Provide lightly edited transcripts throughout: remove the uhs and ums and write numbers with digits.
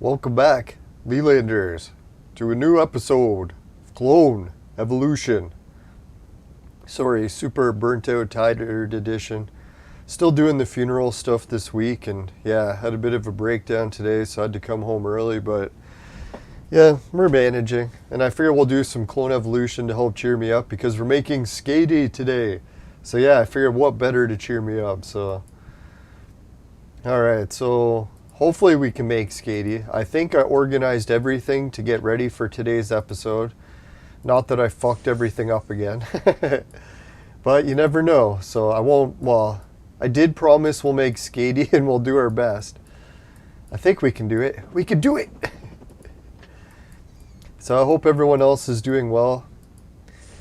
Welcome back, Lelanders, to a new episode of Clone Evolution. Sorry, super burnt out, tired edition. Still doing the funeral stuff this week, and yeah, had a bit of a breakdown today, so I had to come home early, but yeah, we're managing. And I figure we'll do some Clone Evolution to help cheer me up because we're making Skadi today. So yeah, I figured what better to cheer me up, so. Alright, so hopefully we can make Skadi. I think I organized everything to get ready for today's episode. Not that I fucked everything up again. But you never know, so I won't, well, I did promise we'll make Skadi and we'll do our best. I think we can do it. We can do it! So I hope everyone else is doing well.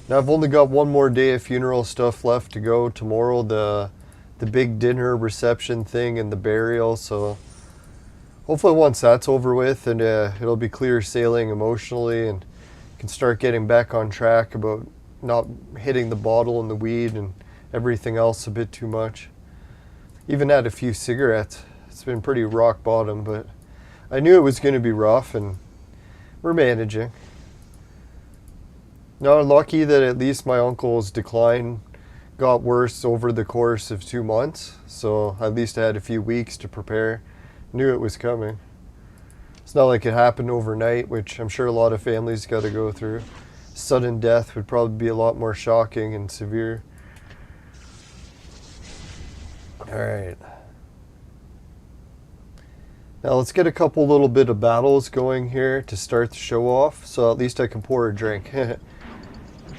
Now I've only got one more day of funeral stuff left to go. Tomorrow the big dinner reception thing and the burial, so hopefully once that's over with and it'll be clear sailing emotionally and can start getting back on track about not hitting the bottle and the weed and everything else a bit too much. Even had a few cigarettes. It's been pretty rock bottom, but I knew it was going to be rough and we're managing. Now I'm lucky that at least my uncle's decline got worse over the course of 2 months, so at least I had a few weeks to prepare. Knew it was coming. It's not like it happened overnight, which I'm sure a lot of families got to go through. Sudden death would probably be a lot more shocking and severe. Alright. Now let's get a couple little bit of battles going here to start the show off, so at least I can pour a drink.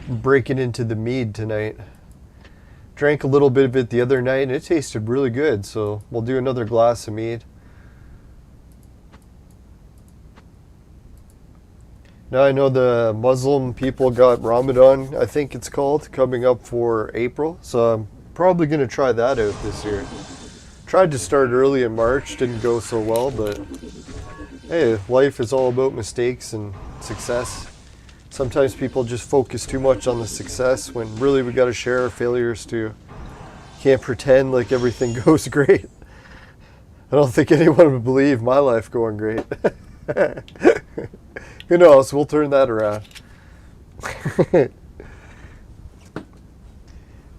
Breaking into the mead tonight. Drank a little bit of it the other night and it tasted really good, so we'll do another glass of mead. Now I know the Muslim people got Ramadan, I think it's called, coming up for April, so I'm probably going to try that out this year. Tried to start early in March, didn't go so well, but hey, life is all about mistakes and success. Sometimes people just focus too much on the success when really we got to share our failures too. Can't pretend like everything goes great. I don't think anyone would believe my life going great. Who knows, we'll turn that around.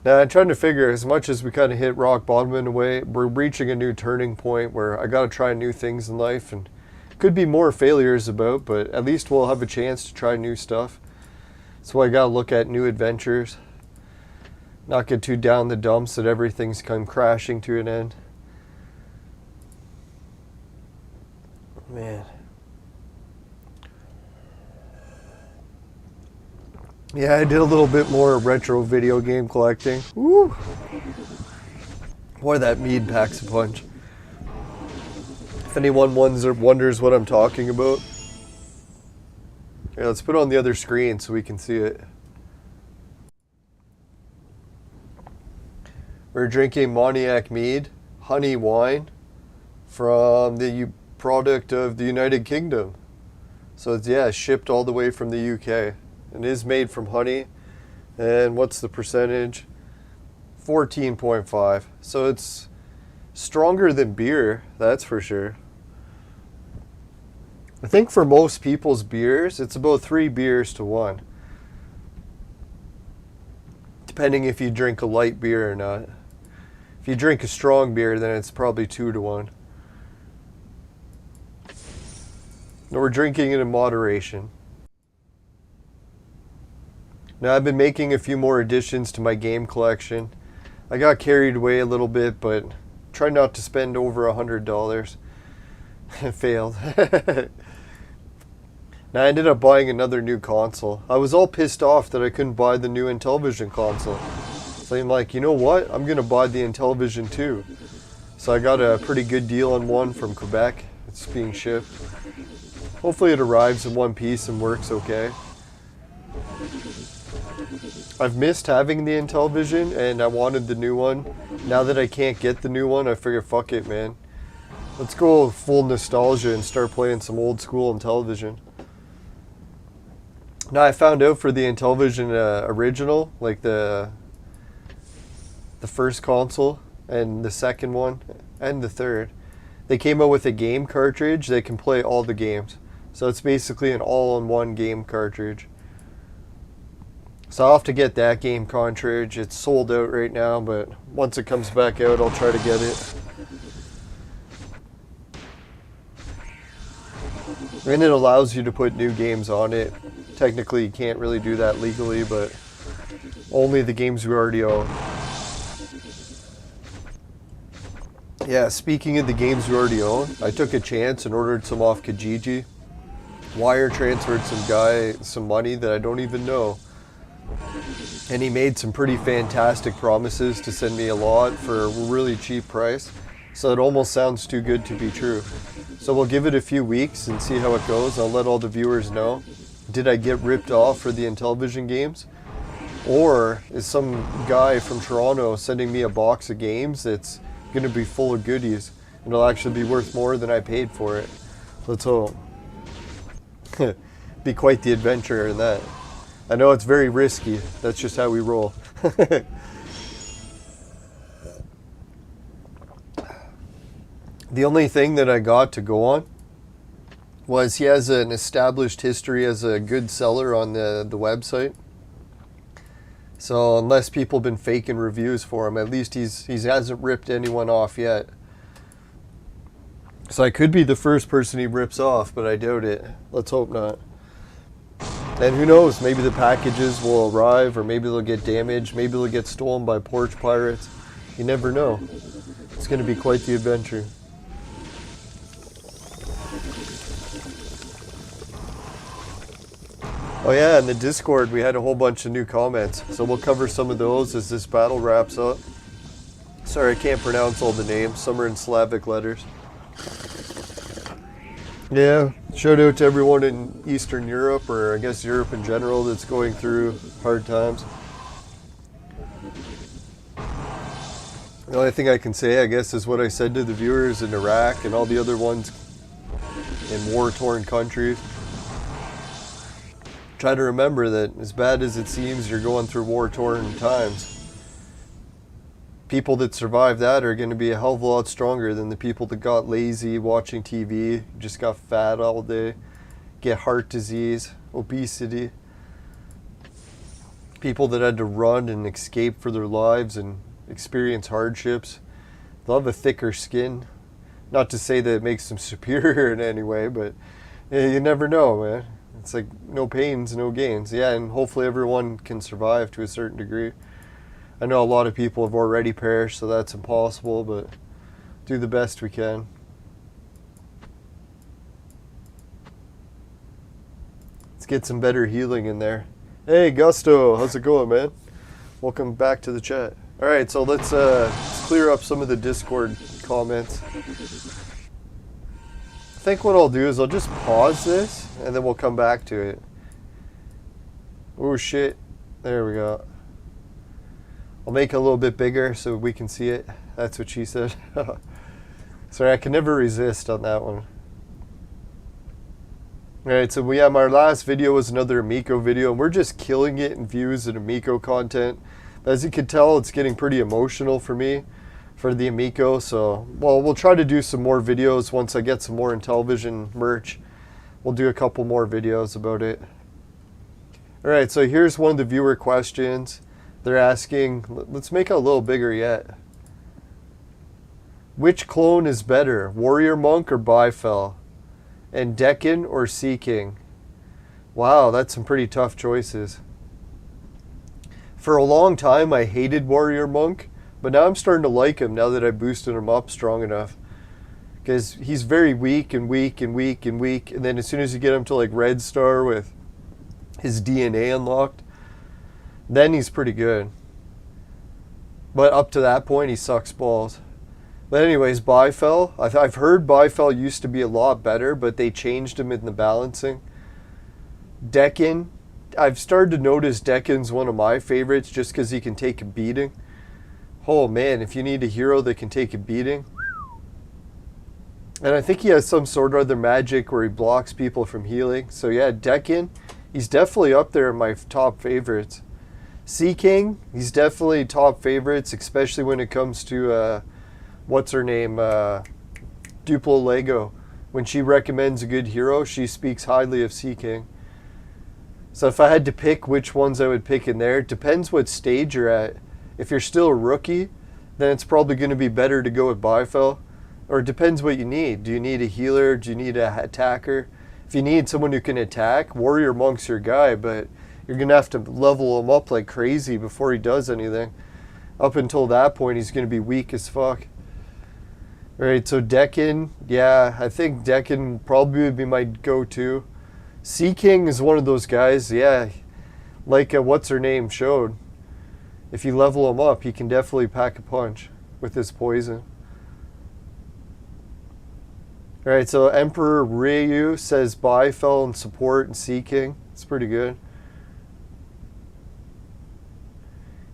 Now I'm trying to figure, as much as we kind of hit rock bottom in a way, we're reaching a new turning point where I got to try new things in life, and could be more failures about, but at least we'll have a chance to try new stuff. So I got to look at new adventures. Not get too down the dumps that everything's come crashing to an end. Man. Yeah, I did a little bit more retro video game collecting. Woo! Boy, that mead packs a punch. If anyone wonders what I'm talking about, yeah, let's put it on the other screen so we can see it. We're drinking Moniac mead, honey wine, from the product of the United Kingdom. So it's, yeah, shipped all the way from the UK. It is made from honey, and what's the percentage? 14.5. So it's stronger than beer, that's for sure. I think for most people's beers, it's about 3 beers to 1. Depending if you drink a light beer or not. If you drink a strong beer, then it's probably 2 to 1. Now we're drinking it in moderation. Now I've been making a few more additions to my game collection. I got carried away a little bit, but try not to spend over $100. Failed. Now I ended up buying another new console. I was all pissed off that I couldn't buy the new Intellivision console. So I'm like, you know what? I'm going to buy the Intellivision too. So I got a pretty good deal on one from Quebec. It's being shipped. Hopefully it arrives in one piece and works okay. I've missed having the Intellivision and I wanted the new one. Now that I can't get the new one, I figure fuck it, man. Let's go full nostalgia and start playing some old school Intellivision. Now I found out for the Intellivision original, like the first console and the second one and the third, they came out with a game cartridge that can play all the games. So it's basically an all-in-one game cartridge. So I'll have to get that game cartridge. It's sold out right now, but once it comes back out, I'll try to get it. And it allows you to put new games on it. Technically, you can't really do that legally, but only the games we already own. Yeah, speaking of the games we already own, I took a chance and ordered some off Kijiji. Wire transferred some guy some money that I don't even know. And he made some pretty fantastic promises to send me a lot for a really cheap price. So it almost sounds too good to be true. So we'll give it a few weeks and see how it goes. I'll let all the viewers know. Did I get ripped off for the Intellivision games? Or is some guy from Toronto sending me a box of games that's going to be full of goodies and it'll actually be worth more than I paid for it? Let's hope. Be quite the adventure in that. I know it's very risky. That's just how we roll. The only thing that I got to go on was he has an established history as a good seller on the website. So unless people have been faking reviews for him, at least he hasn't ripped anyone off yet. So I could be the first person he rips off, but I doubt it. Let's hope not. And who knows, maybe the packages will arrive, or maybe they'll get damaged, maybe they'll get stolen by porch pirates. You never know. It's going to be quite the adventure. Oh yeah, in the Discord we had a whole bunch of new comments, so we'll cover some of those as this battle wraps up. Sorry, I can't pronounce all the names, some are in Slavic letters. Yeah, shout out to everyone in Eastern Europe, or I guess Europe in general, that's going through hard times. The only thing I can say, I guess, is what I said to the viewers in Iraq and all the other ones in war-torn countries. Try to remember that as bad as it seems, you're going through war-torn times. People that survive that are going to be a hell of a lot stronger than the people that got lazy watching TV, just got fat all day, get heart disease, obesity. People that had to run and escape for their lives and experience hardships. They'll have a thicker skin. Not to say that it makes them superior in any way, but you never know, man. It's like no pains, no gains. Yeah, and hopefully everyone can survive to a certain degree. I know a lot of people have already perished, so that's impossible, but do the best we can. Let's get some better healing in there. Hey, Gusto, how's it going, man? Welcome back to the chat. All right, so let's clear up some of the Discord comments. I think what I'll do is I'll just pause this, and then we'll come back to it. Oh, shit. There we go. I'll make it a little bit bigger so we can see it. That's what she said. Sorry, I can never resist on that one. Alright, so yeah, my last video was another Amico video, and we're just killing it in views and Amico content. As you can tell, it's getting pretty emotional for me, for the Amico, so, well, we'll try to do some more videos once I get some more Intellivision merch. We'll do a couple more videos about it. Alright, so here's one of the viewer questions. They're asking, let's make it a little bigger yet. Which clone is better, Warrior Monk or Bifel? And Deccan or Sea King? Wow, that's some pretty tough choices. For a long time, I hated Warrior Monk, but now I'm starting to like him now that I boosted him up strong enough. Because he's very weak and weak and weak and weak, and then as soon as you get him to like Red Star with his DNA unlocked, then he's pretty good. But up to that point, he sucks balls. But anyways, Bifel, I've heard Bifel used to be a lot better, but they changed him in the balancing. Deccan, I've started to notice Deccan's one of my favorites just because he can take a beating. Oh man, if you need a hero that can take a beating. And I think he has some sort of other magic where he blocks people from healing. So yeah, Deccan, he's definitely up there in my top favorites. Sea King, he's definitely top favorites, especially when it comes to, what's her name, Duplo Lego. When she recommends a good hero, she speaks highly of Sea King. So if I had to pick which ones I would pick in there, it depends what stage you're at. If you're still a rookie, then it's probably going to be better to go with Bifel. Or it depends what you need. Do you need a healer? Do you need an attacker? If you need someone who can attack, Warrior Monk's your guy, but you're going to have to level him up like crazy before he does anything. Up until that point, he's going to be weak as fuck. Alright, so Decken, yeah, I think Decken probably would be my go-to. Sea King is one of those guys, yeah, like what's her name showed. If you level him up, he can definitely pack a punch with his poison. Alright, so Emperor Ryu says Bifel and support and Sea King. It's pretty good.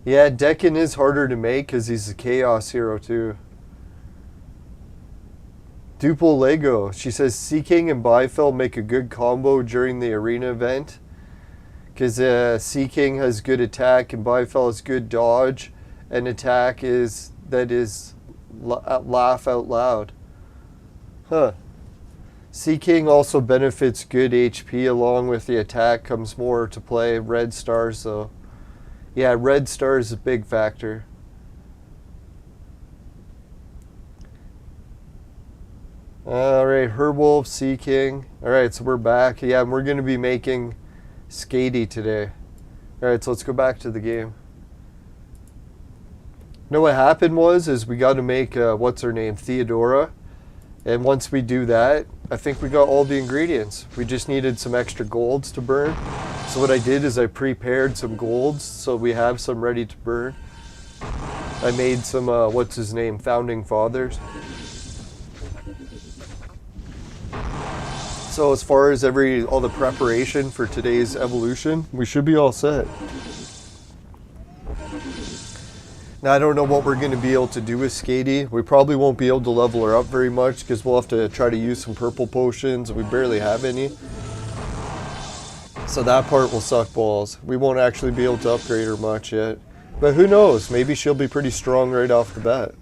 Yeah, Decken is harder to make because he's a chaos hero too. Duplo Lego, she says Sea King and Bifel make a good combo during the arena event. Because Sea King has good attack and Bifel has good dodge. And attack is laugh out loud. Huh. Sea King also benefits good HP along with the attack comes more to play. Red stars though. Yeah, red star is a big factor. Alright, Herwolf, Sea King. Alright, so we're back. Yeah, and we're going to be making Skadi today. Alright, so let's go back to the game. You know what happened is we got to make, what's her name, Theodora. And once we do that, I think we got all the ingredients. We just needed some extra golds to burn. So what I did is I prepared some golds so we have some ready to burn. I made some, what's his name, Founding Fathers. So as far as all the preparation for today's evolution, we should be all set. Now I don't know what we're going to be able to do with Skadi. We probably won't be able to level her up very much because we'll have to try to use some purple potions. We barely have any. So that part will suck balls. We won't actually be able to upgrade her much yet. But who knows? Maybe she'll be pretty strong right off the bat.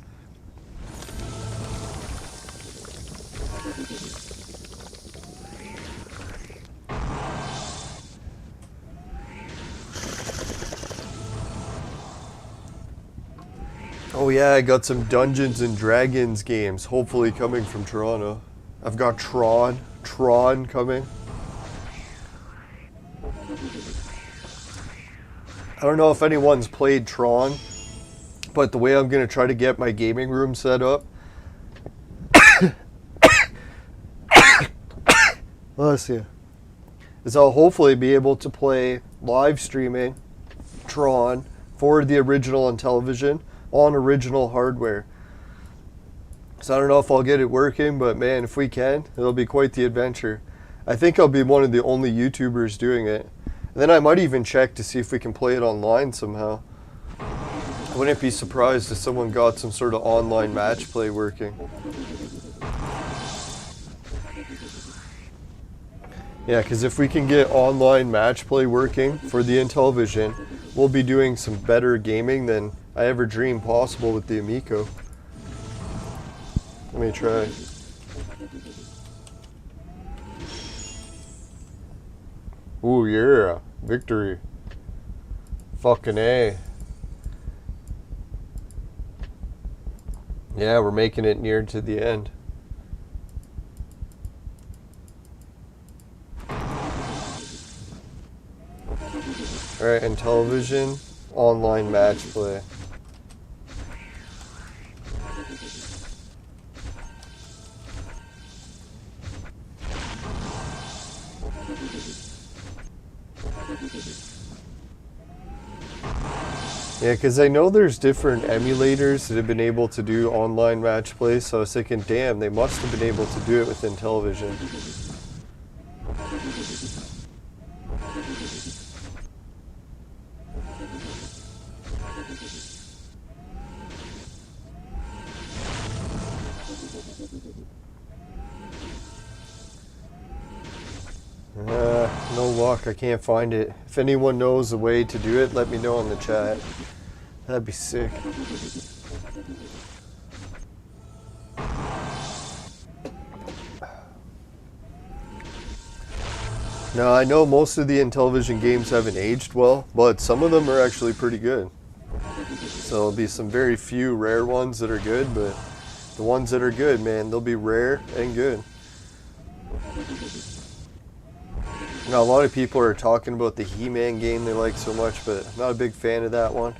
Oh yeah, I got some Dungeons and Dragons games, hopefully coming from Toronto. I've got Tron coming. I don't know if anyone's played Tron, but the way I'm going to try to get my gaming room set up. Let's see. Is I'll hopefully be able to play live streaming Tron for the original on television on original hardware. So I don't know if I'll get it working, but man, if we can, it'll be quite the adventure. I think I'll be one of the only YouTubers doing it. And then I might even check to see if we can play it online somehow. I wouldn't be surprised if someone got some sort of online match play working. Yeah, because if we can get online match play working for the Intellivision, we'll be doing some better gaming than I ever dreamed possible with the Amico. Let me try. Ooh, yeah. Victory. Fucking A. Yeah, we're making it near to the end. Alright, and television, online match play. Yeah, because I know there's different emulators that have been able to do online match play, so I was thinking, damn, they must have been able to do it within television. No luck, I can't find it. If anyone knows a way to do it, let me know in the chat. That'd be sick. Now, I know most of the Intellivision games haven't aged well, but some of them are actually pretty good. So there'll be some very few rare ones that are good, but the ones that are good, man, they'll be rare and good. Now, a lot of people are talking about the He-Man game they like so much, but I'm not a big fan of that one.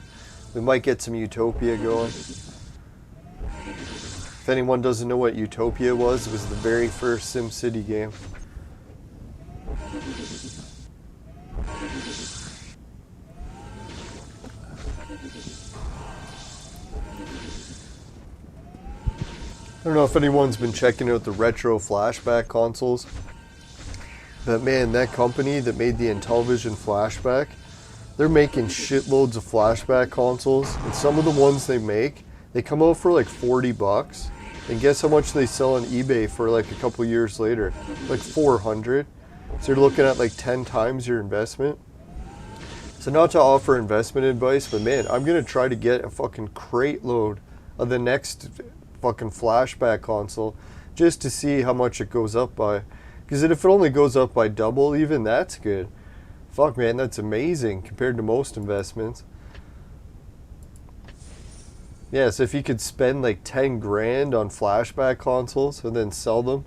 We might get some Utopia going. If anyone doesn't know what Utopia was, it was the very first SimCity game. I don't know if anyone's been checking out the retro Flashback consoles, but man, that company that made the Intellivision Flashback, they're making shitloads of Flashback consoles, and some of the ones they make, they come out for like $40, and guess how much they sell on eBay for like a couple years later? Like 400. So you're looking at like 10 times your investment. So not to offer investment advice, but man, I'm gonna try to get a fucking crate load of the next fucking Flashback console just to see how much it goes up by. Because if it only goes up by double, even that's good. Fuck, man, that's amazing compared to most investments. Yeah, so if you could spend like 10 grand on Flashback consoles and then sell them,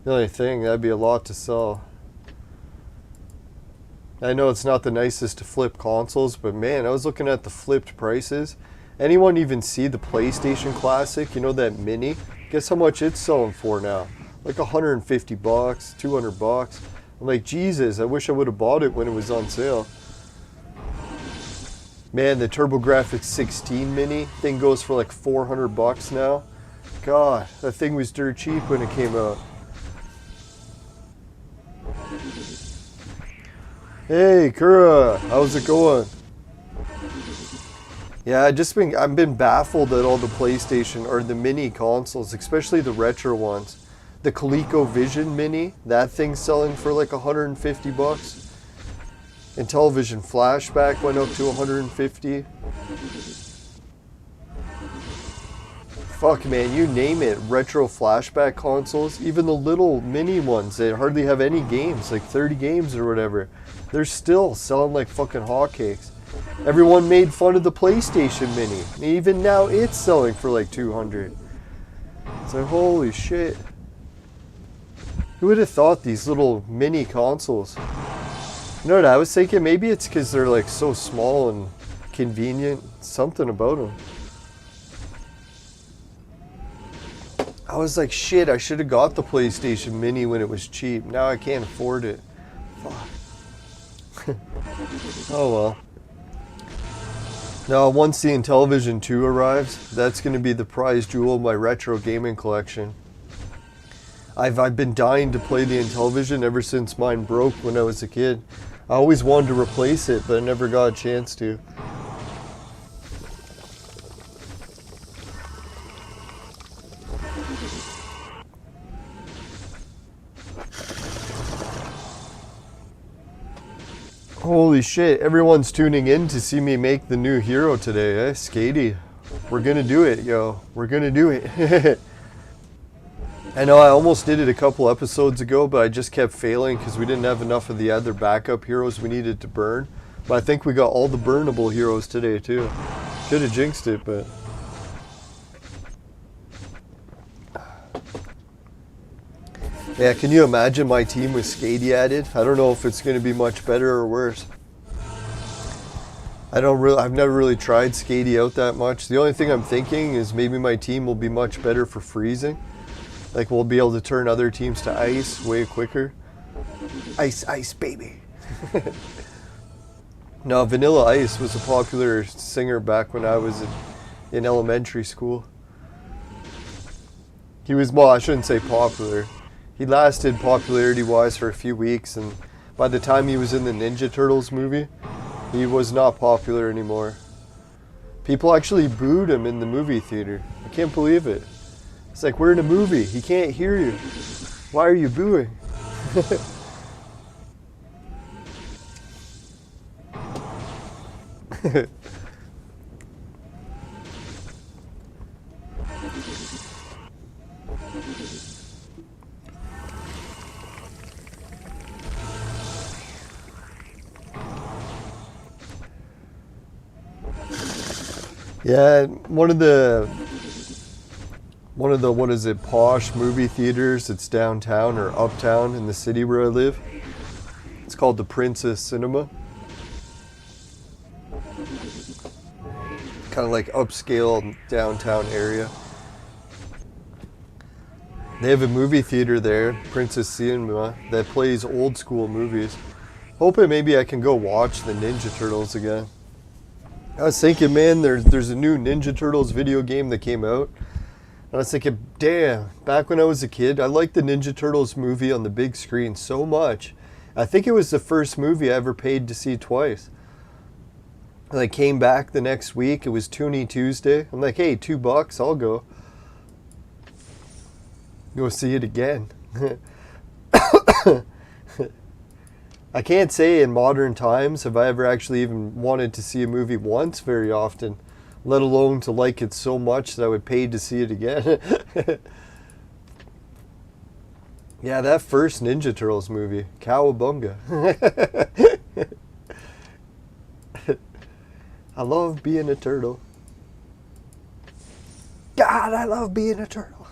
the only thing, that'd be a lot to sell. I know it's not the nicest to flip consoles, but man, I was looking at the flipped prices. Anyone even see the PlayStation Classic? You know, that mini? Guess how much it's selling for now? Like $150, $200. I'm like, Jesus, I wish I would have bought it when it was on sale. Man, the TurboGrafx 16 mini thing goes for like $400 now. God, that thing was dirt cheap when it came out. Hey, Kura, how's it going? Yeah, I've been baffled at all the PlayStation or the mini consoles, especially the retro ones. The ColecoVision Mini, that thing's selling for like $150. Intellivision Flashback went up to $150. Fuck, man, you name it. Retro Flashback consoles, even the little mini ones that hardly have any games, like 30 games or whatever, they're still selling like fucking hotcakes. Everyone made fun of the PlayStation Mini. Even now it's selling for like $200. It's like, holy shit. Who would have thought these little mini consoles? You know what I was thinking? Maybe it's because they're like so small and convenient. Something about them. I was like, shit, I should have got the PlayStation Mini when it was cheap. Now I can't afford it. Fuck. Oh well. Now, once the Intellivision 2 arrives, that's going to be the prize jewel of my retro gaming collection. I've been dying to play the Intellivision ever since mine broke when I was a kid. I always wanted to replace it, but I never got a chance to. Holy shit, everyone's tuning in to see me make the new hero today, eh? Skadi. We're gonna do it, yo. We're gonna do it. I know I almost did it a couple episodes ago, but I just kept failing because we didn't have enough of the other backup heroes we needed to burn. But I think we got all the burnable heroes today, too. Could have jinxed it, but... Yeah, can you imagine my team with Skadi added? I don't know if it's going to be much better or worse. I've never really tried Skadi out that much. The only thing I'm thinking is maybe my team will be much better for freezing. Like we'll be able to turn other teams to ice way quicker. Ice, ice, baby. No, Vanilla Ice was a popular singer back when I was in elementary school. He was, well, I shouldn't say popular. He lasted popularity-wise for a few weeks, and by the time he was in the Ninja Turtles movie, he was not popular anymore. People actually booed him in the movie theater. I can't believe it. It's like, we're in a movie. He can't hear you. Why are you booing? Yeah, one of the what is it, posh movie theaters. It's downtown or uptown in the city where I live. It's called the Princess Cinema. Kind of like upscale downtown area. They have a movie theater there, Princess Cinema, that plays old school movies. Hoping maybe I can go watch the Ninja Turtles again. I was thinking, man, there's a new Ninja Turtles video game that came out. And I was thinking, damn, back when I was a kid, I liked the Ninja Turtles movie on the big screen so much. I think it was the first movie I ever paid to see twice. And I came back the next week, it was Toonie Tuesday. I'm like, hey, $2, I'll go. Go see it again. I can't say in modern times have I ever actually even wanted to see a movie once very often, let alone to like it so much that I would pay to see it again. Yeah, that first Ninja Turtles movie, cowabunga. I love being a turtle. God, I love being a turtle.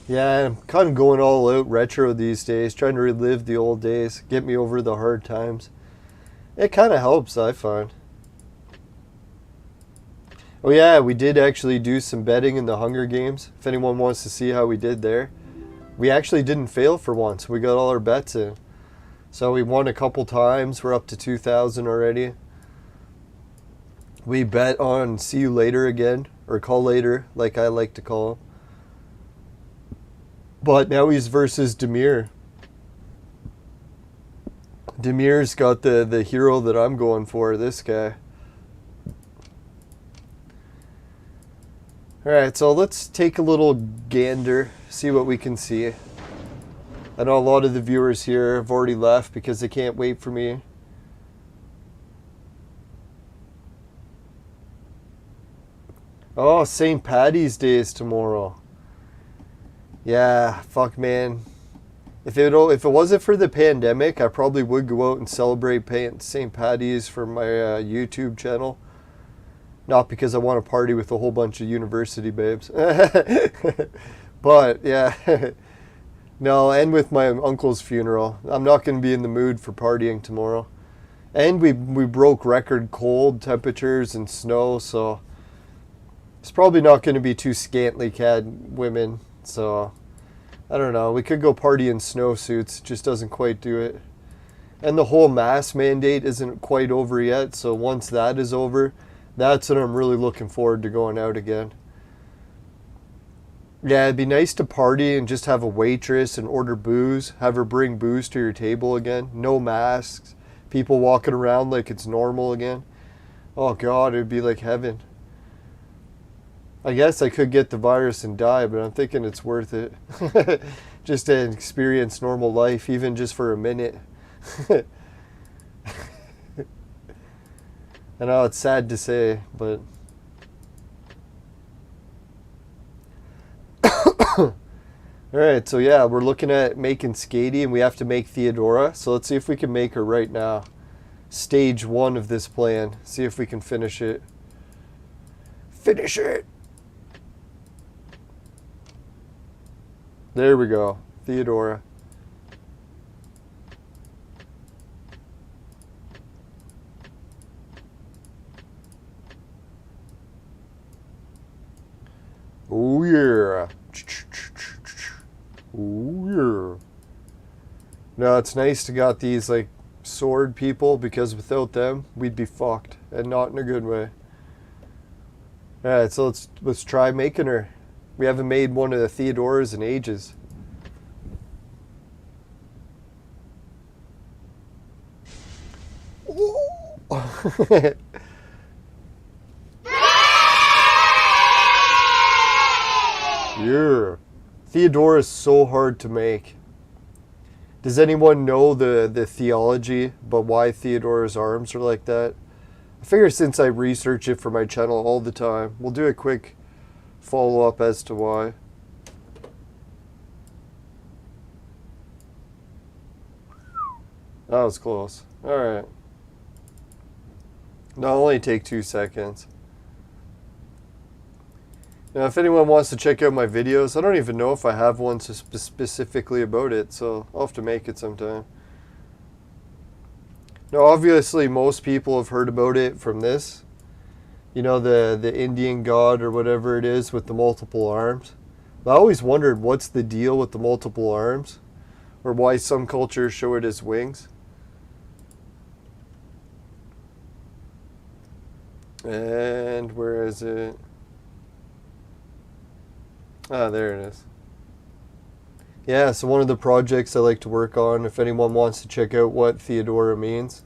Yeah, I'm kind of going all out retro these days, trying to relive the old days, get me over the hard times. It kind of helps, I find. Oh yeah, we did actually do some betting in the Hunger Games, if anyone wants to see how we did there. We actually didn't fail for once, we got all our bets in. So we won a couple times, we're up to 2,000 already. We bet on See You Later again, or Call Later, like I like to call him. But now he's versus Demir. Demir's got the hero that I'm going for, this guy. Alright, so let's take a little gander, see what we can see. I know a lot of the viewers here have already left because they can't wait for me. Oh, St. Paddy's Day is tomorrow. Yeah, fuck, man. If it wasn't for the pandemic, I probably would go out and celebrate St. Paddy's for my YouTube channel. Not because I want to party with a whole bunch of university babes. But, yeah. No, and with my uncle's funeral. I'm not going to be in the mood for partying tomorrow. And we broke record cold temperatures and snow, so it's probably not going to be too scantily clad women. So, I don't know. We could go party in snowsuits. It just doesn't quite do it. And the whole mask mandate isn't quite over yet. So once that is over, that's when I'm really looking forward to going out again. Yeah, it'd be nice to party and just have a waitress and order booze. Have her bring booze to your table again. No masks. People walking around like it's normal again. Oh God, it'd be like heaven. I guess I could get the virus and die, but I'm thinking it's worth it. Just to experience normal life, even just for a minute. I know it's sad to say, but... Alright, so yeah, we're looking at making Skadi, and we have to make Theodora. So let's see if we can make her right now. Stage 1 of this plan. See if we can finish it. Finish it! There we go. Theodora. Oh yeah. Oh yeah. Now it's nice to got these like sword people, because without them we'd be fucked, and not in a good way. Alright, so let's try making her. We haven't made one of the Theodoras in ages. Yeah. Theodora is so hard to make. Does anyone know the theology about why Theodora's arms are like that? I figure since I research it for my channel all the time, we'll do a quick follow-up as to why. That was close. Alright. That'll only take 2 seconds. Now, if anyone wants to check out my videos, I don't even know if I have one specifically about it, so I'll have to make it sometime. Now, obviously, most people have heard about it from this. You know, the Indian god or whatever it is with the multiple arms. But I always wondered what's the deal with the multiple arms, or why some cultures show it as wings. And where is it? Ah, there it is. Yeah, so one of the projects I like to work on, if anyone wants to check out what Theodora means.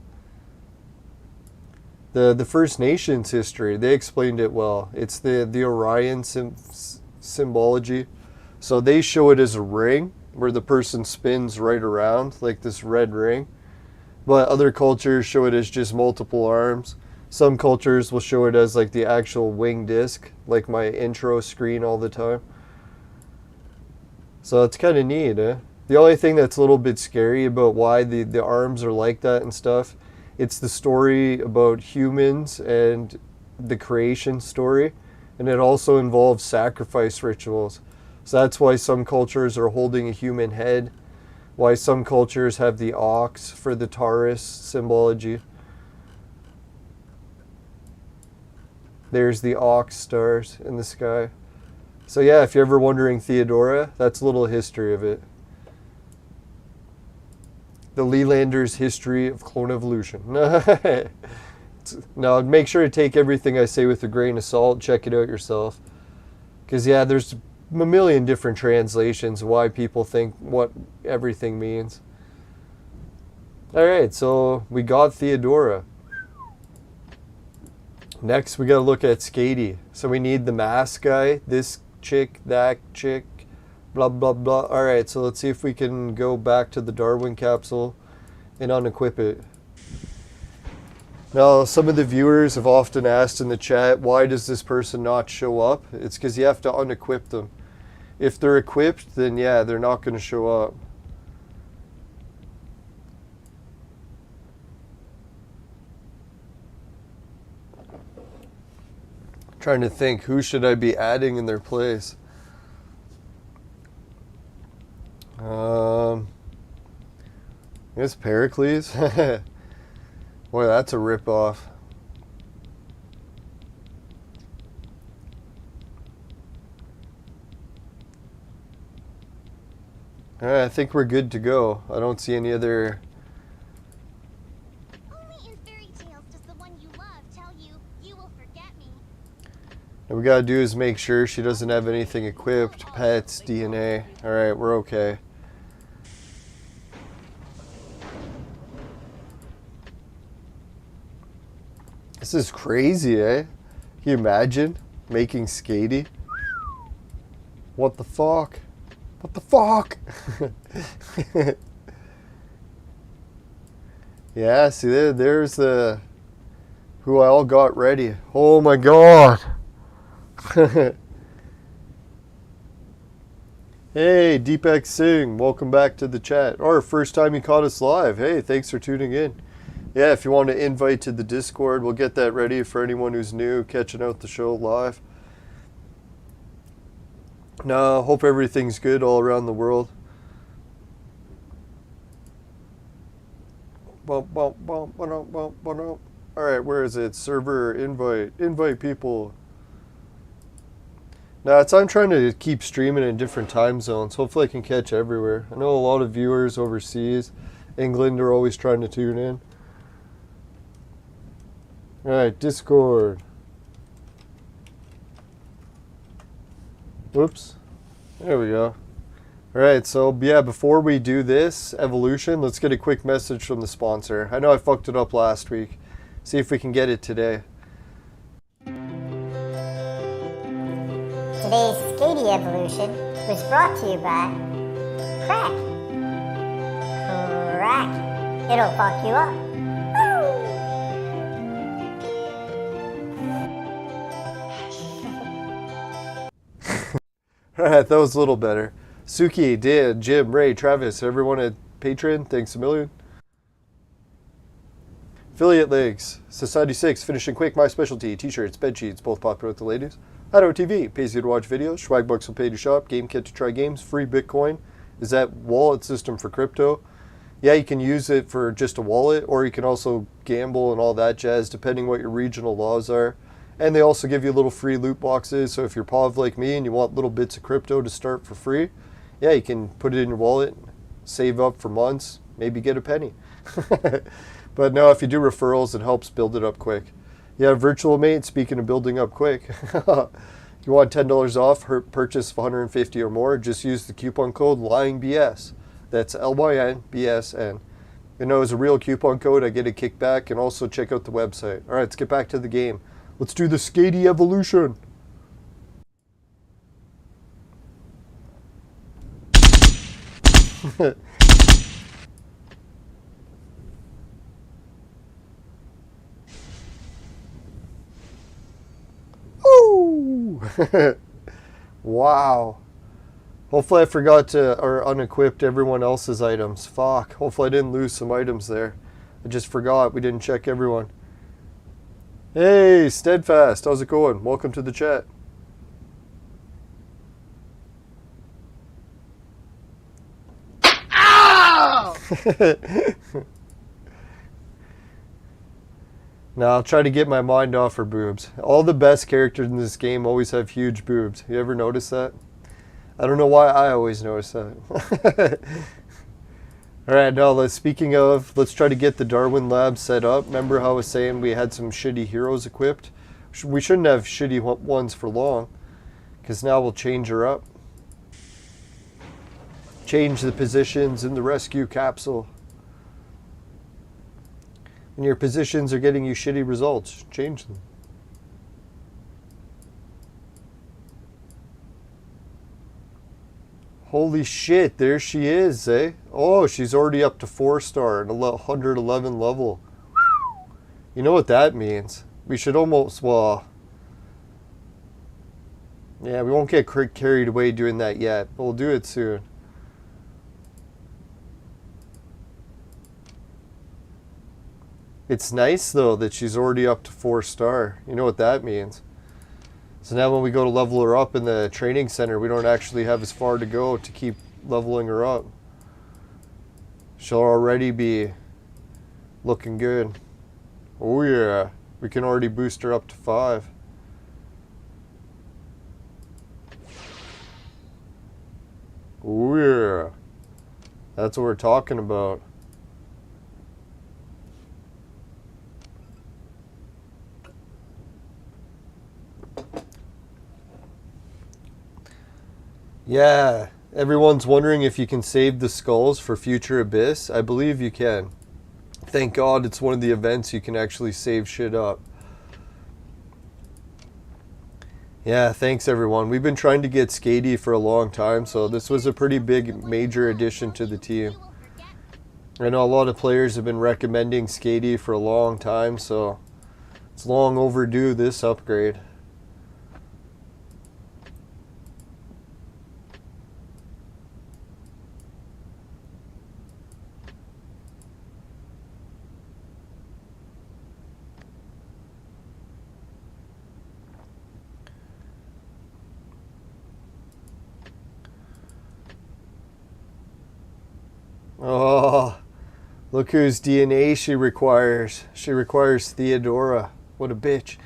The First Nations history, they explained it well. It's the Orion symbology. So they show it as a ring where the person spins right around, like this red ring. But other cultures show it as just multiple arms. Some cultures will show it as like the actual wing disc, like my intro screen all the time. So it's kind of neat, eh? The only thing that's a little bit scary about why the arms are like that and stuff, it's the story about humans and the creation story. And it also involves sacrifice rituals. So that's why some cultures are holding a human head. Why some cultures have the ox for the Taurus symbology. There's the ox stars in the sky. So yeah, if you're ever wondering Theodora, that's a little history of it. The Lelanders' history of clone evolution. Now, make sure to take everything I say with a grain of salt. Check it out yourself. Because yeah, there's a million different translations of why people think what everything means. Alright, so we got Theodora. Next, we got to look at Skadi. So we need the mask guy, this chick, that chick, blah, blah, blah. Alright, so let's see if we can go back to the Darwin capsule and unequip it. Now, some of the viewers have often asked in the chat, why does this person not show up? It's because you have to unequip them. If they're equipped, then yeah, they're not going to show up. Trying to think, who should I be adding in their place? I guess Pericles. Boy, that's a ripoff. Alright, I think we're good to go. I don't see any other... What we gotta do is make sure she doesn't have anything equipped. Pets, DNA. Alright, we're okay. This is crazy, eh? Can you imagine making Skadi? What the fuck? What the fuck? Yeah, see there's the... who I all got ready. Oh my god! Hey, Deepak Singh, welcome back to the chat. Or first time you caught us live. Hey, thanks for tuning in. Yeah, if you want to invite to the Discord, we'll get that ready for anyone who's new, catching out the show live. No, hope everything's good all around the world. Alright, where is it? Server invite. Invite people. Now, I'm trying to keep streaming in different time zones. Hopefully I can catch everywhere. I know a lot of viewers overseas. England are always trying to tune in. Alright, Discord. Whoops. There we go. Alright, so yeah, before we do this evolution, let's get a quick message from the sponsor. I know I fucked it up last week. See if we can get it today. Today's Skadi evolution was brought to you by Crack. Crack. It'll fuck you up. Alright, that was a little better. Suki, Dan, Jim, Ray, Travis, everyone at Patreon, thanks a million. Affiliate links. Society 6, finishing quick, my specialty. T-shirts, bed sheets, both popular with the ladies. Hideout TV, pays you to watch videos. Swag bucks will pay to shop. GameKit to try games. Free Bitcoin. Is that wallet system for crypto? Yeah, you can use it for just a wallet, or you can also gamble and all that jazz, depending what your regional laws are. And they also give you little free loot boxes, so if you're POV like me and you want little bits of crypto to start for free, yeah, you can put it in your wallet, save up for months, maybe get a penny. But no, if you do referrals, it helps build it up quick. Yeah, Virtual Mate, speaking of building up quick, you want $10 off, purchase of 150 or more, just use the coupon code LYNBS. That's LYNBSN. You know, it's a real coupon code, I get a kickback, and also check out the website. All right, let's get back to the game. Let's do the Skadi evolution. Ooh! Wow. Hopefully I forgot to, or unequipped everyone else's items. Fuck. Hopefully I didn't lose some items there. I just forgot. We didn't check everyone. Hey, Steadfast. How's it going? Welcome to the chat. Ow! Now I'll try to get my mind off her boobs. All the best characters in this game always have huge boobs. You ever notice that? I don't know why I always notice that. Alright, now speaking of, let's try to get the Darwin lab set up. Remember how I was saying we had some shitty heroes equipped? We shouldn't have shitty ones for long, because now we'll change her up. Change the positions in the rescue capsule. When your positions are getting you shitty results, change them. Holy shit, there she is, eh? Oh, she's already up to 4-star at 111 level. You know what that means? We should almost, well... Yeah, we won't get carried away doing that yet, but we'll do it soon. It's nice, though, that she's already up to 4-star. You know what that means? So now when we go to level her up in the training center, we don't actually have as far to go to keep leveling her up. She'll already be looking good. Oh yeah, we can already boost her up to 5. Oh yeah, that's what we're talking about. Yeah, everyone's wondering if you can save the skulls for future Abyss. I believe you can. Thank God it's one of the events you can actually save shit up. Yeah, thanks everyone. We've been trying to get Skadi for a long time, so this was a pretty big, major addition to the team. I know a lot of players have been recommending Skadi for a long time, so it's long overdue, this upgrade. Oh, look whose DNA she requires. She requires Theodora. What a bitch.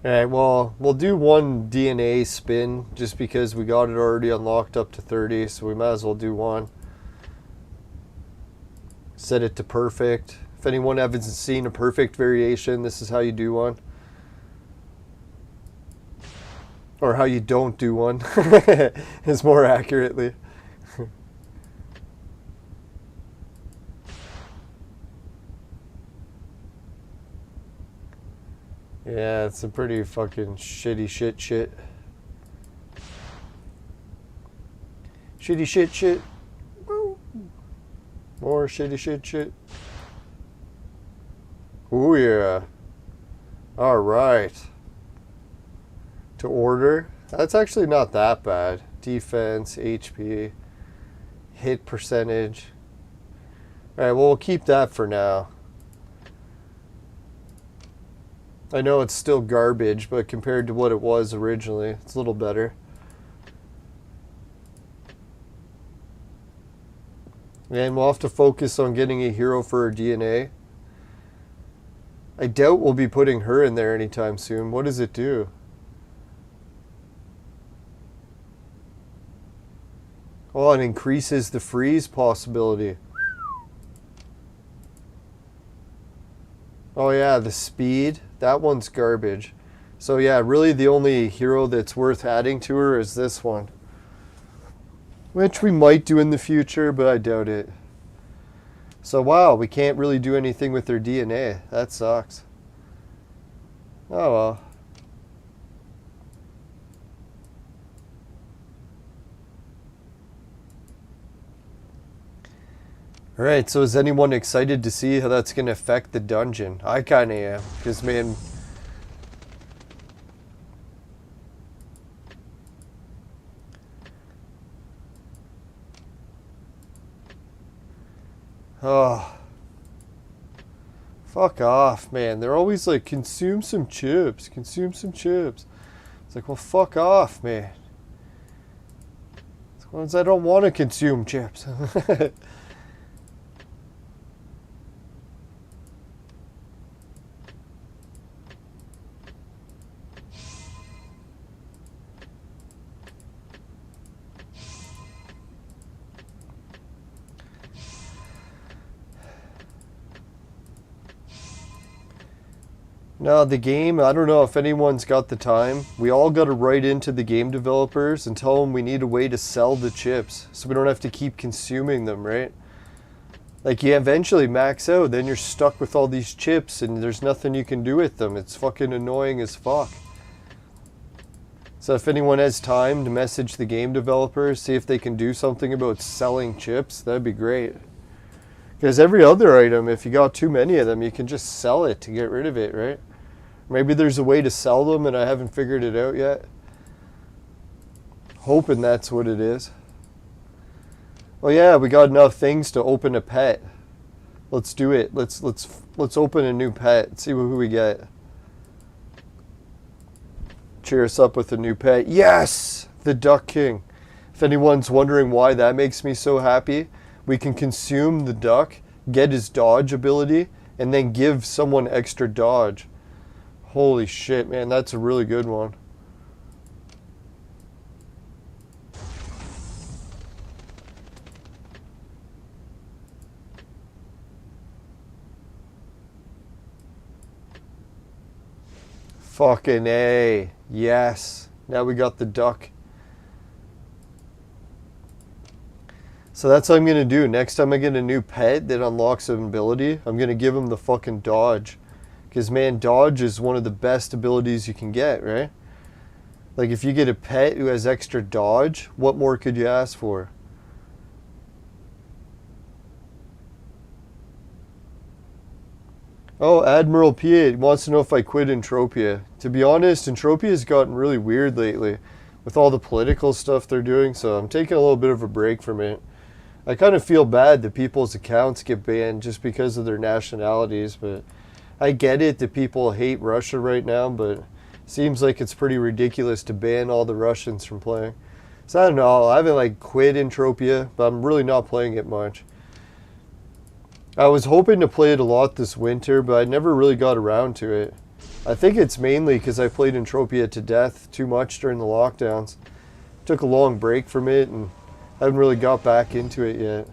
Alright, well, we'll do one DNA spin just because we got it already unlocked up to 30, so we might as well do one. Set it to perfect. If anyone hasn't seen a perfect variation, this is how you do one. Or how you don't do one, is more accurately. Yeah, it's a pretty fucking shitty shit. Shitty shit. Woo. More shitty shit. Ooh yeah. Alright. To order, that's actually not that bad. Defense, HP, hit percentage. Alright, well, we'll keep that for now. I know it's still garbage, but compared to what it was originally, it's a little better. And we'll have to focus on getting a hero for our DNA. I doubt we'll be putting her in there anytime soon. What does it do? Oh, it increases the freeze possibility. Oh yeah, the speed. That one's garbage. So yeah, really the only hero that's worth adding to her is this one. Which we might do in the future, but I doubt it. So wow, we can't really do anything with their DNA. That sucks. Oh well. Alright, so is anyone excited to see how that's going to affect the dungeon? I kind of am, because man... Oh. Fuck off, man. They're always like, consume some chips, consume some chips. It's like, well, fuck off, man. It's I don't want to consume chips. No, the game, I don't know if anyone's got the time. We all got to write into the game developers and tell them we need a way to sell the chips so we don't have to keep consuming them, right? Like, you eventually max out, then you're stuck with all these chips and there's nothing you can do with them. It's fucking annoying as fuck. So if anyone has time to message the game developers, see if they can do something about selling chips, that'd be great. Because every other item, if you got too many of them, you can just sell it to get rid of it, right? Maybe there's a way to sell them and I haven't figured it out yet. Hoping that's what it is. Oh yeah, we got enough things to open a pet. Let's do it. Let's open a new pet. See who we get. Cheer us up with a new pet. Yes! The Duck King. If anyone's wondering why that makes me so happy, we can consume the duck, get his dodge ability, and then give someone extra dodge. Holy shit, man, that's a really good one. Fucking A. Yes. Now we got the duck. So that's what I'm going to do. Next time I get a new pet that unlocks an ability, I'm going to give him the fucking dodge. Because, man, dodge is one of the best abilities you can get, right? Like, if you get a pet who has extra dodge, what more could you ask for? Oh, Admiral P8 wants to know if I quit Entropia. To be honest, Entropia has gotten really weird lately with all the political stuff they're doing, so I'm taking a little bit of a break from it. I kind of feel bad that people's accounts get banned just because of their nationalities, but I get it that people hate Russia right now, but it seems like it's pretty ridiculous to ban all the Russians from playing. So I don't know, I haven't like quit Entropia, but I'm really not playing it much. I was hoping to play it a lot this winter, but I never really got around to it. I think it's mainly because I played Entropia to death too much during the lockdowns. Took a long break from it and haven't really got back into it yet.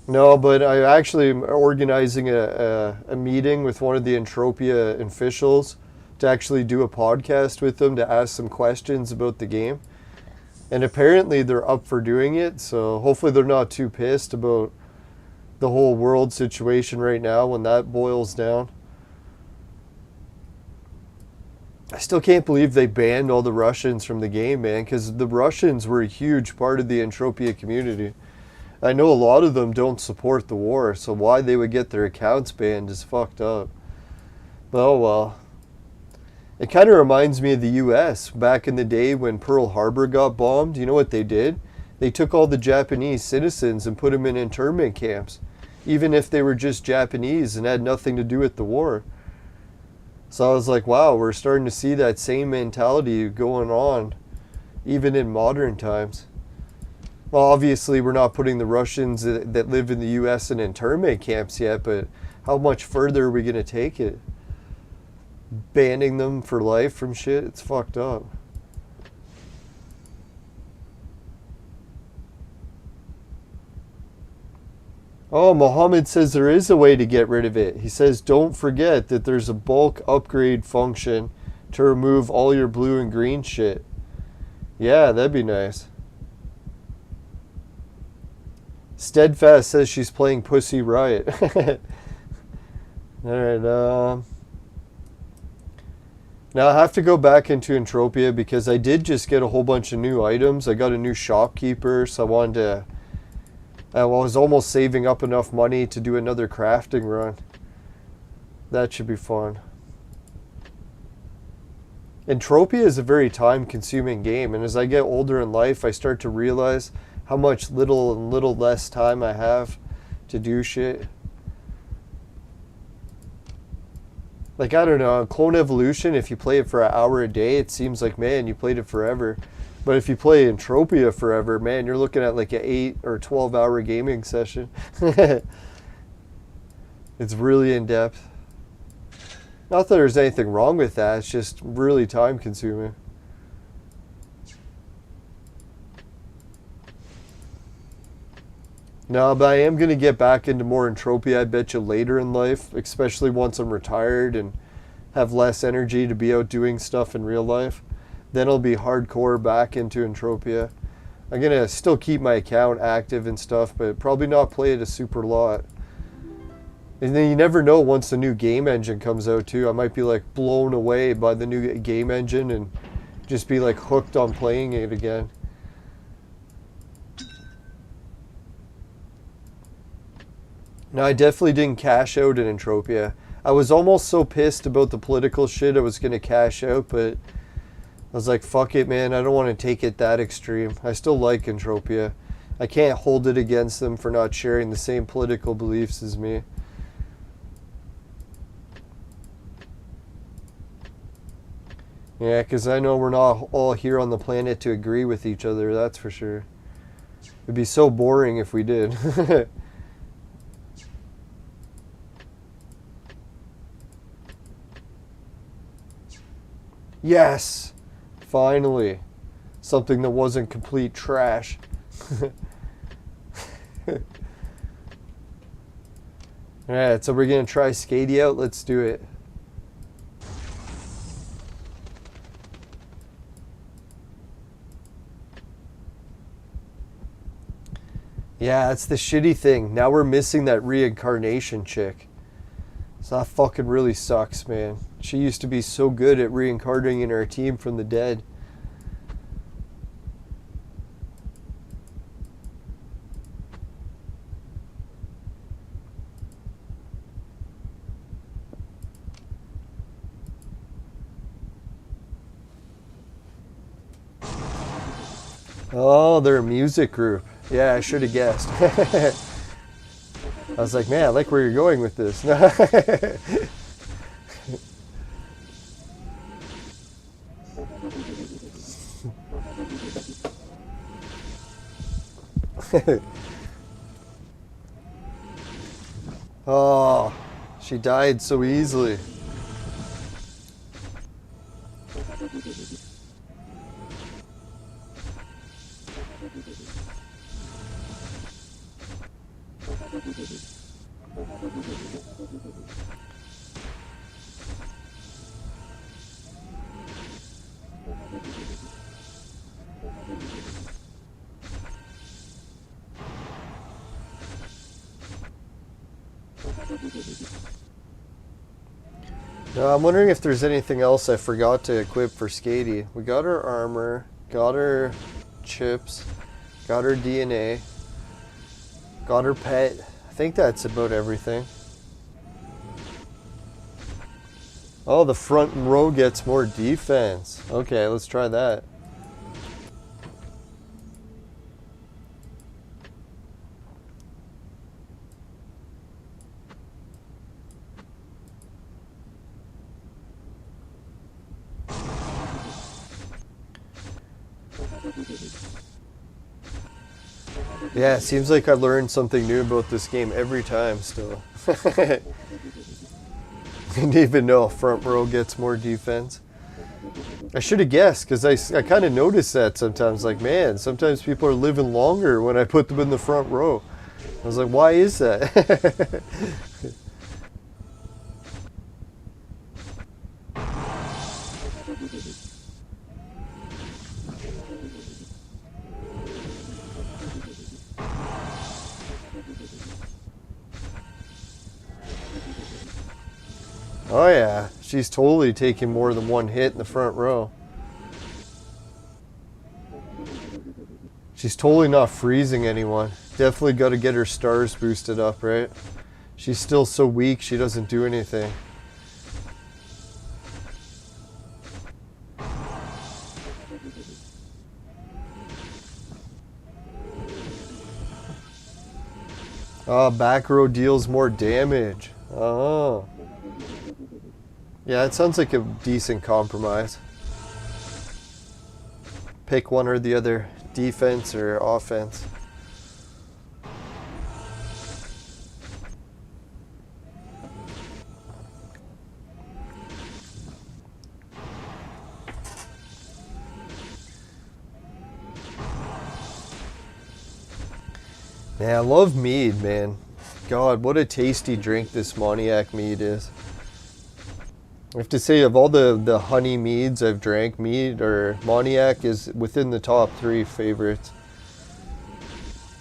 No, but I actually am organizing a meeting with one of the Entropia officials to actually do a podcast with them to ask some questions about the game. And apparently they're up for doing it, so hopefully they're not too pissed about the whole world situation right now when that boils down. I still can't believe they banned all the Russians from the game, man, because the Russians were a huge part of the Entropia community. I know a lot of them don't support the war, so why they would get their accounts banned is fucked up. But oh well. It kind of reminds me of the US back in the day when Pearl Harbor got bombed. You know what they did? They took all the Japanese citizens and put them in internment camps, even if they were just Japanese and had nothing to do with the war. So I was like, wow, we're starting to see that same mentality going on, even in modern times. Well, obviously, we're not putting the Russians that live in the U.S. in internment camps yet, but how much further are we going to take it? Banning them for life from shit? It's fucked up. Oh, Mohammed says there is a way to get rid of it. He says, don't forget that there's a bulk upgrade function to remove all your blue and green shit. Yeah, that'd be nice. Steadfast says she's playing Pussy Riot. Alright, now I have to go back into Entropia because I did just get a whole bunch of new items. I got a new shopkeeper, so I wanted to... I was almost saving up enough money to do another crafting run. That should be fun. Entropia is a very time-consuming game, and as I get older in life, I start to realize how much little and little less time I have to do shit. Like, I don't know, Clone Evolution, if you play it for an hour a day, it seems like, man, you played it forever. But if you play Entropia forever, man, you're looking at like an 8 or 12 hour gaming session. It's really in depth. Not that there's anything wrong with that, it's just really time consuming. No, but I am going to get back into more Entropia, I bet you, later in life, especially once I'm retired and have less energy to be out doing stuff in real life. Then I'll be hardcore back into Entropia. I'm going to still keep my account active and stuff, but probably not play it a super lot. And then you never know, once the new game engine comes out too, I might be like blown away by the new game engine and just be like hooked on playing it again. No, I definitely didn't cash out in Entropia. I was almost so pissed about the political shit I was going to cash out, but I was like, fuck it, man. I don't want to take it that extreme. I still like Entropia. I can't hold it against them for not sharing the same political beliefs as me. Yeah, because I know we're not all here on the planet to agree with each other, that's for sure. It'd be so boring if we did. Yes! Finally. Something that wasn't complete trash. Alright, so we're going to try Skadi out. Let's do it. Yeah, that's the shitty thing. Now we're missing that reincarnation chick. So that fucking really sucks, man. She used to be so good at reincarnating our team from the dead. Oh, they're a music group. Yeah, I should have guessed. I was like, man, I like where you're going with this. Oh, she died so easily. Now, I'm wondering if there's anything else I forgot to equip for Skadi. We got her armor, got her chips, got her DNA, got her pet. I think that's about everything. Oh, the front row gets more defense. Okay, let's try that. Yeah, it seems like I learned something new about this game every time still. Didn't even know front row gets more defense. I should have guessed, because I kind of noticed that sometimes. Like, man, sometimes people are living longer when I put them in the front row. I was like, why is that? Oh yeah, she's totally taking more than one hit in the front row. She's totally not freezing anyone. Definitely got to get her stars boosted up, right? She's still so weak, she doesn't do anything. Oh, back row deals more damage. Oh. Yeah, it sounds like a decent compromise. Pick one or the other, defense or offense. Man, I love mead, man. God, what a tasty drink this Moniac mead is. I have to say, of all the honey meads I've drank, mead or Moniac is within the top 3 favorites.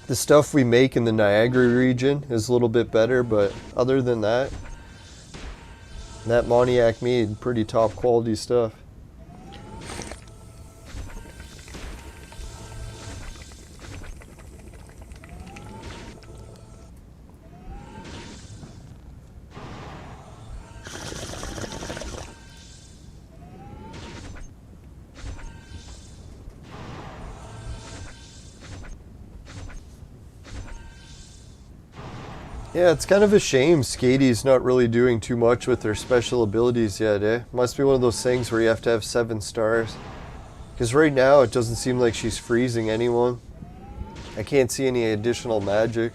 The stuff we make in the Niagara region is a little bit better, but other than that, that Moniac mead, pretty top quality stuff. Yeah, it's kind of a shame Skadi's not really doing too much with her special abilities yet, eh? Must be one of those things where you have to have 7 stars. Because right now it doesn't seem like she's freezing anyone. I can't see any additional magic.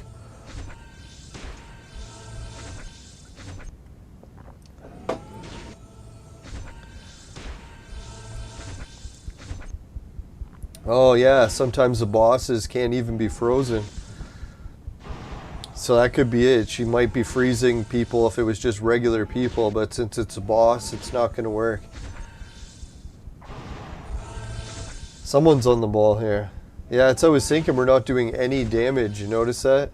Oh yeah, sometimes the bosses can't even be frozen. So that could be it. She might be freezing people if it was just regular people, but since it's a boss, it's not going to work. Someone's on the ball here. Yeah, it's I was thinking we're not doing any damage. You notice that?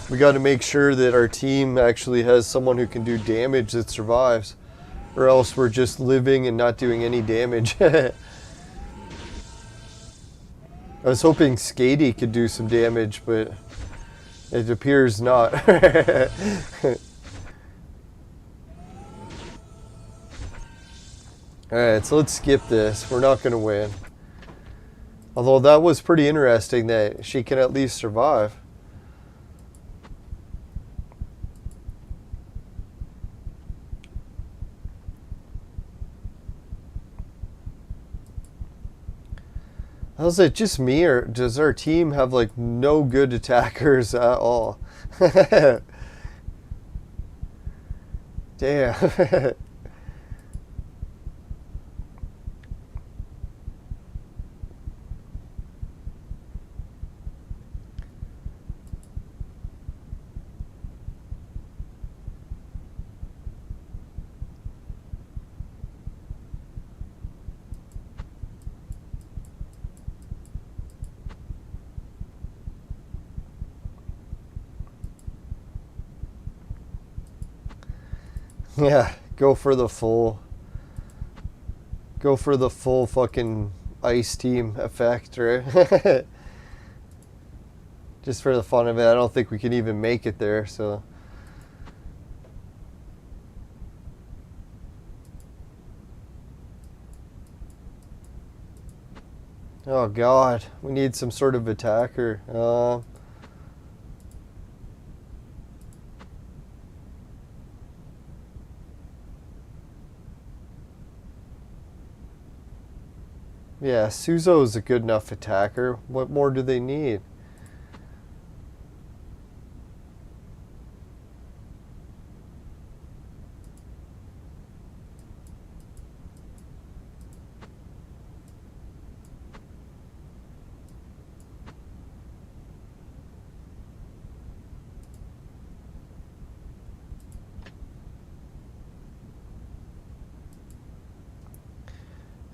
We got to make sure that our team actually has someone who can do damage that survives. Or else we're just living and not doing any damage. I was hoping Skadi could do some damage, but it appears not. Alright, so let's skip this. We're not going to win. Although that was pretty interesting that she can at least survive. Is it just me, or does our team have like no good attackers at all? Damn. Yeah, go for the full fucking ice team effect, right? Just for the fun of it. I don't think we can even make it there, so. Oh god, we need some sort of attacker. Yeah, Suzo is a good enough attacker. What more do they need?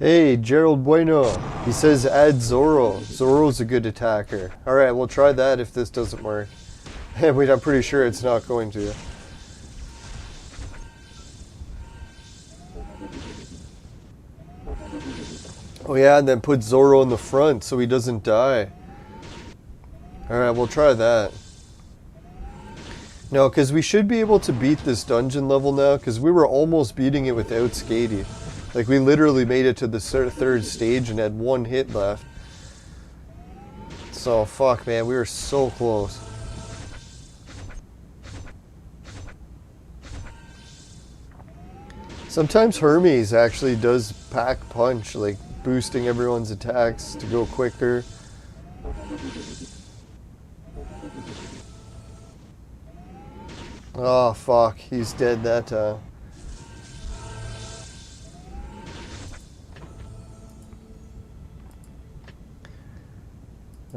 Hey, Gerald Bueno. He says add Zoro. Zoro's a good attacker. Alright, we'll try that if this doesn't work. Wait, I'm pretty sure it's not going to. Oh yeah, and then put Zoro in the front so he doesn't die. Alright, we'll try that. No, because we should be able to beat this dungeon level now, because we were almost beating it without Skadi. Like, we literally made it to the third stage and had one hit left. So, fuck, man, we were so close. Sometimes Hermes actually does pack punch, like boosting everyone's attacks to go quicker. Oh, fuck, he's dead that time.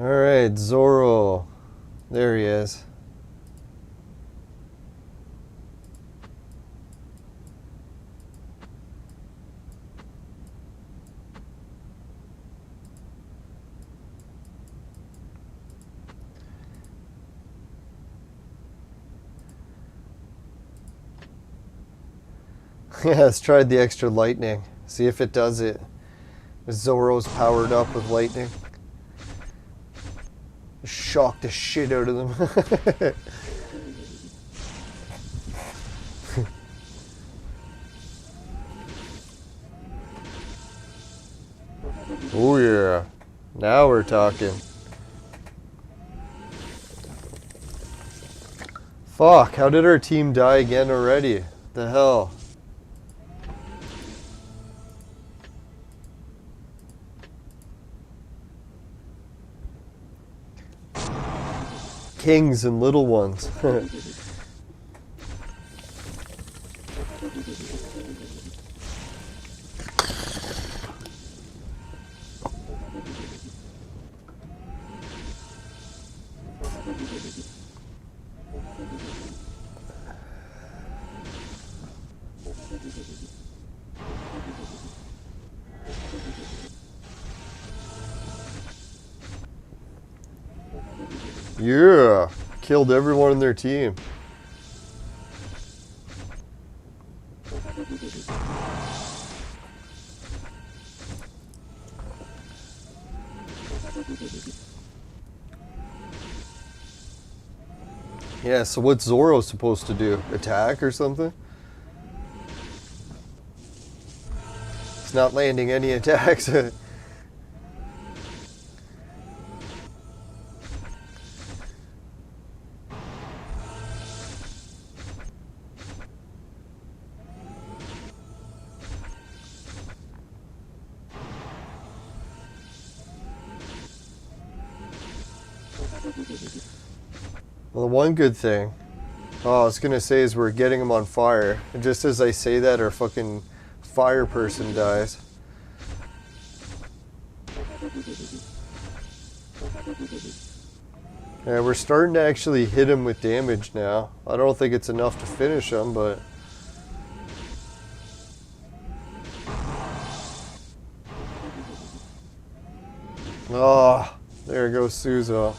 Alright, Zoro. There he is. Yeah, let's try the extra lightning. See if it does it. Zoro's powered up with lightning. Shock the shit out of them. Oh yeah. Now we're talking. Fuck, how did our team die again already? The hell? Kings and little ones. Yeah, killed everyone in their team. Yeah, so what's Zoro supposed to do? Attack or something? He's not landing any attacks. Well, the one good thing, I was gonna say, is we're getting him on fire. And just as I say that, our fucking fire person dies. Yeah, we're starting to actually hit him with damage now. I don't think it's enough to finish him, but... Oh, there goes Suzo.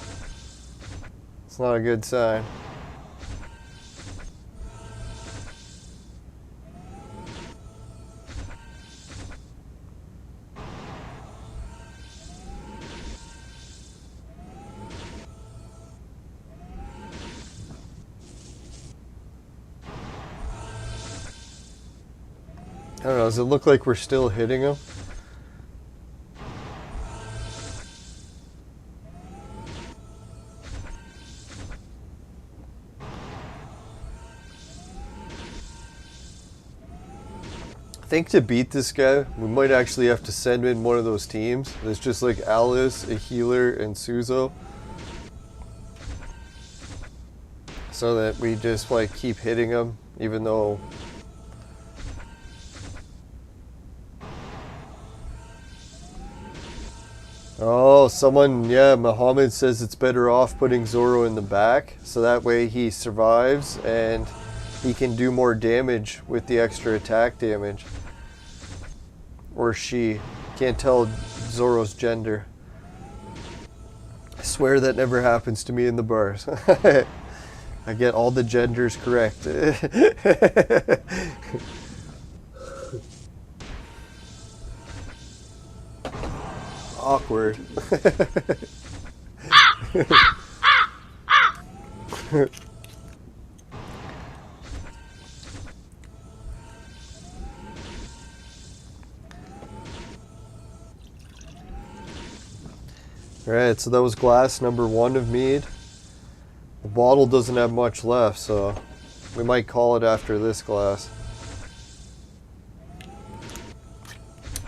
It's not a good sign. I don't know, does it look like we're still hitting him? I think to beat this guy, we might actually have to send in one of those teams. There's just like Alice, a healer, and Suzo. So that we just like keep hitting him, even though... Oh, someone, yeah, Muhammad says it's better off putting Zoro in the back, so that way he survives and he can do more damage with the extra attack damage. Or she. Can't tell Zoro's gender. I swear that never happens to me in the bars. I get all the genders correct. Awkward. Alright, so that was glass number 1 of mead. The bottle doesn't have much left, so we might call it after this glass.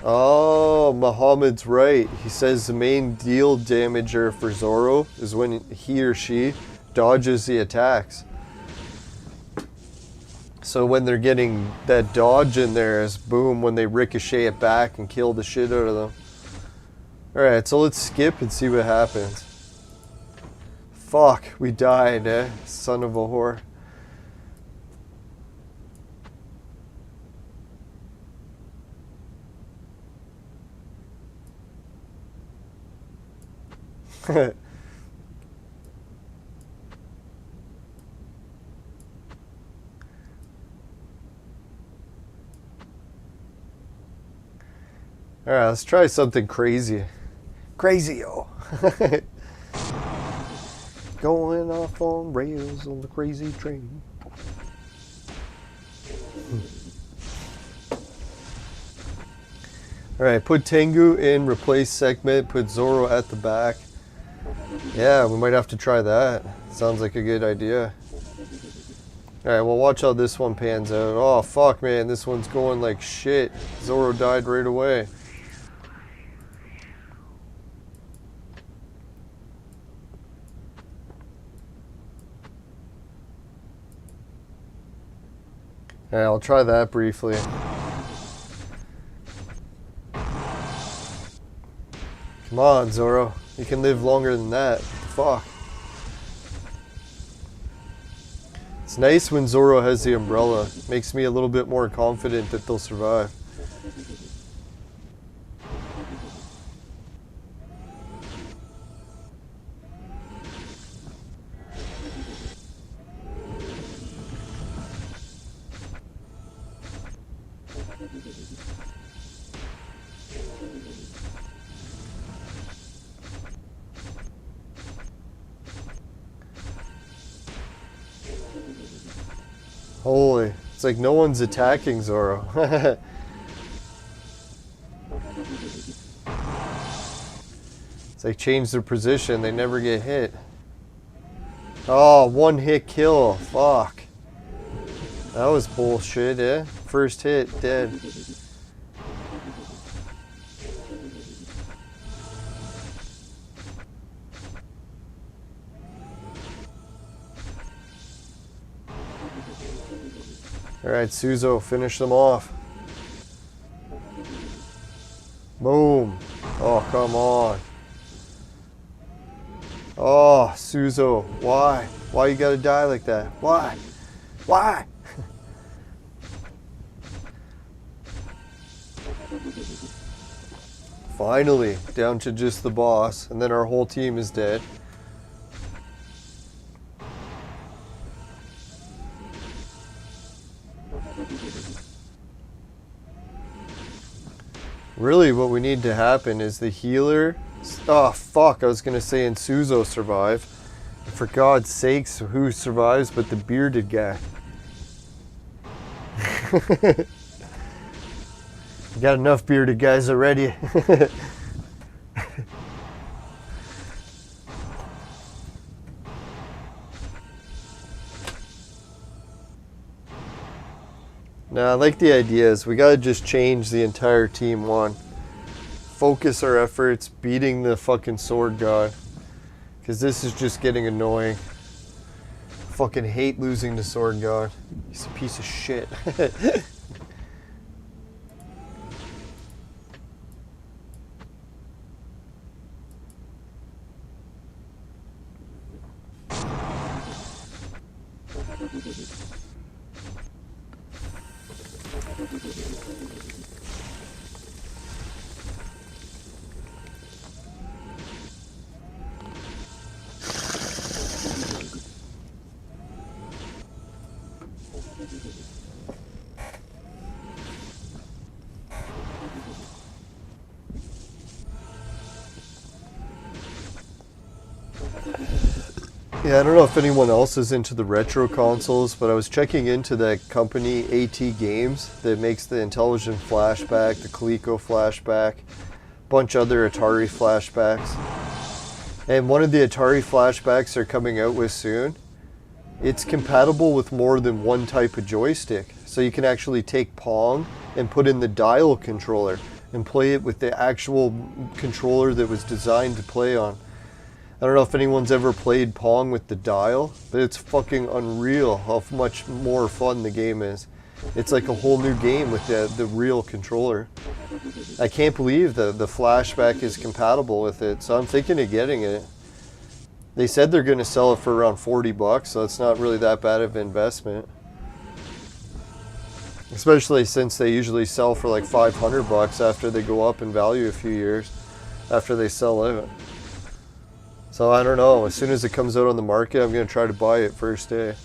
Oh, Muhammad's right. He says the main deal damager for Zoro is when he or she dodges the attacks. So when they're getting that dodge in there, is boom, when they ricochet it back and kill the shit out of them. Alright, so let's skip and see what happens. Fuck, we died, eh? Son of a whore. Alright, let's try something crazy. Crazy-o. Going off on rails on the crazy train. Alright, put Tengu in, replace segment, put Zoro at the back. Yeah, we might have to try that. Sounds like a good idea. Alright, well watch how this one pans out. Oh fuck man, this one's going like shit. Zoro died right away. Alright, I'll try that briefly. Come on, Zoro. You can live longer than that. Fuck. It's nice when Zoro has the umbrella. Makes me a little bit more confident that they'll survive. Holy, it's like no one's attacking Zoro. It's like change their position, they never get hit. Oh, one hit kill, fuck. That was bullshit, eh? First hit, dead. Alright, Suzo, finish them off. Boom. Oh, come on. Oh, Suzo, why? Why you gotta die like that? Why? Why? Finally, down to just the boss, and then our whole team is dead. Really, what we need to happen is the healer. Oh, fuck, I was gonna say and Suzo survive. For God's sakes, who survives but the bearded guy? We got enough bearded guys already. No, I like the ideas. We gotta just change the entire team one. Focus our efforts beating the fucking sword god. Because this is just getting annoying. Fucking hate losing to sword god. He's a piece of shit. Yeah, I don't know if anyone else is into the retro consoles, but I was checking into that company, AT Games, that makes the Intelligent Flashback, the Coleco Flashback, a bunch of other Atari Flashbacks. And one of the Atari Flashbacks they're coming out with soon, it's compatible with more than one type of joystick. So you can actually take Pong and put in the dial controller and play it with the actual controller that was designed to play on. I don't know if anyone's ever played Pong with the dial, but it's fucking unreal how much more fun the game is. It's like a whole new game with the real controller. I can't believe the Flashback is compatible with it, so I'm thinking of getting it. They said they're going to sell it for around 40 bucks, so it's not really that bad of an investment. Especially since they usually sell for like 500 bucks after they go up in value a few years after they sell it. So I don't know, as soon as it comes out on the market, I'm going to try to buy it first day.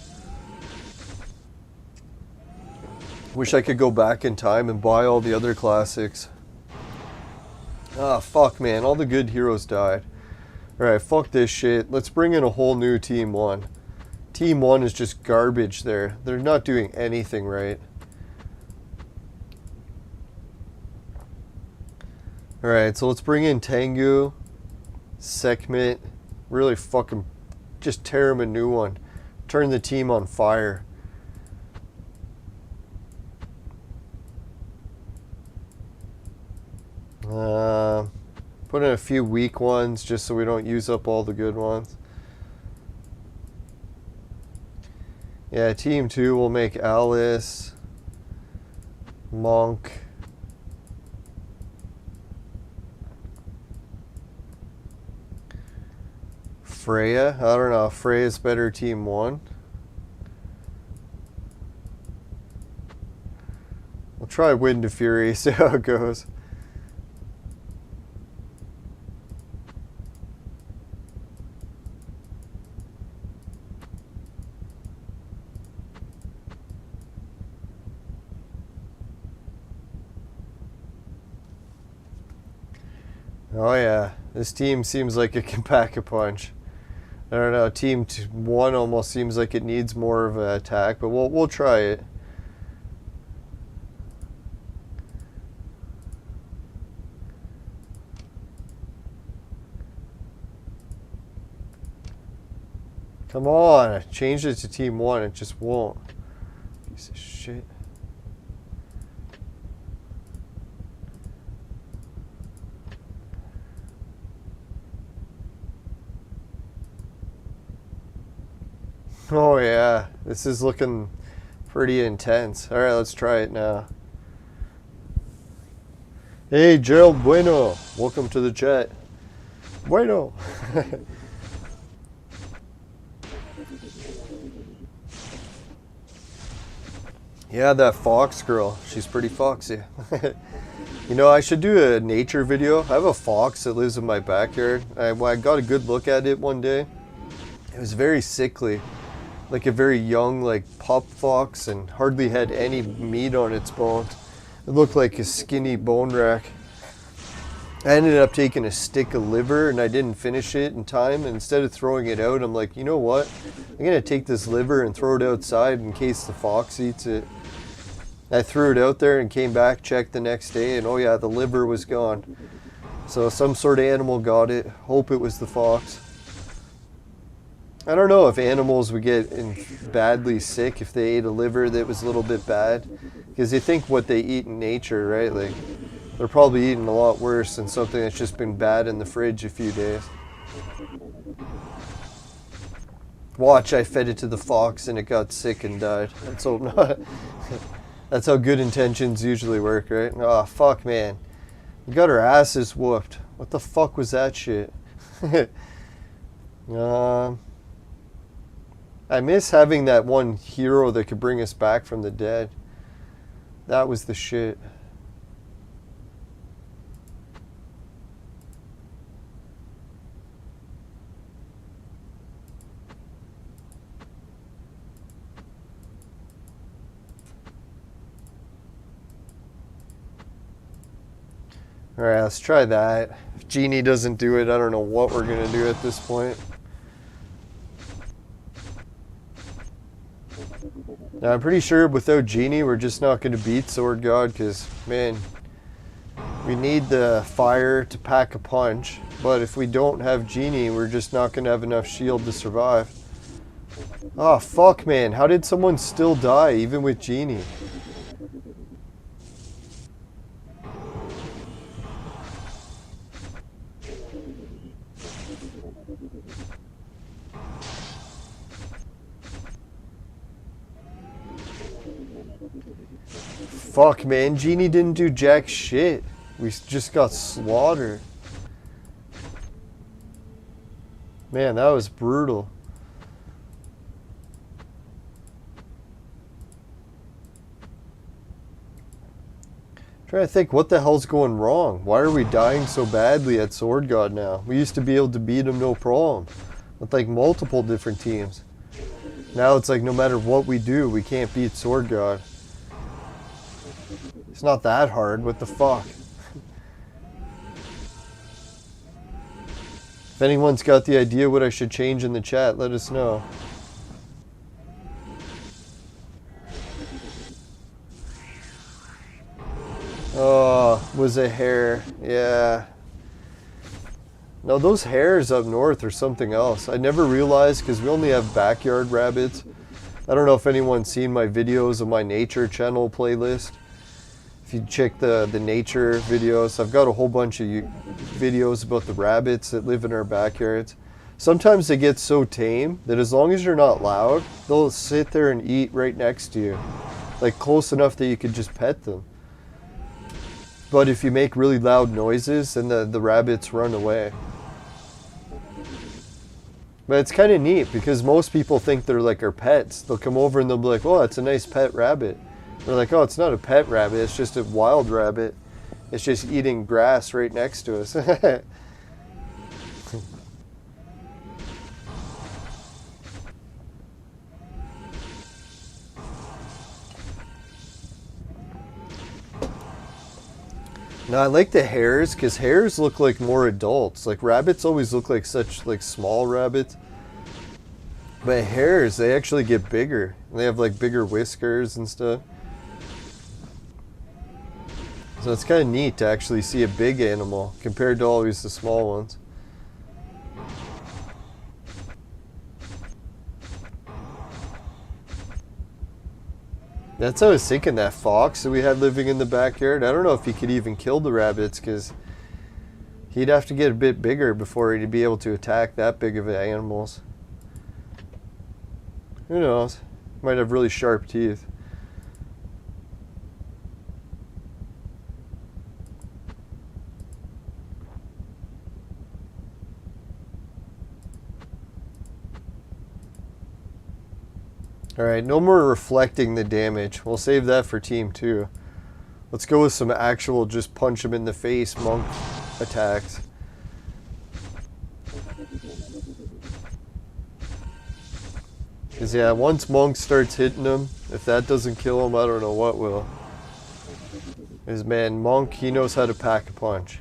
Wish I could go back in time and buy all the other classics. Ah, fuck man, all the good heroes died. Alright, fuck this shit. Let's bring in a whole new Team 1. Team 1 is just garbage there. They're not doing anything right. Alright, so let's bring in Tengu, Sekhmet. Really fucking just tear him a new one. Turn the team on fire. Put in a few weak ones just so we don't use up all the good ones. Yeah, Team 2 will make Alice, Monk, Freya. I don't know. Freya's better Team 1. We'll try Wind of Fury, see how it goes. Oh yeah, this team seems like it can pack a punch. I don't know, Team 1 almost seems like it needs more of an attack, but we'll try it. Come on, I changed it to Team 1, it just won't. Piece of shit. Oh yeah, this is looking pretty intense. Alright, let's try it now. Hey Gerald Bueno, welcome to the chat. Bueno. Yeah, that fox girl, she's pretty foxy. You know, I should do a nature video. I have a fox that lives in my backyard. I got a good look at it one day. It was very sickly. Like a very young, like pup fox, and hardly had any meat on its bones. It looked like a skinny bone rack. I ended up taking a stick of liver and I didn't finish it in time. And instead of throwing it out, I'm like, you know what? I'm gonna take this liver and throw it outside in case the fox eats it. I threw it out there and came back, checked the next day, and oh yeah, the liver was gone. So some sort of animal got it. Hope it was the fox. I don't know if animals would get badly sick if they ate a liver that was a little bit bad. Because they think what they eat in nature, right? Like, they're probably eating a lot worse than something that's just been bad in the fridge a few days. Watch, I fed it to the fox and it got sick and died. Let's hope not. That's how good intentions usually work, right? Oh, fuck, man. We got our asses whooped. What the fuck was that shit? I miss having that one hero that could bring us back from the dead. That was the shit. Alright, let's try that. If Genie doesn't do it, I don't know what we're gonna do at this point. Now, I'm pretty sure without Genie, we're just not gonna beat Sword God, because, man, we need the fire to pack a punch. But if we don't have Genie, we're just not gonna have enough shield to survive. Oh, fuck, man. How did someone still die, even with Genie? Fuck, man. Genie didn't do jack shit. We just got slaughtered. Man, that was brutal. Trying to think what the hell's going wrong. Why are we dying so badly at Sword God now? We used to be able to beat him no problem with like multiple different teams. Now it's like no matter what we do, we can't beat Sword God. It's not that hard. What the fuck? If anyone's got the idea what I should change in the chat, let us know. Oh, was a hare. Yeah. No, those hares up north are something else. I never realized because we only have backyard rabbits. I don't know if anyone's seen my videos of my nature channel playlist. If you check the nature videos, I've got a whole bunch of videos about the rabbits that live in our backyards. Sometimes they get so tame that as long as you're not loud, they'll sit there and eat right next to you. Like close enough that you could just pet them. But if you make really loud noises, then the rabbits run away. But it's kind of neat because most people think they're like our pets. They'll come over and they'll be like, oh, it's a nice pet rabbit. We're like, oh, it's not a pet rabbit, it's just a wild rabbit. It's just eating grass right next to us. No, I like the hares because hares look like more adults. Like rabbits always look like such like small rabbits. But hares, they actually get bigger. They have like bigger whiskers and stuff. So it's kind of neat to actually see a big animal compared to always the small ones. That's what I was thinking, that fox that we had living in the backyard. I don't know if he could even kill the rabbits because he'd have to get a bit bigger before he'd be able to attack that big of animals. Who knows? Might have really sharp teeth. Alright, no more reflecting the damage. We'll save that for team 2. Let's go with some actual just punch him in the face monk attacks. Because yeah, once monk starts hitting him, if that doesn't kill him, I don't know what will. Because man, monk, he knows how to pack a punch.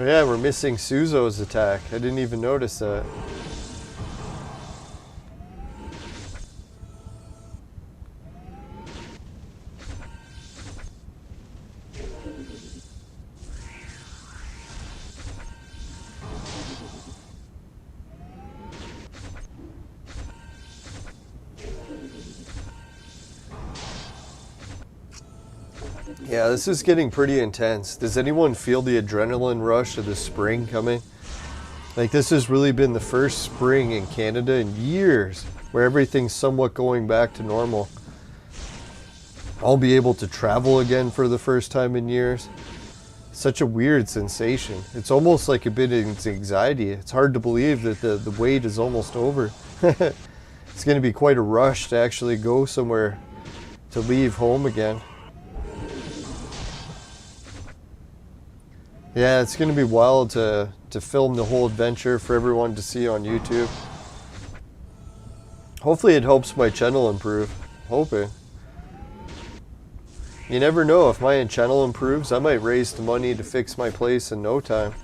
Oh yeah, we're missing Suzo's attack. I didn't even notice that. Yeah, this is getting pretty intense. Does anyone feel the adrenaline rush of the spring coming? Like, this has really been the first spring in Canada in years where everything's somewhat going back to normal. I'll be able to travel again for the first time in years. Such a weird sensation. It's almost like a bit of anxiety. It's hard to believe that the wait is almost over. It's going to be quite a rush to actually go somewhere, to leave home again. Yeah, it's going to be wild to to film the whole adventure for everyone to see on YouTube. Hopefully it helps my channel improve. Hoping. You never know, if my channel improves, I might raise the money to fix my place in no time.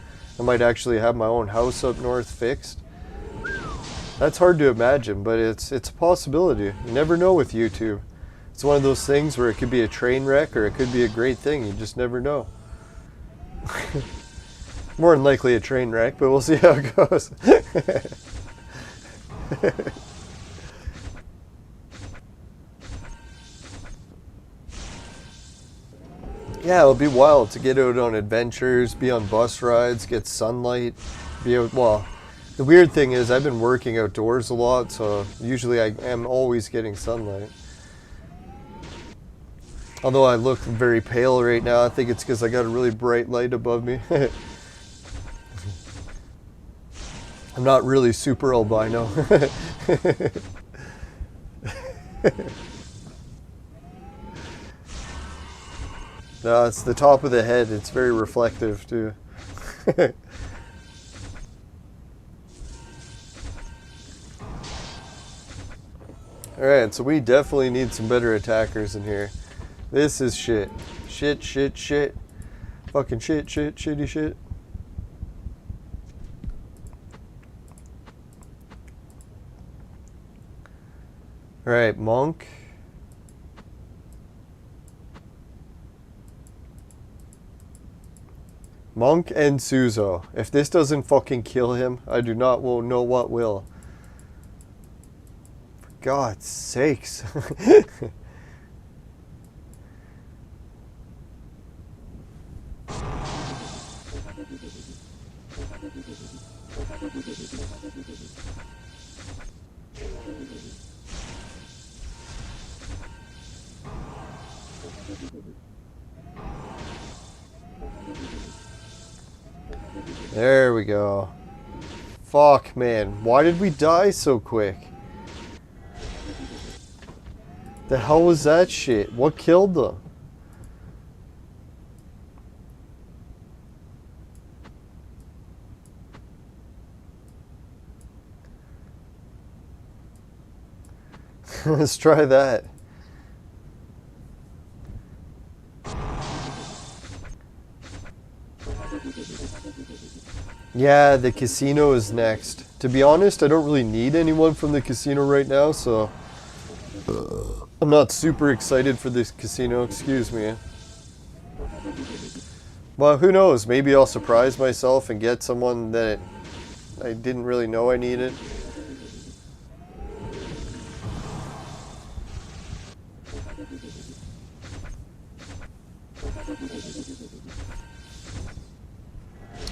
I might actually have my own house up north fixed. That's hard to imagine, but it's a possibility. You never know with YouTube. It's one of those things where it could be a train wreck or it could be a great thing. You just never know. More than likely a train wreck, but we'll see how it goes. Yeah, it'll be wild to get out on adventures, be on bus rides, get sunlight, be out, well, the weird thing is I've been working outdoors a lot, so usually I am always getting sunlight. Although I look very pale right now, I think it's because I got a really bright light above me. I'm not really super albino. No, it's the top of the head. It's very reflective too. Alright, so we definitely need some better attackers in here. This is shit. Shit, shit, shit. Fucking shit, shit, shitty shit. Alright, Monk. Monk and Suzo. If this doesn't fucking kill him, I do not know what will. For God's sakes. There we go. Fuck, man. Why did we die so quick? The hell was that shit? What killed them? Let's try that. Yeah, the casino is next. To be honest, I don't really need anyone from the casino right now, so I'm not super excited for this casino, excuse me. Well, who knows? Maybe I'll surprise myself and get someone that I didn't really know I needed.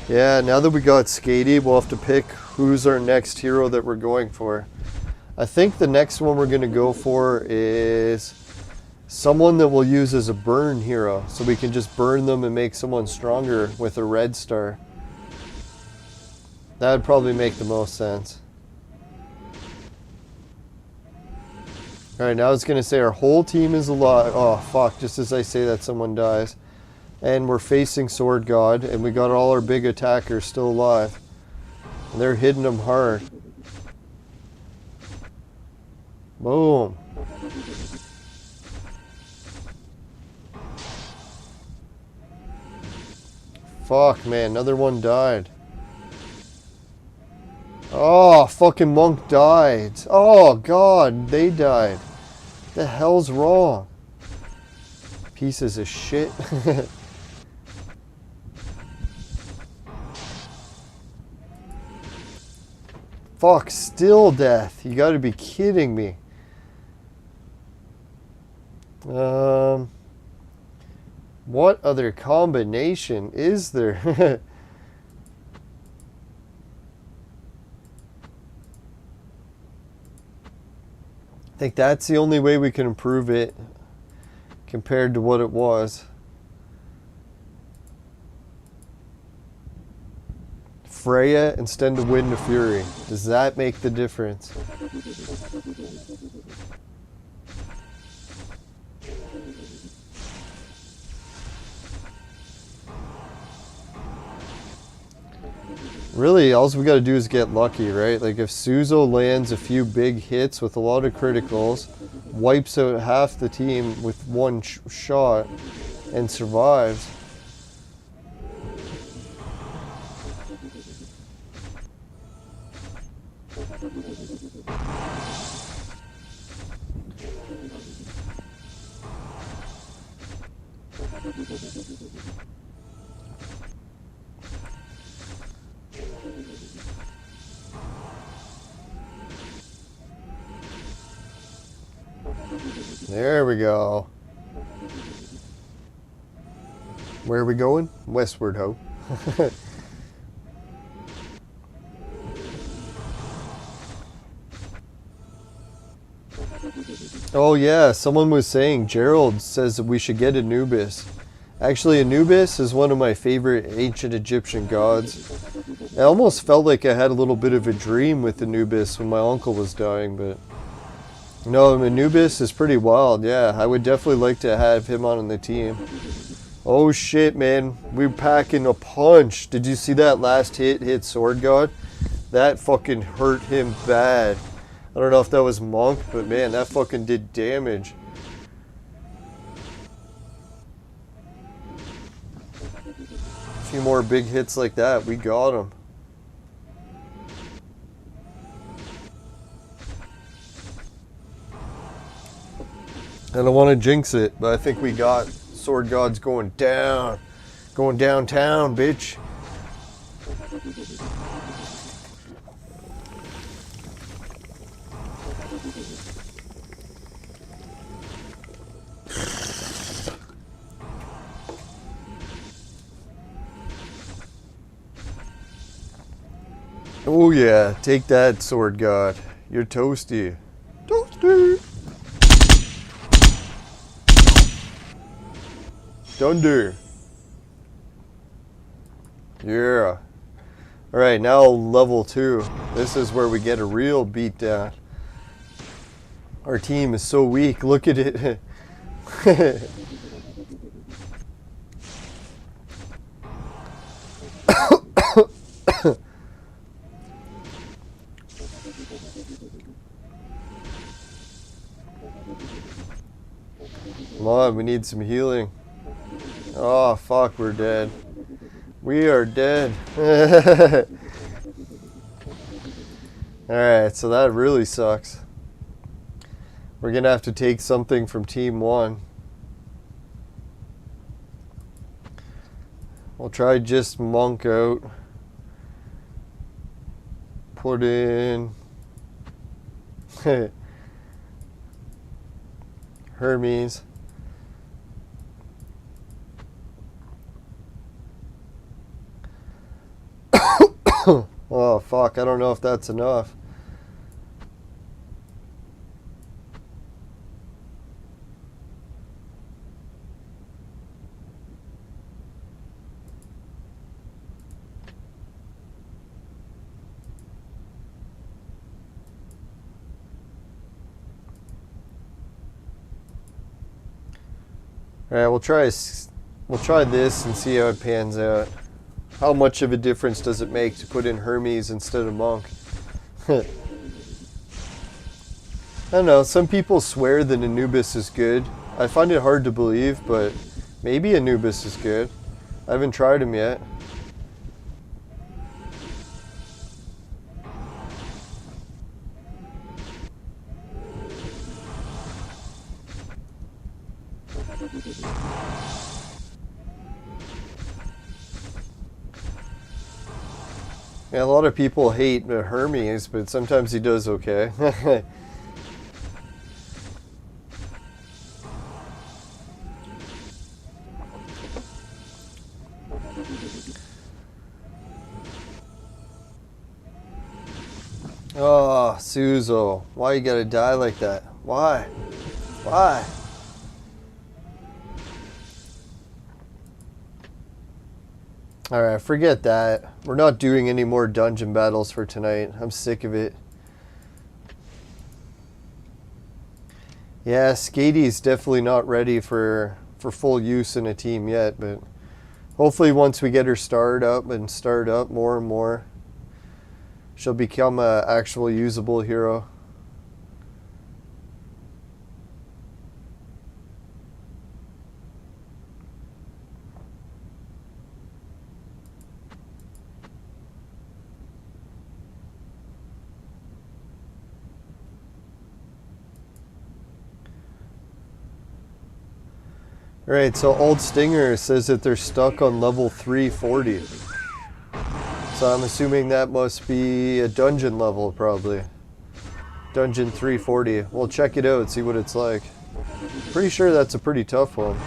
Yeah, now that we got Skadi, we'll have to pick who's our next hero that we're going for. I think the next one we're going to go for is someone that we'll use as a burn hero, so we can just burn them and make someone stronger with a red star. That would probably make the most sense. Alright, now I was going to say our whole team is alive. Oh, fuck, just as I say that, someone dies. And we're facing Sword God, and we got all our big attackers still alive. And they're hitting them hard. Boom. Fuck, man, another one died. Oh, fucking Monk died. Oh, God, they died. The hell's wrong? Pieces of shit. Fuck, still death. You gotta be kidding me. What other combination is there? I think that's the only way we can improve it compared to what it was. Freya instead of Wind of Fury. Does that make the difference? Really, all we got to do is get lucky, right? Like if Suzo lands a few big hits with a lot of criticals, wipes out half the team with one shot, and survives. There we go. Where are we going? Westward, ho. Oh yeah, someone was saying, Gerald says that we should get Anubis. Actually, Anubis is one of my favorite ancient Egyptian gods. I almost felt like I had a little bit of a dream with Anubis when my uncle was dying, but... No, Anubis is pretty wild, yeah. I would definitely like to have him on the team. Oh shit, man. We're packing a punch. Did you see that last hit Sword God? That fucking hurt him bad. I don't know if that was Monk, but man, that fucking did damage. A few more big hits like that, we got him. I don't want to jinx it, but I think we got Sword God's going down. Going downtown, bitch. Oh yeah, take that, Sword God. You're toasty. Toasty! Thunder. Yeah. Alright, now level 2. This is where we get a real beatdown. Our team is so weak. Look at it. Come on, we need some healing. Oh, fuck, we're dead. We are dead. Alright, so that really sucks. We're gonna have to take something from Team 1. We'll try just Monk out. Put in... Hermes. Oh fuck, I don't know if that's enough. Alright, we'll try this and see how it pans out. How much of a difference does it make to put in Hermes instead of Monk? I don't know, some people swear that Anubis is good. I find it hard to believe, but maybe Anubis is good. I haven't tried him yet. Yeah, a lot of people hate Hermes, but sometimes he does okay. Oh, Suzo. Why you gotta die like that? Why? Why? Alright, forget that. We're not doing any more dungeon battles for tonight. I'm sick of it. Yeah, Skadi's definitely not ready for full use in a team yet, but hopefully once we get her started up more and more, she'll become an actual usable hero. Alright, so Old Stinger says that they're stuck on level 340. So I'm assuming that must be a dungeon level, probably. Dungeon 340. We'll check it out, see what it's like. Pretty sure that's a pretty tough one.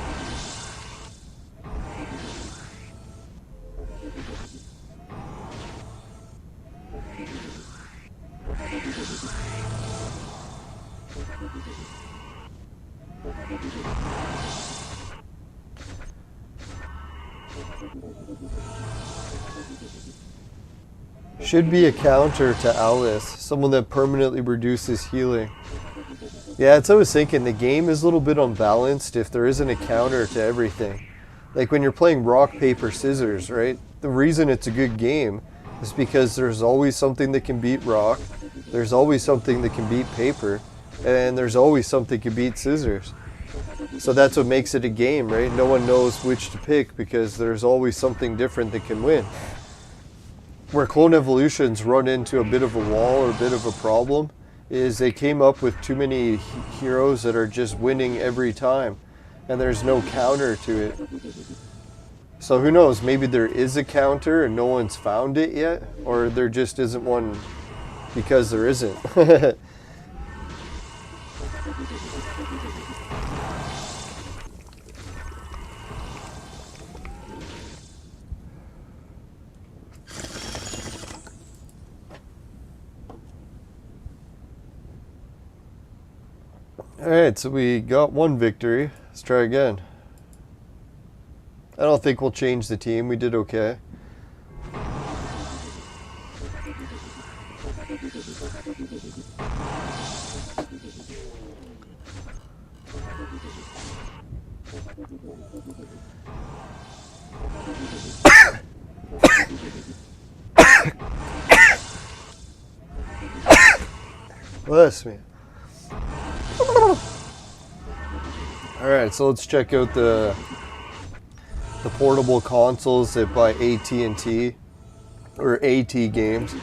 Should be a counter to Alice, someone that permanently reduces healing. Yeah, that's what I was thinking. The game is a little bit unbalanced if there isn't a counter to everything. Like when you're playing rock, paper, scissors, right? The reason it's a good game is because there's always something that can beat rock, there's always something that can beat paper, and there's always something that can beat scissors. So that's what makes it a game, right? No one knows which to pick because there's always something different that can win. Where Clone Evolutions run into a bit of a wall or a bit of a problem is they came up with too many heroes that are just winning every time and there's no counter to it. So who knows, maybe there is a counter and no one's found it yet, or there just isn't one because there isn't. Alright, so we got one victory. Let's try again. I don't think we'll change the team. We did okay. Bless me. Alright, so let's check out the portable consoles that by AT&T or AT Games.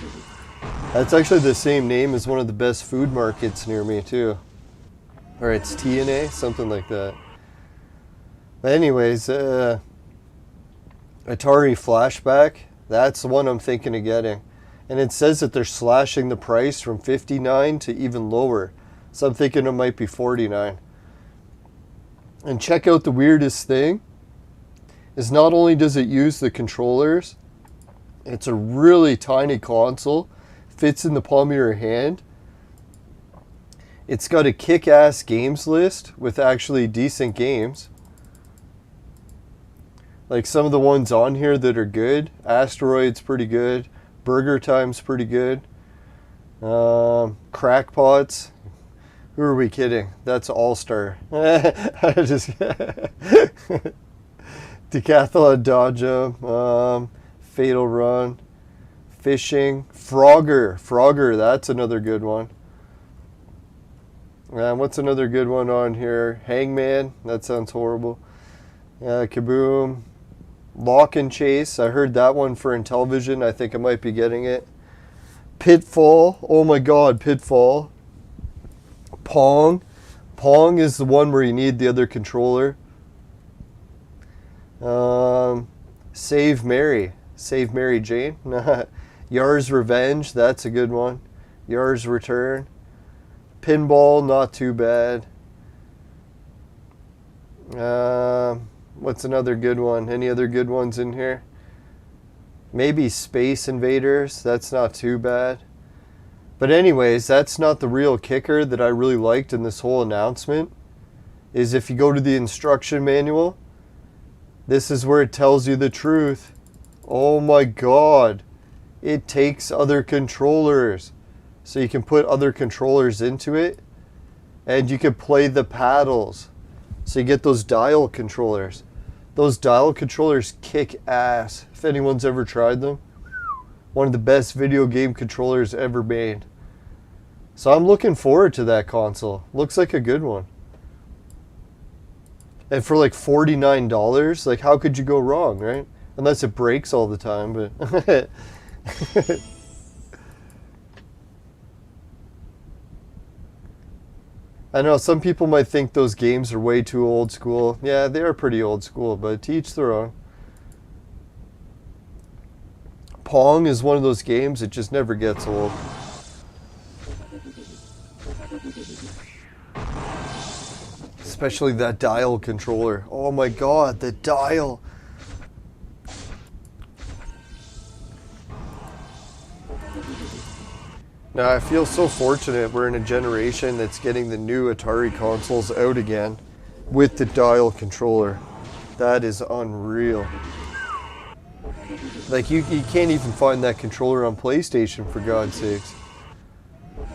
That's actually the same name as one of the best food markets near me too. Or it's T&A, something like that. But anyways, Atari Flashback, that's the one I'm thinking of getting. And it says that they're slashing the price from $59 to even lower. So I'm thinking it might be $49. And check out the weirdest thing is not only does it use the controllers, it's a really tiny console, fits in the palm of your hand. It's got a kick-ass games list with actually decent games. Like some of the ones on here that are good. Asteroid's pretty good. Burger Time's pretty good. Crackpots. Who are we kidding? That's All-Star. Decathlon Dodge, Fatal Run, Fishing, Frogger, that's another good one. What's another good one on here? Hangman, that sounds horrible. Kaboom, Lock and Chase, I heard that one for Intellivision, I think I might be getting it. Pitfall, oh my god, Pitfall. Pong is the one where you need the other controller. Save Mary Jane. Yar's Revenge, that's a good one. Yar's Return. Pinball, not too bad. What's another good one? Any other good ones in here? Maybe Space Invaders, that's not too bad. But anyways, that's not the real kicker that I really liked in this whole announcement. Is if you go to the instruction manual, this is where it tells you the truth. Oh my god. It takes other controllers. So you can put other controllers into it. And you can play the paddles. So you get those dial controllers. Those dial controllers kick ass. If anyone's ever tried them. One of the best video game controllers ever made. So I'm looking forward to that console. Looks like a good one. And for like $49, like how could you go wrong, right? Unless it breaks all the time, but I know some people might think those games are way too old school. Yeah, they are pretty old school, but to each their own. Pong is one of those games, it just never gets old. Especially that dial controller. Oh my god, the dial. Now I feel so fortunate we're in a generation that's getting the new Atari consoles out again with the dial controller. That is unreal. Like you can't even find that controller on PlayStation, for God's sakes.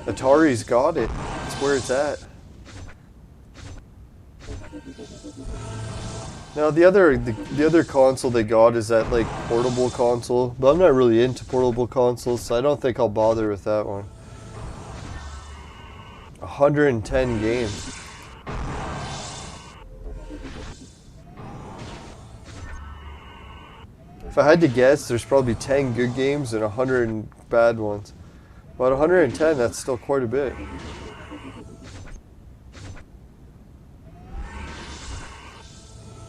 Atari's got it. It's where it's at. Now the other console they got is that like portable console, but I'm not really into portable consoles, so I don't think I'll bother with that one. 110 games. If I had to guess, there's probably 10 good games and 100 bad ones. But 110, that's still quite a bit.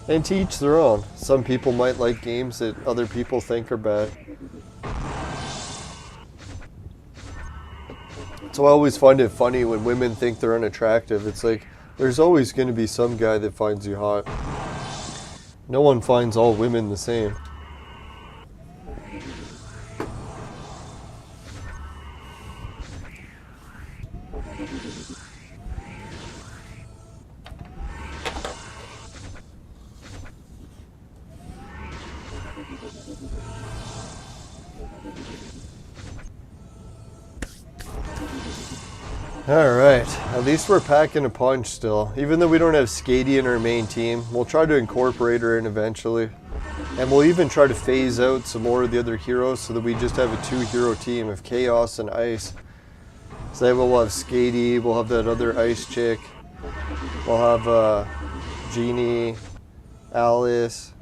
And to each their own. Some people might like games that other people think are bad. So I always find it funny when women think they're unattractive. It's like, there's always going to be some guy that finds you hot. No one finds all women the same. Alright, at least we're packing a punch still. Even though we don't have Skadi in our main team, we'll try to incorporate her in eventually. And we'll even try to phase out some more of the other heroes so that we just have a 2-hero team of Chaos and Ice. So that we'll have Skadi, we'll have that other Ice chick, we'll have Genie, Alice,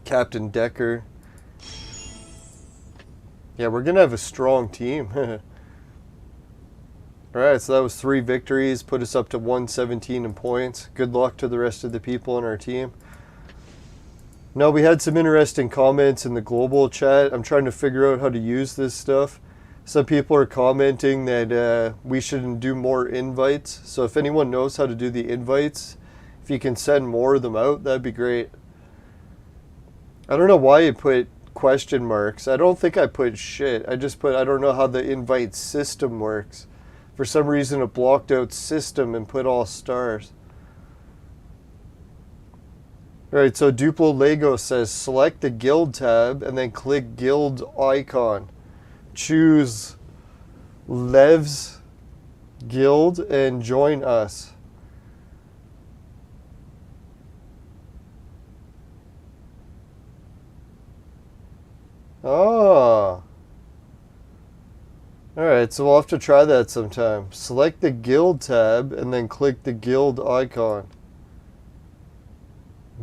Captain Decker. Yeah, we're going to have a strong team. Alright, so that was 3 victories, put us up to 117 in points. Good luck to the rest of the people in our team. Now, we had some interesting comments in the global chat. I'm trying to figure out how to use this stuff. Some people are commenting that we should do more invites. So if anyone knows how to do the invites, if you can send more of them out, that'd be great. I don't know why you put question marks. I don't think I put shit. I just put, I don't know how the invite system works. For some reason it blocked out system and put all stars. Alright, so Duplo Lego says select the guild tab and then click guild icon. Choose Lev's guild and join us. Oh. Alright, so we'll have to try that sometime. Select the guild tab and then click the guild icon.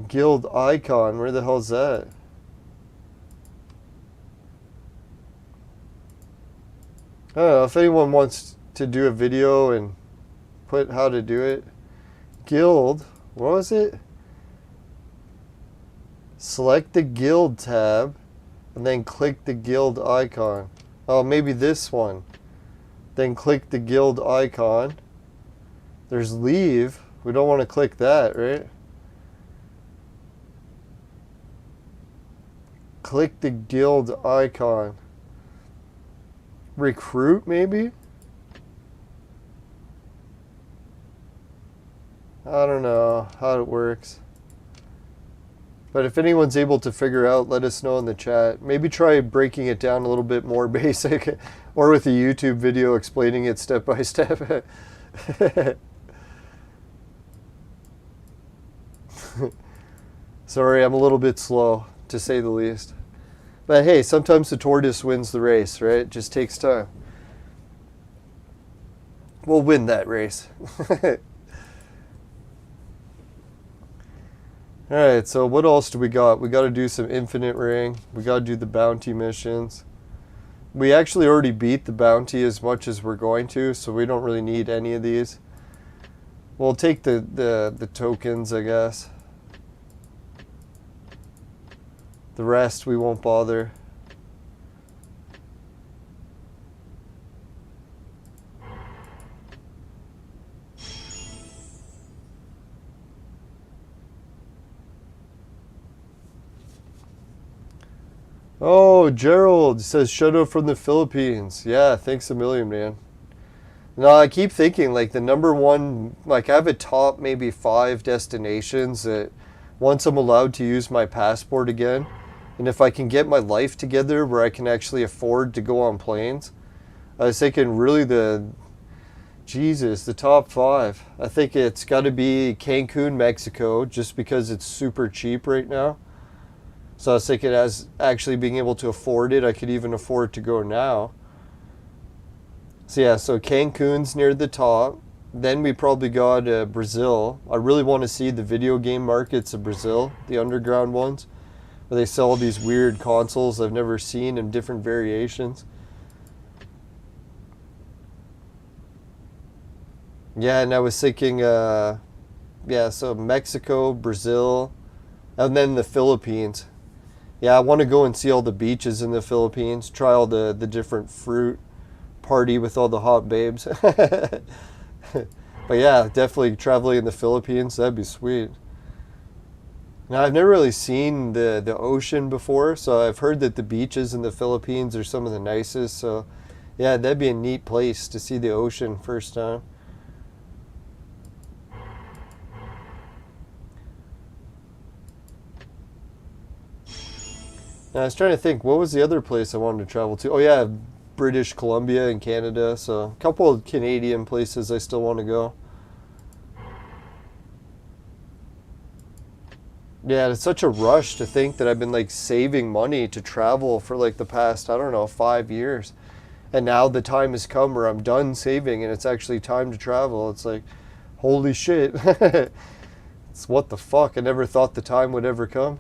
Guild icon, where the hell's that? I don't know if anyone wants to do a video and put how to do it. Guild, what was it? Select the guild tab and then click the guild icon. Oh, maybe this one. Then click the guild icon. There's leave. We don't want to click that, right? Click the guild icon. Recruit, maybe? I don't know how it works. But if anyone's able to figure out, let us know in the chat. Maybe try breaking it down a little bit more basic, or with a YouTube video explaining it step by step. Sorry, I'm a little bit slow. to say the least. But hey, sometimes the tortoise wins the race, right? It just takes time. We'll win that race. Alright, so what else do we got? We got to do some infinite ring. We got to do the bounty missions. We actually already beat the bounty as much as we're going to, so we don't really need any of these. We'll take the tokens, I guess. The rest we won't bother. Oh, Gerald says shout out from the Philippines. Yeah, thanks a million, man. No, I keep thinking like the number one, like I have a top maybe 5 destinations that once I'm allowed to use my passport again, and if I can get my life together where I can actually afford to go on planes, I was thinking really the top 5. I think it's got to be Cancun, Mexico, just because it's super cheap right now. So I was thinking as actually being able to afford it, I could even afford to go now. So yeah, so Cancun's near the top. Then we probably got Brazil. I really want to see the video game markets of Brazil, the underground ones, where they sell these weird consoles I've never seen in different variations. Yeah, and I was thinking, yeah, so Mexico, Brazil, and then the Philippines. Yeah, I want to go and see all the beaches in the Philippines, try all the different fruit, party with all the hot babes. But yeah, definitely traveling in the Philippines, that'd be sweet. Now, I've never really seen the ocean before, so I've heard that the beaches in the Philippines are some of the nicest, so yeah, that'd be a neat place to see the ocean first time. Now, I was trying to think, what was the other place I wanted to travel to? Oh yeah, British Columbia and Canada, so a couple of Canadian places I still want to go. Yeah, it's such a rush to think that I've been like saving money to travel for like the past, I don't know, 5 years. And now the time has come where I'm done saving and it's actually time to travel. It's like, holy shit. It's what the fuck? I never thought the time would ever come.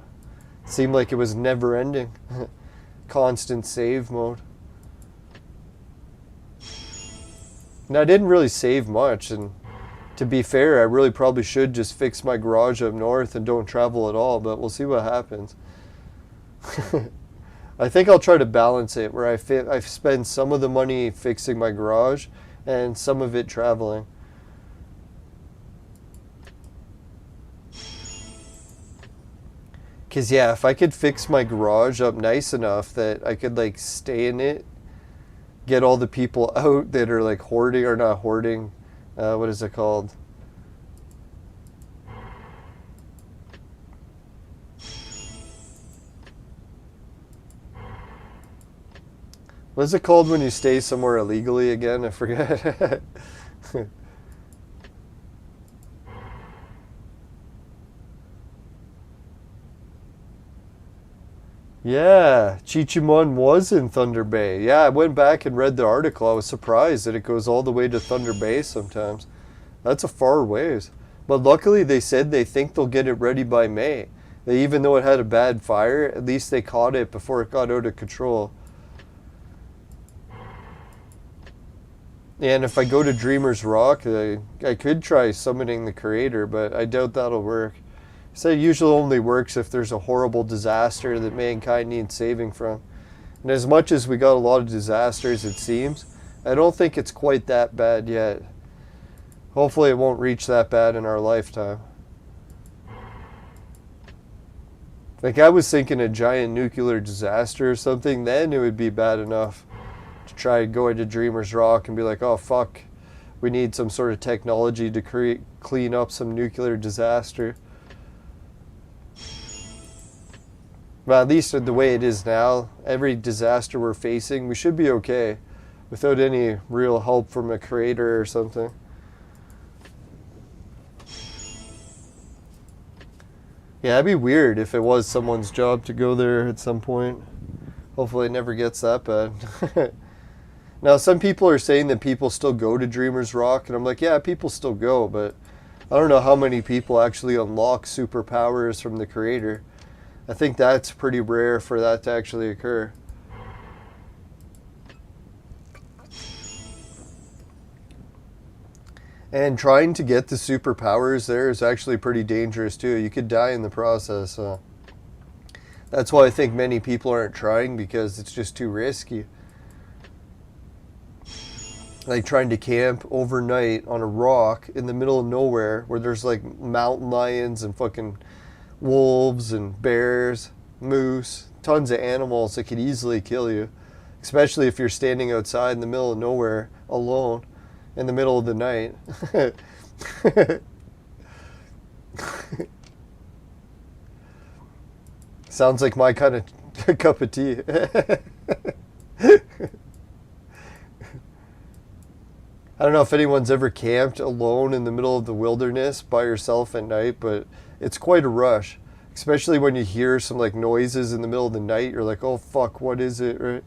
Seemed like it was never ending. Constant save mode. And I didn't really save much, and to be fair, I really probably should just fix my garage up north and don't travel at all, but we'll see what happens. I think I'll try to balance it where I spend some of the money fixing my garage and some of it traveling. Because yeah, if I could fix my garage up nice enough that I could like stay in it, get all the people out that are like hoarding or not hoarding, what is it called? What is it called when you stay somewhere illegally again? I forget. Yeah, Chichimon was in Thunder Bay. Yeah, I went back and read the article. I was surprised that it goes all the way to Thunder Bay sometimes. That's a far ways. But luckily they said they think they'll get it ready by May. Even though it had a bad fire, at least they caught it before it got out of control. And if I go to Dreamer's Rock, I could try summoning the creator, but I doubt that'll work. So it usually only works if there's a horrible disaster that mankind needs saving from. And as much as we got a lot of disasters, it seems, I don't think it's quite that bad yet. Hopefully it won't reach that bad in our lifetime. Like I was thinking a giant nuclear disaster or something, then it would be bad enough to try going to Dreamer's Rock and be like, oh fuck, we need some sort of technology to clean up some nuclear disaster. But at least the way it is now, every disaster we're facing, we should be okay without any real help from a creator or something. Yeah, it'd be weird if it was someone's job to go there at some point. Hopefully it never gets that bad. Now, some people are saying that people still go to Dreamer's Rock, and I'm like, yeah, people still go, but I don't know how many people actually unlock superpowers from the creator. I think that's pretty rare for that to actually occur. And trying to get the superpowers there is actually pretty dangerous too. You could die in the process. That's why I think many people aren't trying, because it's just too risky. Like trying to camp overnight on a rock in the middle of nowhere where there's like mountain lions and fucking wolves and bears, moose, tons of animals that could easily kill you. Especially if you're standing outside in the middle of nowhere alone in the middle of the night. Sounds like my kind of cup of tea. I don't know if anyone's ever camped alone in the middle of the wilderness by yourself at night, but it's quite a rush. Especially when you hear some like noises in the middle of the night, you're like, oh fuck, what is it, right?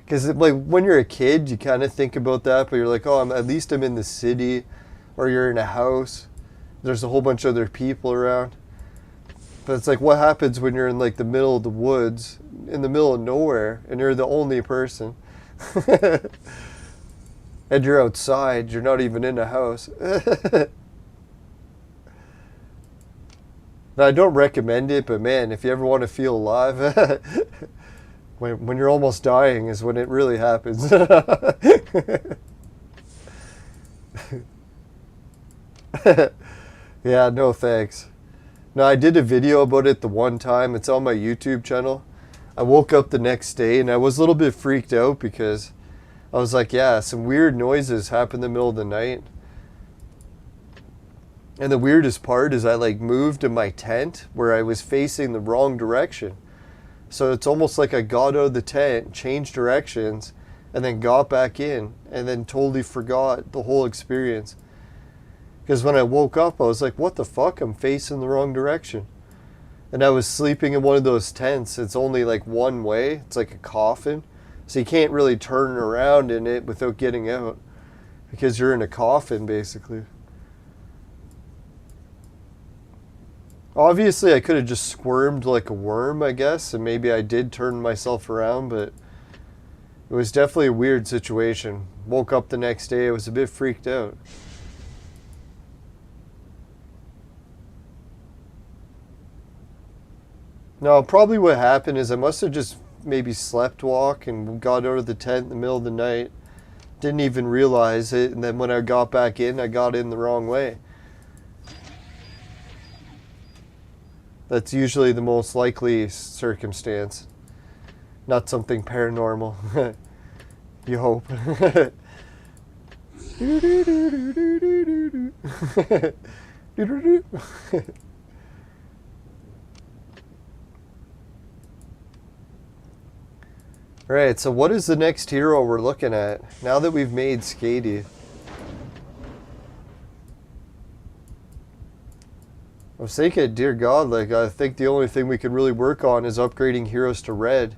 Because like when you're a kid, you kind of think about that, but you're like, oh, at least I'm in the city, or you're in a house. There's a whole bunch of other people around. But it's like, what happens when you're in like the middle of the woods, in the middle of nowhere, and you're the only person? And you're outside, you're not even in a house. Now, I don't recommend it, but man, if you ever want to feel alive, when you're almost dying is when it really happens. Yeah, no thanks. No, I did a video about it the one time. It's on my YouTube channel. I woke up the next day and I was a little bit freaked out because I was like, yeah, some weird noises happen in the middle of the night. And the weirdest part is I like moved in my tent where I was facing the wrong direction. So it's almost like I got out of the tent, changed directions, and then got back in and then totally forgot the whole experience. Because when I woke up, I was like, what the fuck? I'm facing the wrong direction. And I was sleeping in one of those tents. It's only like one way. It's like a coffin. So you can't really turn around in it without getting out. Because you're in a coffin, basically. Obviously, I could have just squirmed like a worm, I guess. And maybe I did turn myself around, but it was definitely a weird situation. Woke up the next day, I was a bit freaked out. No, probably what happened is I must have just maybe slept walk and got out of the tent in the middle of the night. Didn't even realize it, and then when I got back in, I got in the wrong way. That's usually the most likely circumstance. Not something paranormal. You hope. Alright, so what is the next hero we're looking at now that we've made Skadi? I was thinking, dear God, like I think the only thing we could really work on is upgrading heroes to red.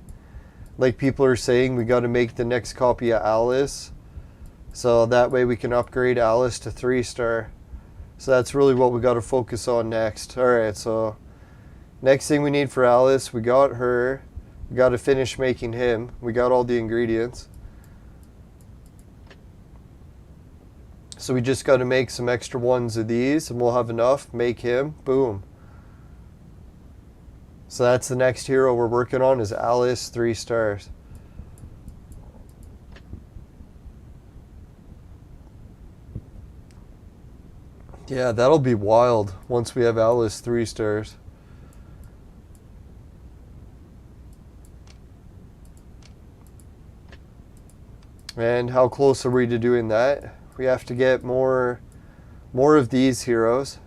Like people are saying, we got to make the next copy of Alice, so that way we can upgrade Alice to 3-star. So that's really what we got to focus on next. Alright, so next thing we need for Alice, we got her. We got to finish making him. We got all the ingredients. So we just got to make some extra ones of these and we'll have enough. Make him. Boom. So that's the next hero we're working on is Alice, 3 stars. Yeah, that'll be wild once we have Alice 3 stars. And how close are we to doing that? We have to get more of these heroes.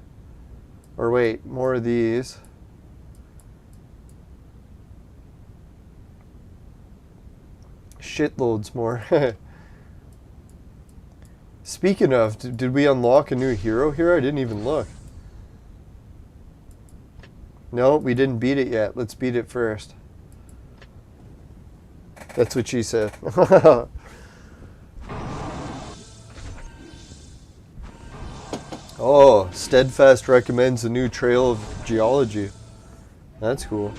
Or wait, more of these. Shitloads more. Speaking of, did we unlock a new hero here? I didn't even look. No, we didn't beat it yet. Let's beat it first. That's what she said. Oh, Steadfast recommends a new Trail of Geology. That's cool.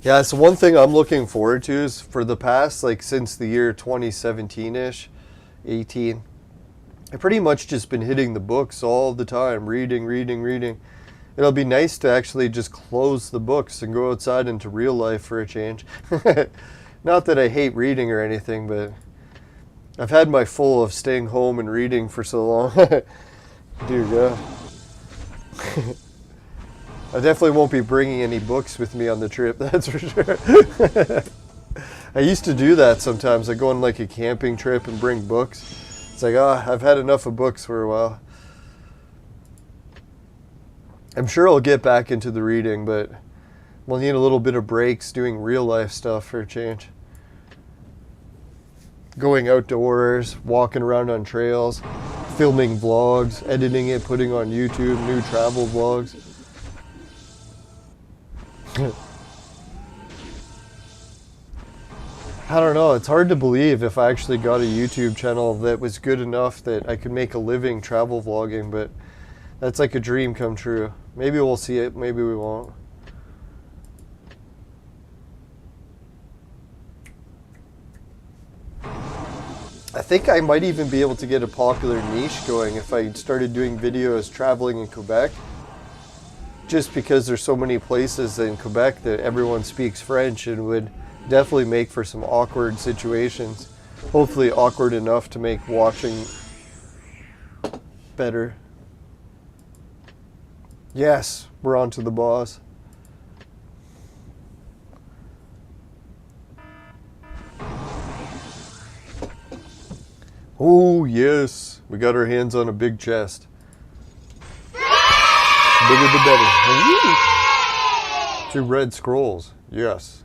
Yeah, so one thing I'm looking forward to is for the past, like since the year 2017-ish, 18, I've pretty much just been hitting the books all the time, reading. It'll be nice to actually just close the books and go outside into real life for a change. Not that I hate reading or anything, but I've had my full of staying home and reading for so long. Dear God. I definitely won't be bringing any books with me on the trip, that's for sure. I used to do that sometimes. I go on like a camping trip and bring books. It's like, I've had enough of books for a while. I'm sure I'll get back into the reading, but we'll need a little bit of breaks doing real life stuff for a change. Going outdoors, walking around on trails, filming vlogs, editing it, putting on YouTube, new travel vlogs. I don't know, it's hard to believe if I actually got a YouTube channel that was good enough that I could make a living travel vlogging, but that's like a dream come true. Maybe we'll see it, maybe we won't. I think I might even be able to get a popular niche going if I started doing videos traveling in Quebec. Just because there's so many places in Quebec that everyone speaks French and would definitely make for some awkward situations. Hopefully awkward enough to make watching better. Yes, we're on to the boss. Oh yes, we got our hands on a big chest. The bigger the better. Ooh. 2 red scrolls, yes.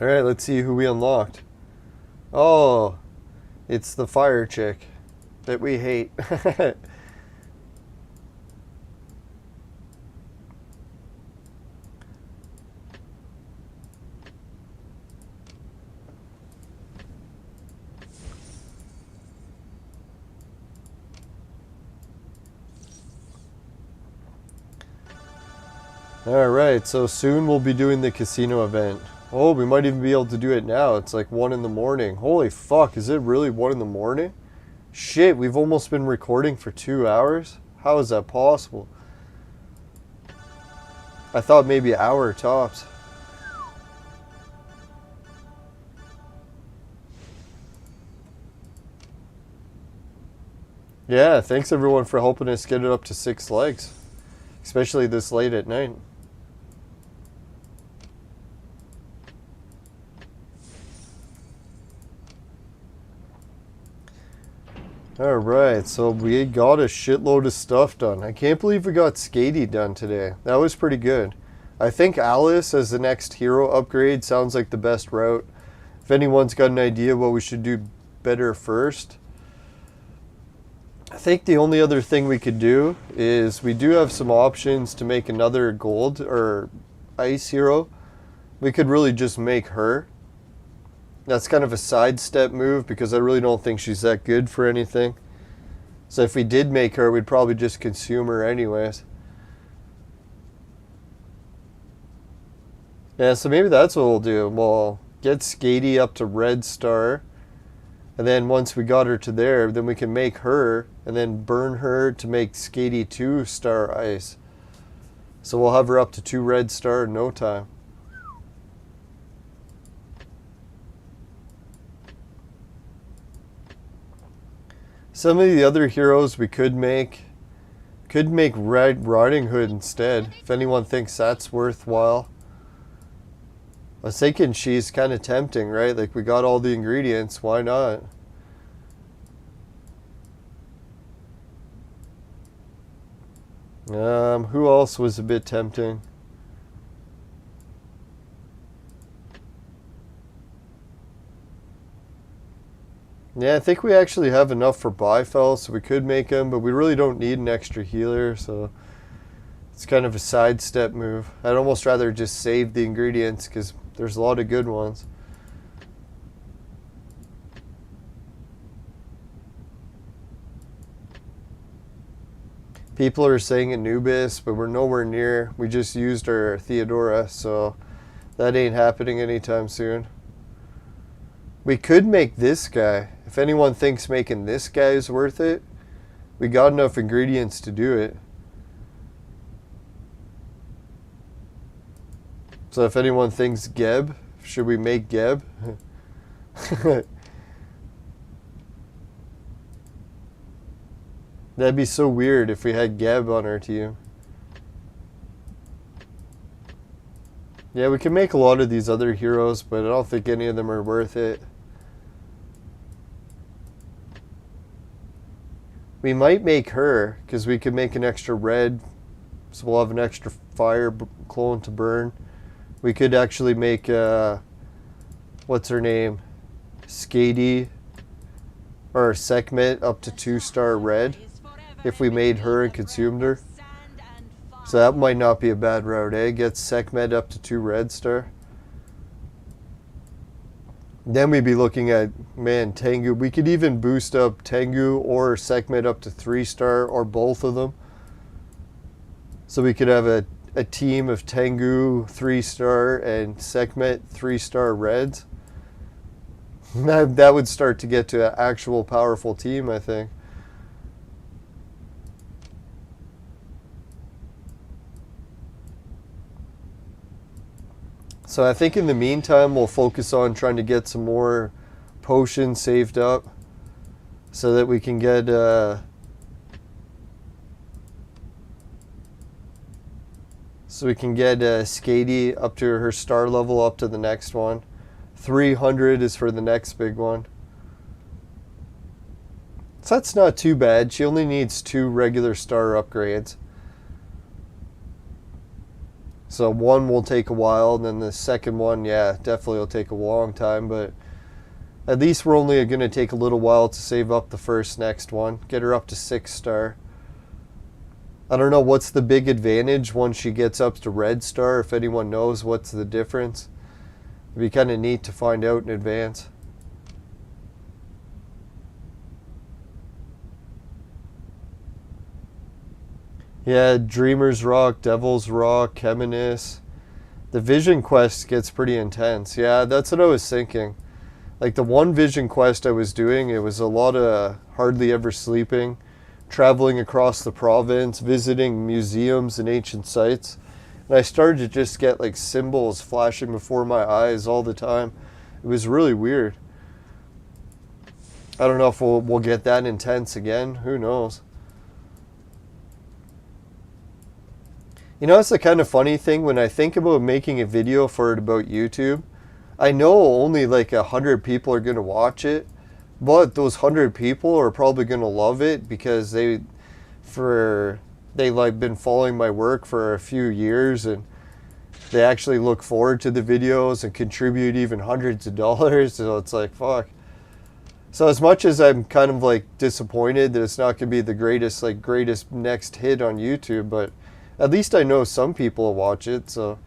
Alright, let's see who we unlocked. Oh, it's the fire chick that we hate. Alright, so soon we'll be doing the casino event. Oh, we might even be able to do it now. It's like 1 in the morning. Holy fuck, is it really 1 in the morning? Shit, we've almost been recording for 2 hours? How is that possible? I thought maybe an hour tops. Yeah, thanks everyone for helping us get it up to 6 likes. Especially this late at night. Alright, so we got a shitload of stuff done. I can't believe we got Skadi done today. That was pretty good. I think Alice as the next hero upgrade sounds like the best route. If anyone's got an idea what we should do better first. I think the only other thing we could do is we do have some options to make another gold or ice hero. We could really just make her. That's kind of a sidestep move because I really don't think she's that good for anything. So if we did make her, we'd probably just consume her anyways. Yeah, so maybe that's what we'll do. We'll get Skadi up to red star. And then once we got her to there, then we can make her and then burn her to make Skadi 2 star ice. So we'll have her up to 2 red star in no time. Some of the other heroes we could make Red Riding Hood instead, if anyone thinks that's worthwhile. I was thinking she's kind of tempting, right? Like we got all the ingredients, why not? Who else was a bit tempting? Yeah, I think we actually have enough for Bifel, so we could make them, but we really don't need an extra healer, so it's kind of a sidestep move. I'd almost rather just save the ingredients because there's a lot of good ones. People are saying Anubis, but we're nowhere near. We just used our Theodora, so that ain't happening anytime soon. We could make this guy. If anyone thinks making this guy is worth it, we got enough ingredients to do it. So if anyone thinks Geb, should we make Geb? That'd be so weird if we had Geb on our team. Yeah, we can make a lot of these other heroes, but I don't think any of them are worth it. We might make her, because we could make an extra red, so we'll have an extra fire clone to burn. We could actually make, what's her name? Skadi, or Sekhmet up to 2-star red, if we made her and consumed her. So that might not be a bad route, eh? Get Sekhmet up to 2 red star. Then we'd be looking at, man, Tengu. We could even boost up Tengu or Sekhmet up to 3-star, or both of them. So we could have a team of Tengu 3-star and Sekhmet 3-star reds. That would start to get to an actual powerful team, I think. So I think in the meantime, we'll focus on trying to get some more potions saved up so that we can get Skadi up to her star level, up to the next one. 300 is for the next big one. So that's not too bad. She only needs 2 regular star upgrades. So one will take a while, and then the second one, yeah, definitely will take a long time, but at least we're only going to take a little while to save up the next one. Get her up to 6-star. I don't know what's the big advantage once she gets up to red star, if anyone knows what's the difference. It'd be kind of neat to find out in advance. Yeah, Dreamer's Rock, Devil's Rock, Cheminus. The Vision Quest gets pretty intense. Yeah, that's what I was thinking. Like the one Vision Quest I was doing, it was a lot of hardly ever sleeping, traveling across the province, visiting museums and ancient sites. And I started to just get like symbols flashing before my eyes all the time. It was really weird. I don't know if we'll get that intense again. Who knows? You know, it's the kind of funny thing when I think about making a video for it about YouTube. I know only like 100 people are going to watch it, but those 100 people are probably going to love it because they like been following my work for a few years, and they actually look forward to the videos and contribute even hundreds of dollars. So it's like, fuck. So as much as I'm kind of like disappointed that it's not going to be the greatest next hit on YouTube, but at least I know some people will watch it, so it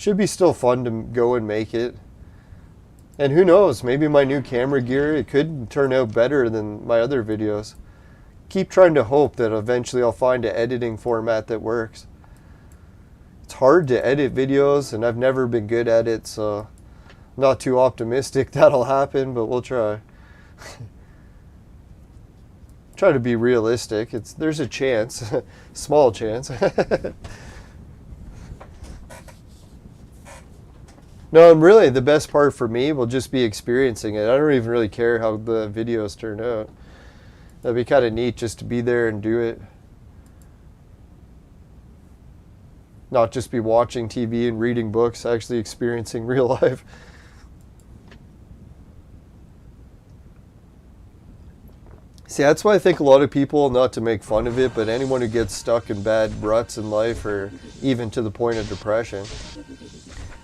should be still fun to go and make it. And who knows, maybe my new camera gear, it could turn out better than my other videos. Keep trying to hope that eventually I'll find an editing format that works. It's hard to edit videos, and I've never been good at it, so I'm not too optimistic that'll happen, but we'll try. Try to be realistic. There's a chance, small chance. No, and really the best part for me will just be experiencing it. I don't even really care how the videos turn out. That'd be kind of neat just to be there and do it. Not just be watching TV and reading books, actually experiencing real life. See, that's why I think a lot of people, not to make fun of it, but anyone who gets stuck in bad ruts in life, or even to the point of depression,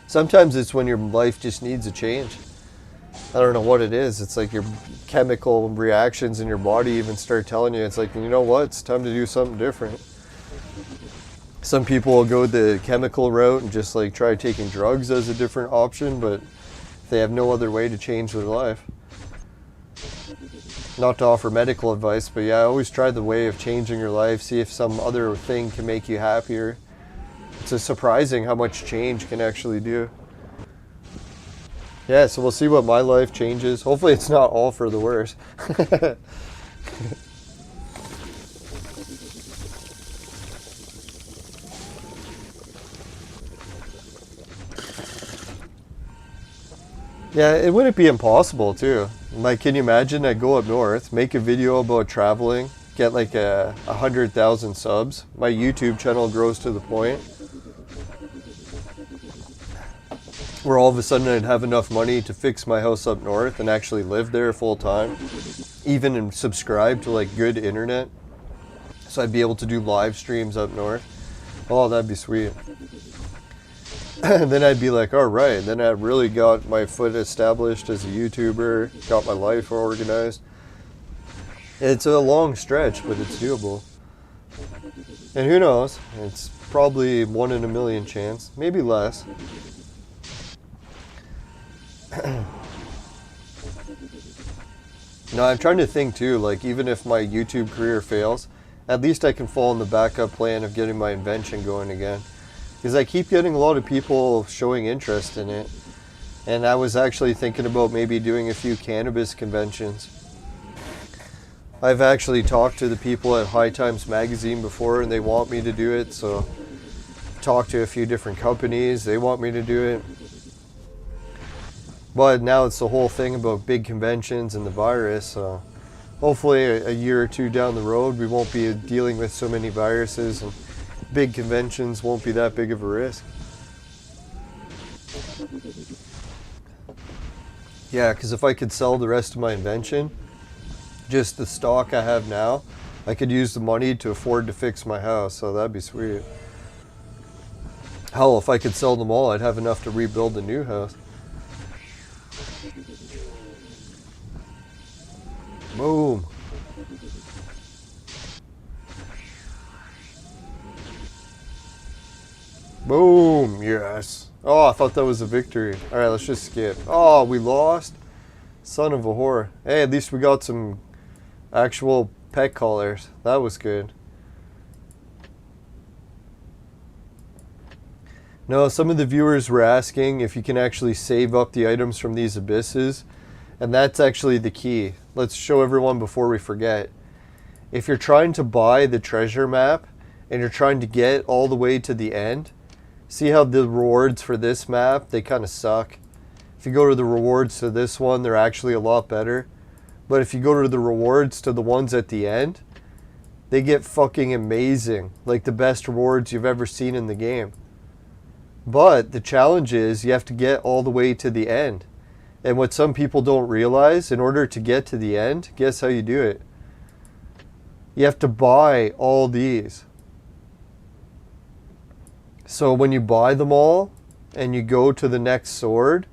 sometimes it's when your life just needs a change. I don't know what it is. It's like your chemical reactions in your body even start telling you, it's like, you know what, it's time to do something different. Some people will go the chemical route and just like try taking drugs as a different option, but they have no other way to change their life. Not to offer medical advice, but yeah, always try the way of changing your life, see if some other thing can make you happier. It's just surprising how much change can actually do. Yeah, so we'll see what my life changes. Hopefully it's not all for the worse. Yeah, it wouldn't be impossible too. Like, can you imagine I go up north, make a video about traveling, get like 100,000 subs, my YouTube channel grows to the point where all of a sudden I'd have enough money to fix my house up north and actually live there full time, even and subscribe to like good internet, so I'd be able to do live streams up north. Oh, that'd be sweet. And then I'd be like, all right, then I really got my foot established as a YouTuber, got my life organized. It's a long stretch, but it's doable. And who knows, it's probably 1 in a million chance, maybe less. No, I'm trying to think too, like even if my YouTube career fails, at least I can fall in the backup plan of getting my invention going again. Because I keep getting a lot of people showing interest in it. And I was actually thinking about maybe doing a few cannabis conventions. I've actually talked to the people at High Times Magazine before and they want me to do it. So talked to a few different companies, they want me to do it. But now it's the whole thing about big conventions and the virus. So hopefully a year or two down the road we won't be dealing with so many viruses and big conventions won't be that big of a risk. Yeah, because if I could sell the rest of my invention, just the stock I have now, I could use the money to afford to fix my house, so that'd be sweet. Hell, if I could sell them all, I'd have enough to rebuild a new house. Boom. Boom, yes. Oh, I thought that was a victory. All right, let's just skip. Oh, we lost? Son of a whore. Hey, at least we got some actual pet collars. That was good. No, some of the viewers were asking if you can actually save up the items from these abysses, and that's actually the key. Let's show everyone before we forget. If you're trying to buy the treasure map and you're trying to get all the way to the end, see how the rewards for this map, they kind of suck. If you go to the rewards to this one, they're actually a lot better. But if you go to the rewards to the ones at the end, they get fucking amazing. Like the best rewards you've ever seen in the game. But the challenge is you have to get all the way to the end. And what some people don't realize, in order to get to the end, guess how you do it? You have to buy all these. So when you buy them all and you go to the next sword,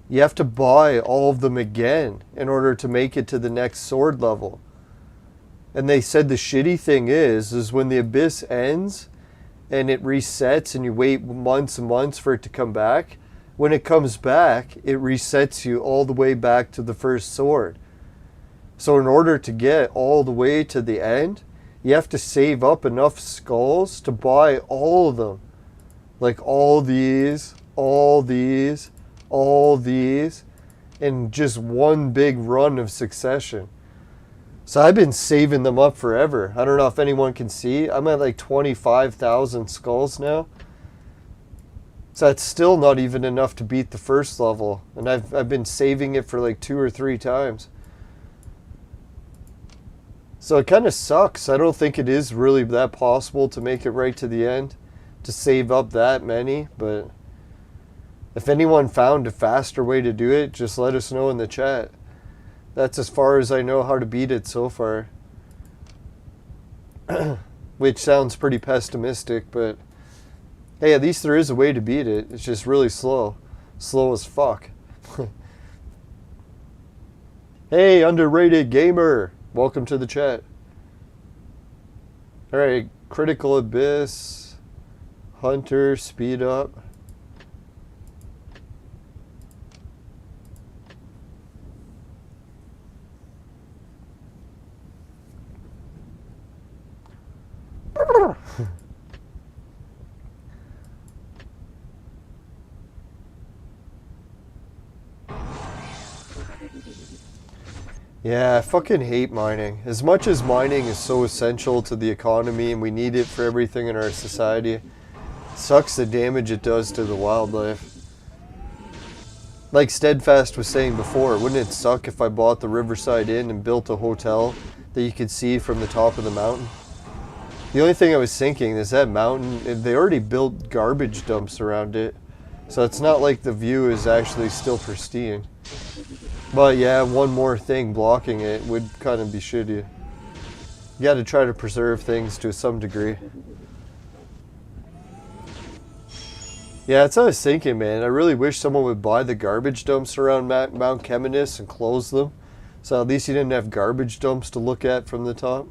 you have to buy all of them again in order to make it to the next sword level. And they said the shitty thing is when the abyss ends and it resets and you wait months and months for it to come back, when it comes back, it resets you all the way back to the first sword. So in order to get all the way to the end, you have to save up enough skulls to buy all of them. Like all these, all these, all these, in just one big run of succession. So I've been saving them up forever. I don't know if anyone can see. I'm at like 25,000 skulls now. So that's still not even enough to beat the first level. And I've been saving it for like 2 or 3 times. So it kind of sucks. I don't think it is really that possible to make it right to the end, to save up that many. But if anyone found a faster way to do it, just let us know in the chat. That's as far as I know how to beat it so far. Which sounds pretty pessimistic, but hey, at least there is a way to beat it. It's just really slow. Slow as fuck. Hey, underrated gamer. Welcome to the chat. Alright, Critical Abyss. Hunter, speed up. Yeah, I fucking hate mining. As much as mining is so essential to the economy and we need it for everything in our society, it sucks the damage it does to the wildlife. Like Steadfast was saying before, wouldn't it suck if I bought the Riverside Inn and built a hotel that you could see from the top of the mountain? The only thing I was thinking is that mountain, they already built garbage dumps around it, so it's not like the view is actually still pristine. But yeah, one more thing blocking it would kind of be shitty. You gotta try to preserve things to some degree. Yeah, that's what I was thinking, man. I really wish someone would buy the garbage dumps around Mount Kemenus and close them, so at least you didn't have garbage dumps to look at from the top.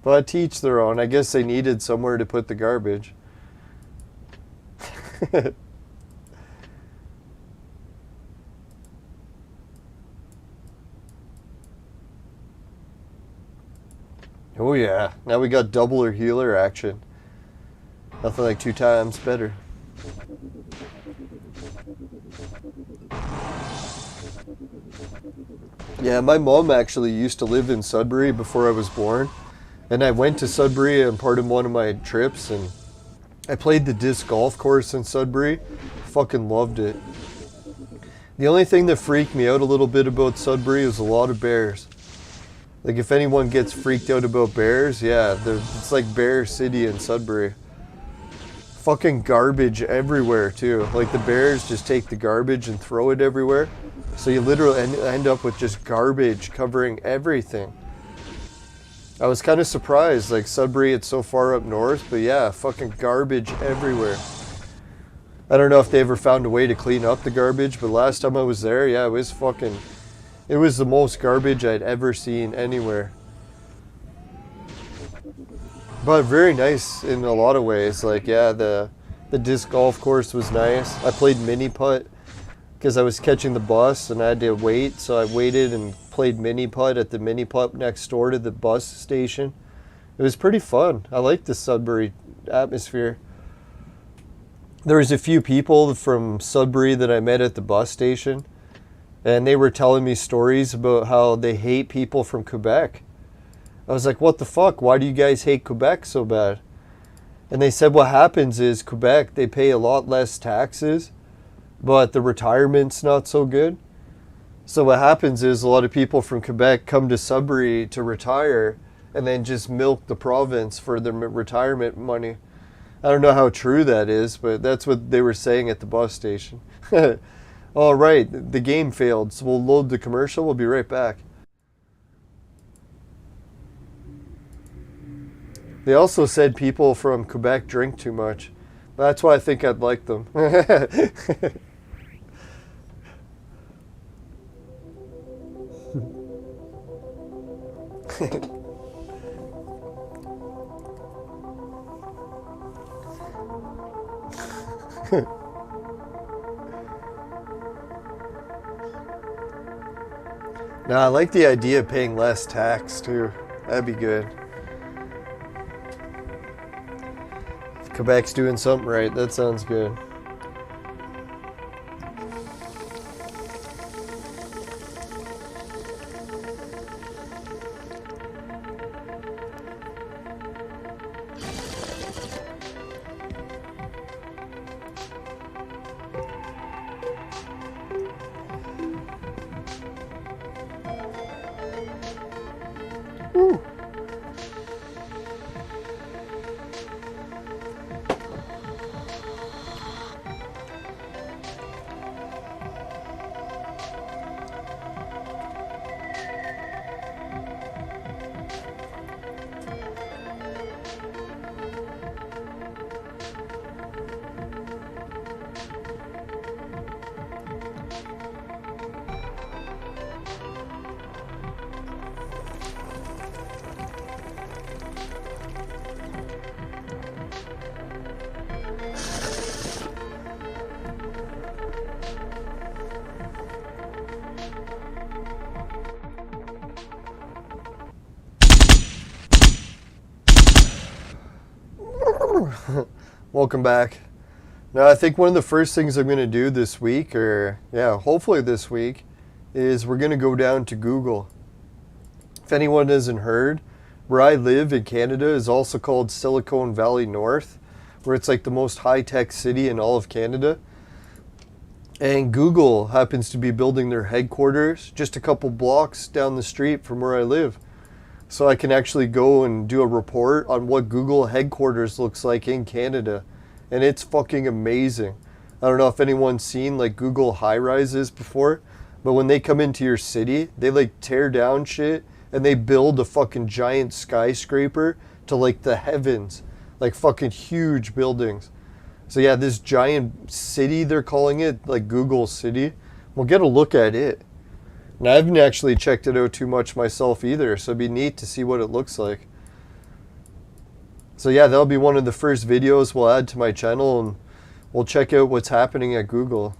But to each their own. I guess they needed somewhere to put the garbage. Oh yeah, now we got double or healer action. Nothing like 2 times better. Yeah, my mom actually used to live in Sudbury before I was born. And I went to Sudbury on part of one of my trips, and I played the disc golf course in Sudbury. Fucking loved it. The only thing that freaked me out a little bit about Sudbury is a lot of bears. Like, if anyone gets freaked out about bears, yeah, it's like Bear City in Sudbury. Fucking garbage everywhere, too. Like, the bears just take the garbage and throw it everywhere. So you literally end up with just garbage covering everything. I was kind of surprised, like, Sudbury, it's so far up north, but yeah, fucking garbage everywhere. I don't know if they ever found a way to clean up the garbage, but last time I was there, yeah, it was the most garbage I'd ever seen anywhere. But very nice in a lot of ways. Like, yeah, the disc golf course was nice. I played mini putt because I was catching the bus and I had to wait. So I waited and played mini putt at the mini putt next door to the bus station. It was pretty fun. I liked the Sudbury atmosphere. There was a few people from Sudbury that I met at the bus station, and they were telling me stories about how they hate people from Quebec. I was like, what the fuck? Why do you guys hate Quebec so bad? And they said what happens is Quebec, they pay a lot less taxes, but the retirement's not so good. So what happens is a lot of people from Quebec come to Sudbury to retire and then just milk the province for their retirement money. I don't know how true that is, but that's what they were saying at the bus station. All right, the game failed, so we'll load the commercial. We'll be right back. They also said people from Quebec drink too much. That's why I think I'd like them. Now, I like the idea of paying less tax too. That'd be good. If Quebec's doing something right, that sounds good. Woo. Welcome back. Now, I think one of the first things I'm going to do this week, or yeah, hopefully this week, is we're going to go down to Google. If anyone hasn't heard, where I live in Canada is also called Silicon Valley North, where it's like the most high-tech city in all of Canada. And Google happens to be building their headquarters just a couple blocks down the street from where I live. So I can actually go and do a report on what Google headquarters looks like in Canada. And it's fucking amazing. I don't know if anyone's seen like Google high-rises before, but when they come into your city, they like tear down shit and they build a fucking giant skyscraper to like the heavens. Like fucking huge buildings. So yeah, this giant city, they're calling it, like Google City. We'll get a look at it. And I haven't actually checked it out too much myself either, so it'd be neat to see what it looks like. So yeah, that'll be one of the first videos we'll add to my channel, and we'll check out what's happening at Google.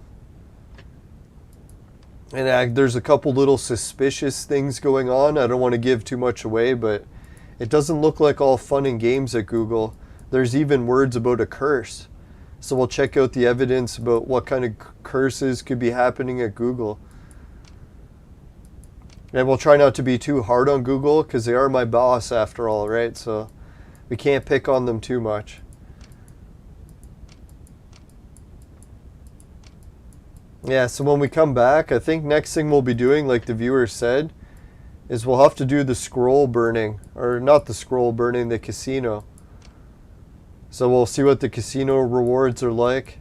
And there's a couple little suspicious things going on. I don't want to give too much away, but it doesn't look like all fun and games at Google. There's even words about a curse. So we'll check out the evidence about what kind of curses could be happening at Google. And we'll try not to be too hard on Google because they are my boss after all, right? So we can't pick on them too much. Yeah, so when we come back, I think next thing we'll be doing, like the viewer said, is we'll have to do the scroll burning. Or not the scroll burning, the casino. So we'll see what the casino rewards are like.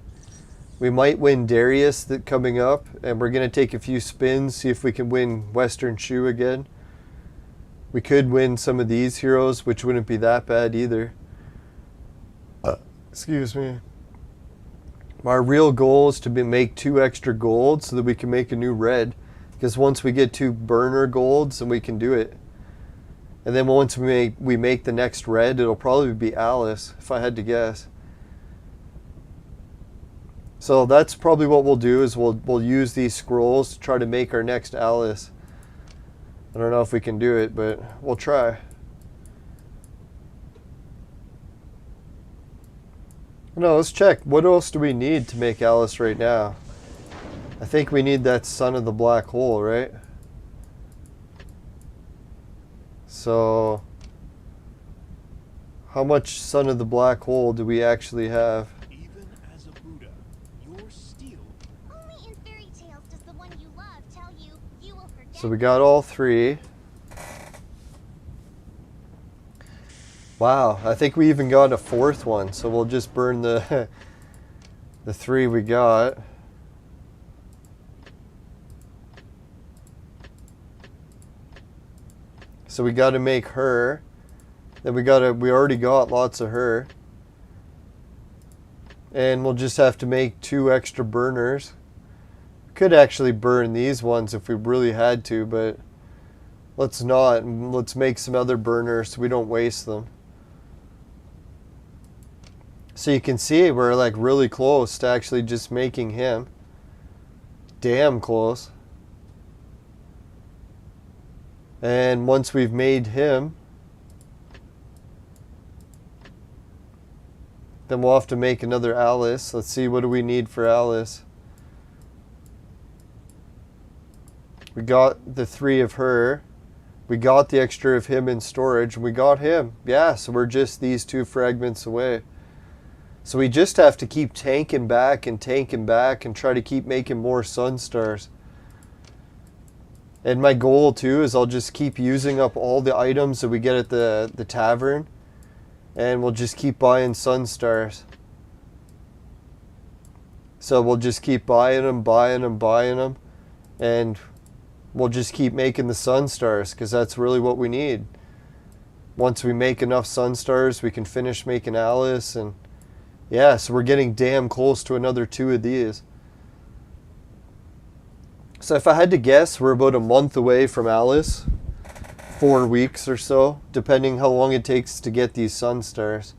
We might win Darius coming up, and we're going to take a few spins, see if we can win Western Shoe again. We could win some of these heroes, which wouldn't be that bad either. Excuse me. Our real goal is to make 2 extra golds so that we can make a new red. Because once we get 2 burner golds, then we can do it. And then once we make the next red, it'll probably be Alice, if I had to guess. So that's probably what we'll do, is we'll use these scrolls to try to make our next Alice. I don't know if we can do it, but we'll try. No, let's check. What else do we need to make Alice right now? I think we need that Son of the Black Hole, right? So, how much Son of the Black Hole do we actually have? Even as a Buddha, your steel. Only in fairy tales does the one you love tell you you will forget. So we got all 3. Wow, I think we even got a 4th one, so we'll just burn the 3 we got. So we got to make her. Then we already got lots of her. And we'll just have to make 2 extra burners. Could actually burn these ones if we really had to, but let's not. Let's make some other burners so we don't waste them. So you can see we're like really close to actually just making him. Damn close. And once we've made him, then we'll have to make another Alice. Let's see, what do we need for Alice? We got the 3 of her. We got the extra of him in storage. And we got him. Yeah, so we're just these 2 fragments away. So we just have to keep tanking back and try to keep making more Sun Stars. And my goal too is I'll just keep using up all the items that we get at the tavern. And we'll just keep buying Sun Stars. So we'll just keep buying them. And we'll just keep making the Sun Stars, because that's really what we need. Once we make enough Sun Stars, we can finish making Alice. And yeah, so we're getting damn close to another 2 of these. So if I had to guess, we're about a month away from Alice. 4 weeks or so, depending how long it takes to get these Sun Stars.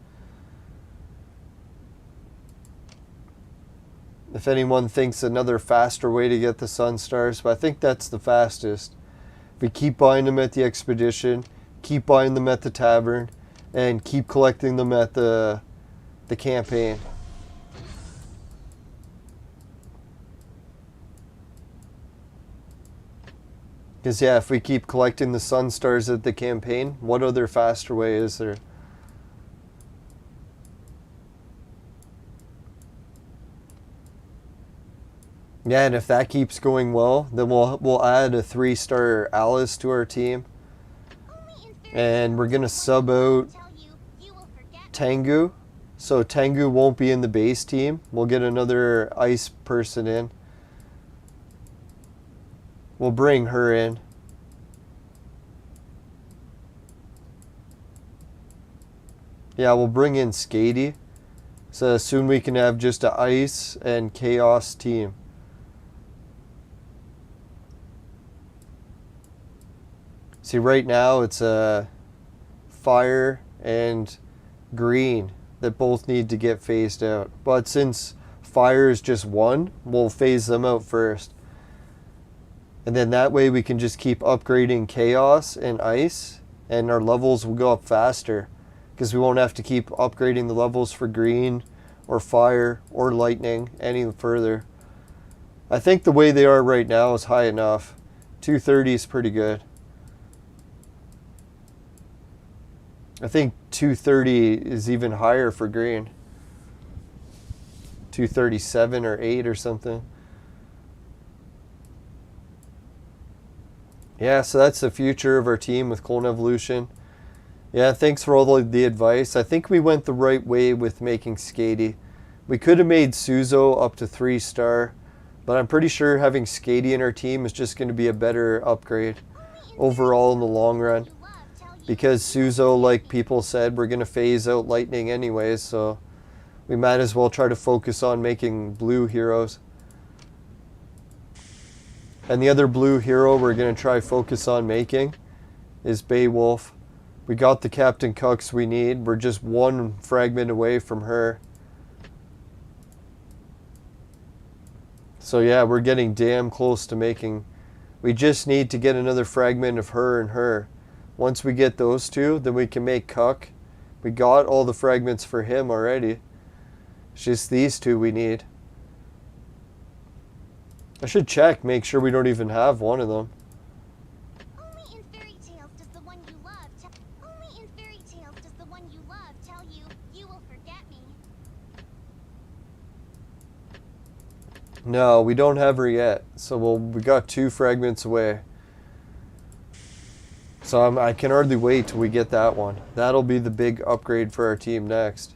If anyone thinks another faster way to get the Sun Stars, but I think that's the fastest. If we keep buying them at the expedition, keep buying them at the tavern, and keep collecting them at the the campaign. Because, yeah, if we keep collecting the sun stars at the campaign, what other faster way is there? Yeah, and if that keeps going well, then we'll add a 3-star Alice to our team. And we're going to sub out Tengu. So Tengu won't be in the base team. We'll get another ice person in. We'll bring her in. Yeah, we'll bring in Skadi. So soon we can have just an ice and chaos team. See, right now it's fire and green that both need to get phased out. But since fire is just one, we'll phase them out first. And then that way we can just keep upgrading chaos and ice, and our levels will go up faster because we won't have to keep upgrading the levels for green or fire or lightning any further. I think the way they are right now is high enough. 230 is pretty good. I think 230 is even higher for green. 237 or 8 or something. Yeah, so that's the future of our team with Clone Evolution. Yeah, thanks for all the advice. I think we went the right way with making Skadi. We could have made Suzo up to 3-star, but I'm pretty sure having Skadi in our team is just going to be a better upgrade overall in the long run. Because Suzo, like people said, we're going to phase out lightning anyways, so we might as well try to focus on making blue heroes. And the other blue hero we're going to try focus on making is Beowulf. We got the Captain Cucks we need. We're just one fragment away from her. So yeah, we're getting damn close to making... We just need to get another fragment of her and her. Once we get those two, then we can make Cuck. We got all the fragments for him already. It's just these two we need. I should check, make sure we don't even have one of them. Only in fairy tales does the one you love only in fairy tales does the one you love tell you, you will forget me. No, we don't have her yet. So we got 2 fragments away. So I can hardly wait till we get that one. That'll be the big upgrade for our team next.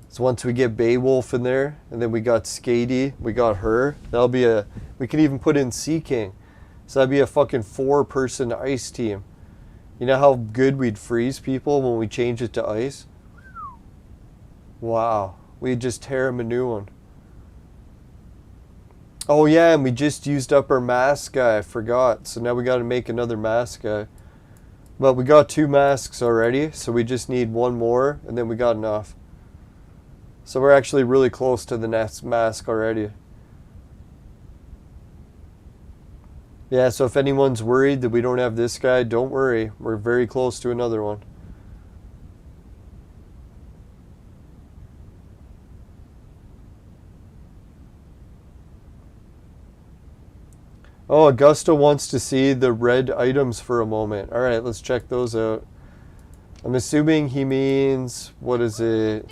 So once we get Beowulf in there, and then we got Skadi, we got her, that'll be we can even put in Sea King. So that'd be a fucking 4-person ice team. You know how good we'd freeze people when we change it to ice? Wow, we'd just tear him a new one. Oh yeah, and we just used up our mask guy, I forgot. So now we gotta make another mask guy. But we got 2 masks already, so we just need 1 more, and then we got enough. So we're actually really close to the next mask already. Yeah, so if anyone's worried that we don't have this guy, don't worry. We're very close to another one. Oh, Augusta wants to see the red items for a moment. Alright, let's check those out. I'm assuming he means, what is it?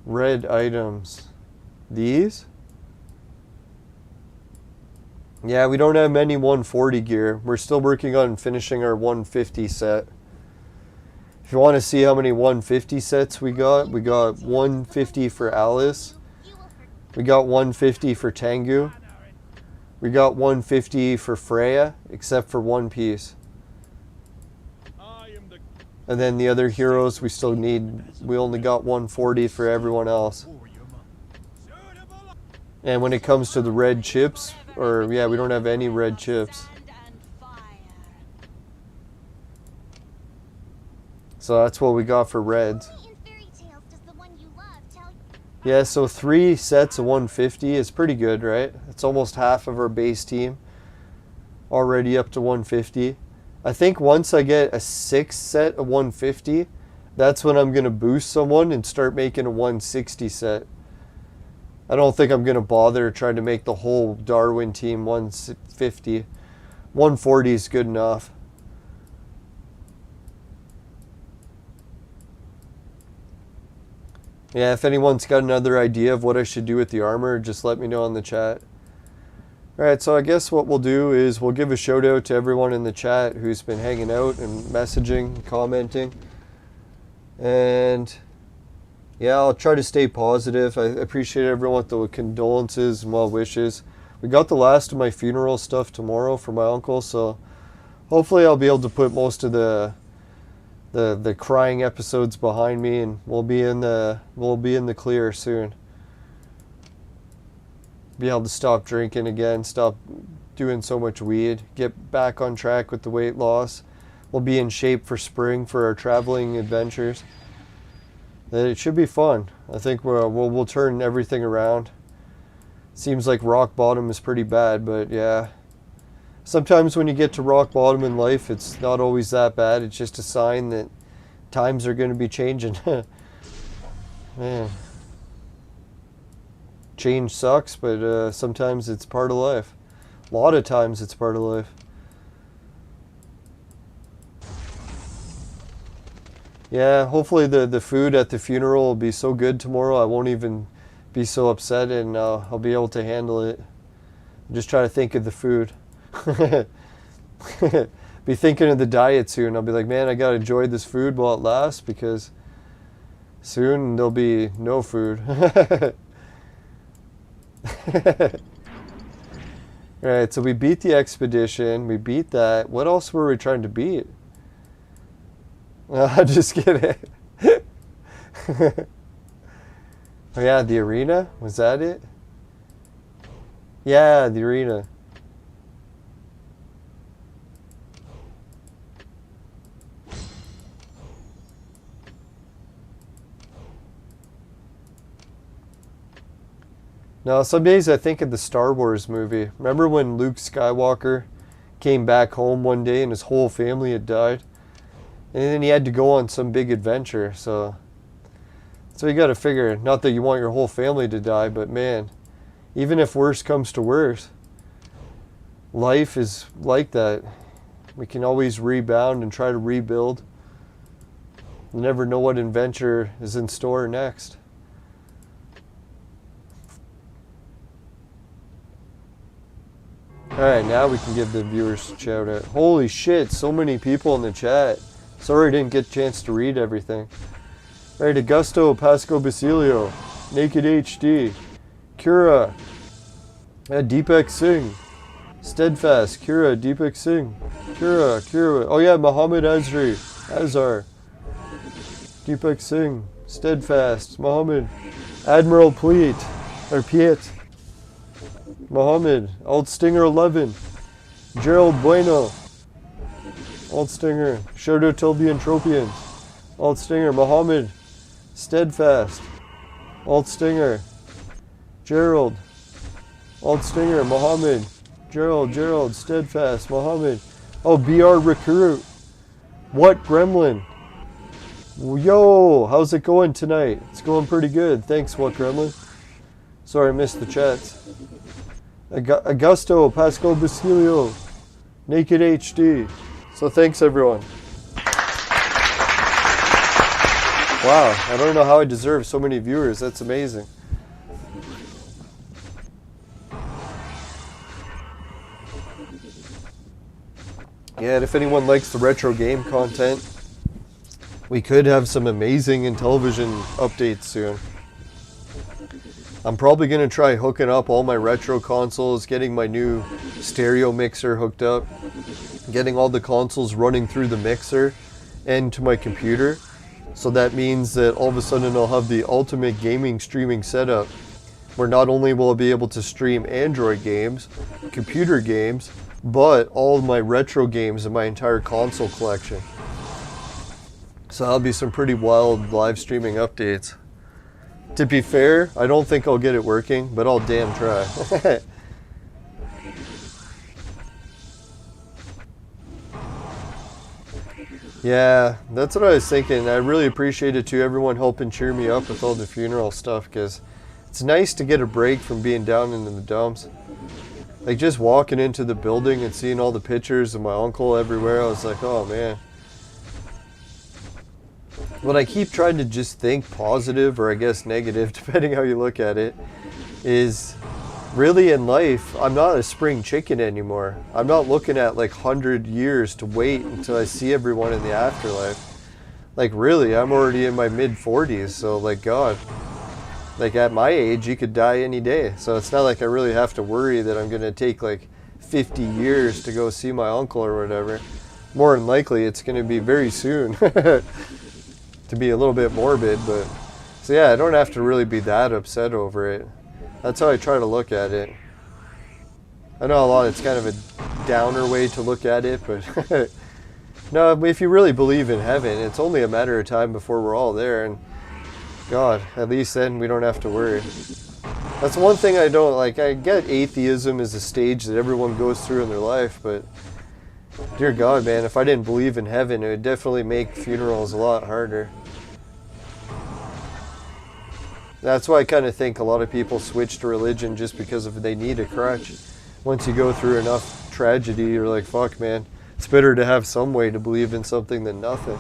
Red items. These? Yeah, we don't have many 140 gear. We're still working on finishing our 150 set. If you want to see how many 150 sets we got 150 for Alice. We got 150 for Tengu. We got 150 for Freya, except for one piece. And then the other heroes we still need, we only got 140 for everyone else. And when it comes to the red chips, or yeah, we don't have any red chips. So that's what we got for reds. Yeah, so 3 sets of 150 is pretty good, right? It's almost half of our base team. Already up to 150. I think once I get a 6th set of 150, That's when I'm going to boost someone and start making a 160 set. I don't think I'm going to bother trying to make the whole Darwin team 150. 140 is good enough. Yeah, if anyone's got another idea of what I should do with the armor, just let me know in the chat. Alright, so I guess what we'll do is we'll give a shout out to everyone in the chat who's been hanging out and messaging, commenting. And yeah, I'll try to stay positive. I appreciate everyone with the condolences and well wishes. We got the last of my funeral stuff tomorrow for my uncle, so hopefully I'll be able to put most of the crying episodes behind me, and we'll be in the clear soon. Be able to stop drinking again, stop doing so much weed, get back on track with the weight loss. We'll be in shape for spring for our traveling adventures. It should be fun. I think we'll turn everything around. Seems like rock bottom is pretty bad, but yeah. Sometimes when you get to rock bottom in life, it's not always that bad. It's just a sign that times are going to be changing. Man. Change sucks, but sometimes it's part of life. A lot of times it's part of life. Yeah, hopefully the food at the funeral will be so good tomorrow I won't even be so upset, and I'll be able to handle it. Just try to think of the food. Be thinking of the diet soon. I'll be like, man, I gotta enjoy this food while it lasts, because soon there'll be no food. Alright, so we beat the expedition. We beat that. What else were we trying to beat? Just kidding. Oh yeah, the arena? Was that it? Yeah, the arena. Now, some days I think of the Star Wars movie. Remember when Luke Skywalker came back home one day and his whole family had died? And then he had to go on some big adventure, so you gotta figure, not that you want your whole family to die, but man, even if worse comes to worse, life is like that. We can always rebound and try to rebuild. You never know what adventure is in store next. Alright, now we can give the viewers a shout out. Holy shit, so many people in the chat. Sorry I didn't get a chance to read everything. Alright, Augusto, Pasco Basilio, Naked HD, Kura, Deepak Singh, Steadfast, Kura, Deepak Singh, Kura, oh yeah, Muhammad Azhar, Deepak Singh, Steadfast, Muhammad, Admiral Piet, Muhammad, Old Stinger 11, Gerald Bueno, Old Stinger, shout out to the Entropians, Old Stinger, Muhammad, Steadfast, Old Stinger, Gerald, Old Stinger, Muhammad, Gerald, Steadfast, Muhammad, oh, BR Recruit, what Gremlin, yo, how's it going tonight? It's going pretty good, thanks, what Gremlin. Sorry I missed the chats. Augusto, Pascal Basilio, Naked HD. So thanks everyone. Wow, I don't know how I deserve so many viewers. That's amazing. Yeah, and if anyone likes the retro game content, we could have some amazing Intellivision updates soon. I'm probably going to try hooking up all my retro consoles, getting my new stereo mixer hooked up, getting all the consoles running through the mixer and to my computer. So that means that all of a sudden I'll have the ultimate gaming streaming setup, where not only will I be able to stream Android games, computer games, but all of my retro games in my entire console collection. So that'll be some pretty wild live streaming updates. To be fair, I don't think I'll get it working, but I'll damn try. Yeah, that's what I was thinking. I really appreciate it too, everyone helping cheer me up with all the funeral stuff, because it's nice to get a break from being down in the dumps. Like just walking into the building and seeing all the pictures of my uncle everywhere, I was like, oh man. But I keep trying to just think positive, or I guess negative, depending how you look at it, is really in life, I'm not a spring chicken anymore. I'm not looking at like 100 years to wait until I see everyone in the afterlife. Like really, I'm already in my mid 40s, so like God. Like at my age, you could die any day. So it's not like I really have to worry that I'm going to take like 50 years to go see my uncle or whatever. More than likely, it's going to be very soon. To be a little bit morbid, but so yeah, I don't have to really be that upset over it. That's how I try to look at it. I know it's kind of a downer way to look at it, but no, if you really believe in heaven, it's only a matter of time before we're all there, and God, at least then we don't have to worry. That's one thing I don't like. I get atheism is a stage that everyone goes through in their life, but dear God, man, if I didn't believe in heaven, it would definitely make funerals a lot harder. That's why I kind of think a lot of people switch to religion just because of they need a crutch. Once you go through enough tragedy, you're like, fuck, man, it's better to have some way to believe in something than nothing.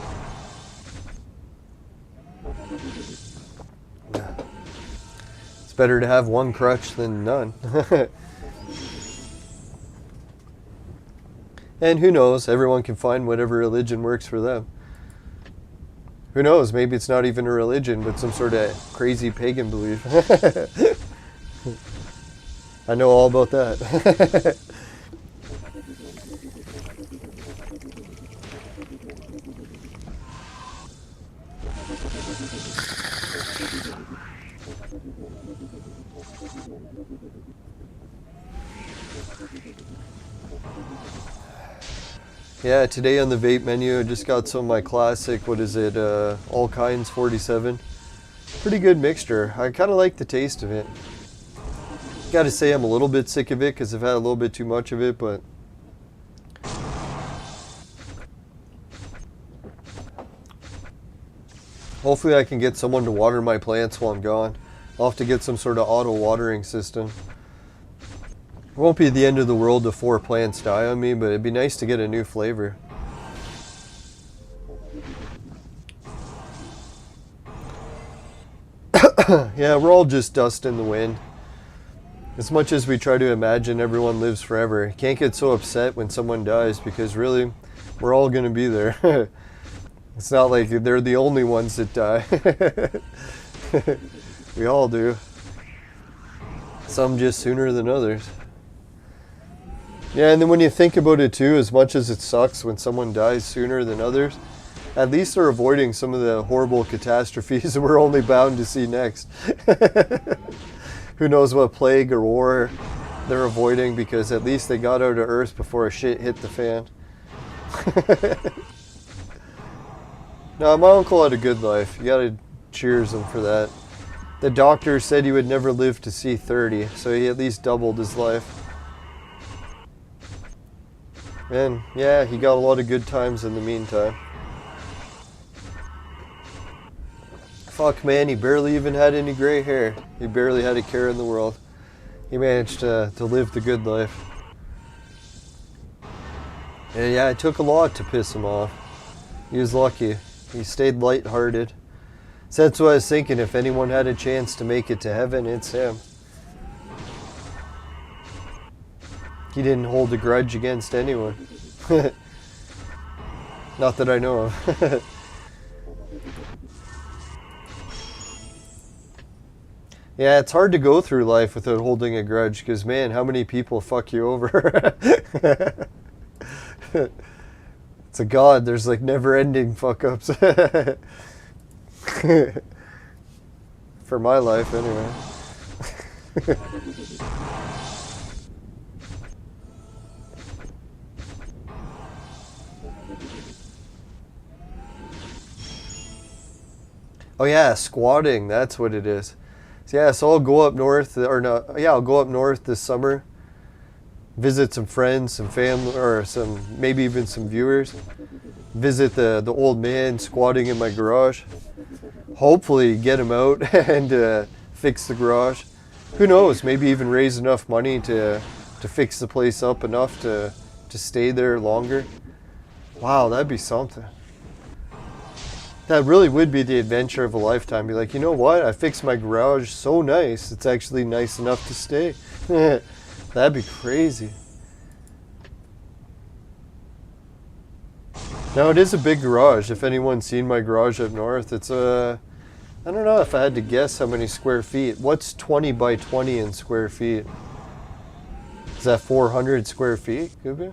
It's better to have one crutch than none. And who knows, everyone can find whatever religion works for them. Who knows, maybe it's not even a religion, but some sort of crazy pagan belief. I know all about that. Yeah, today on the vape menu, I just got some of my classic, what is it, All Kinds 47. Pretty good mixture. I kind of like the taste of it. Gotta say I'm a little bit sick of it because I've had a little bit too much of it, but hopefully I can get someone to water my plants while I'm gone. I'll have to get some sort of auto watering system. It won't be the end of the world if 4 plants die on me, but it'd be nice to get a new flavor. Yeah, we're all just dust in the wind. As much as we try to imagine everyone lives forever, you can't get so upset when someone dies because really, we're all going to be there. It's not like they're the only ones that die. We all do. Some just sooner than others. Yeah, and then when you think about it too, as much as it sucks when someone dies sooner than others, at least they're avoiding some of the horrible catastrophes that we're only bound to see next. Who knows what plague or war they're avoiding, because at least they got out of Earth before shit hit the fan. No, my uncle had a good life. You gotta cheers him for that. The doctor said he would never live to see 30, so he at least doubled his life. And yeah, he got a lot of good times in the meantime. Fuck, man, he barely even had any gray hair. He barely had a care in the world. He managed to live the good life. And yeah, it took a lot to piss him off. He was lucky. He stayed lighthearted. So that's what I was thinking. If anyone had a chance to make it to heaven, it's him. He didn't hold a grudge against anyone. Not that I know of. Yeah, it's hard to go through life without holding a grudge, because man, how many people fuck you over? It's a god, there's like never-ending fuck-ups. For my life, anyway. Oh yeah, squatting, that's what it is. So yeah, so I'll go up north, or no, yeah, I'll go up north this summer, visit some friends, some family, or some, maybe even some viewers. visit the old man squatting in my garage. Hopefully get him out and fix the garage. Who knows, maybe even raise enough money to fix the place up enough to stay there longer. Wow, that'd be something. That really would be the adventure of a lifetime. Be like, you know what? I fixed my garage so nice, it's actually nice enough to stay. That'd be crazy. Now, it is a big garage. If anyone's seen my garage up north, it's I don't know if I had to guess how many square feet. What's 20 by 20 in square feet? Is that 400 square feet? Could be.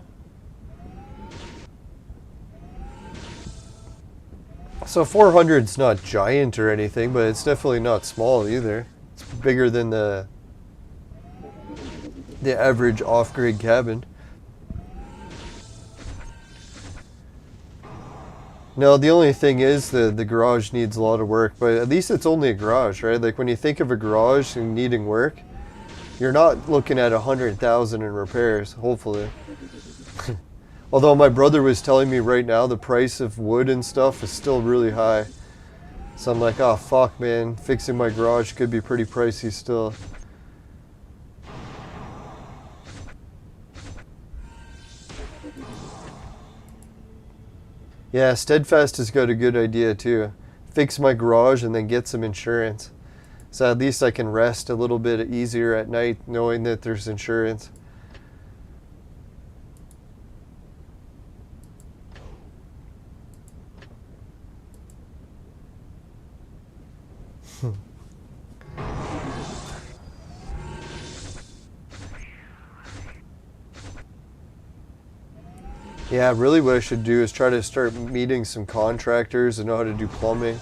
So 400's not giant or anything, but it's definitely not small either. It's bigger than the average off-grid cabin. No, the only thing is the garage needs a lot of work, but at least it's only a garage, right? Like when you think of a garage and needing work, you're not looking at 100,000 in repairs, hopefully. Although my brother was telling me right now the price of wood and stuff is still really high. So I'm like, oh fuck man, fixing my garage could be pretty pricey still. Yeah, Steadfast has got a good idea too. Fix my garage and then get some insurance. So at least I can rest a little bit easier at night knowing that there's insurance. Yeah, really what I should do is try to start meeting some contractors and know how to do plumbing.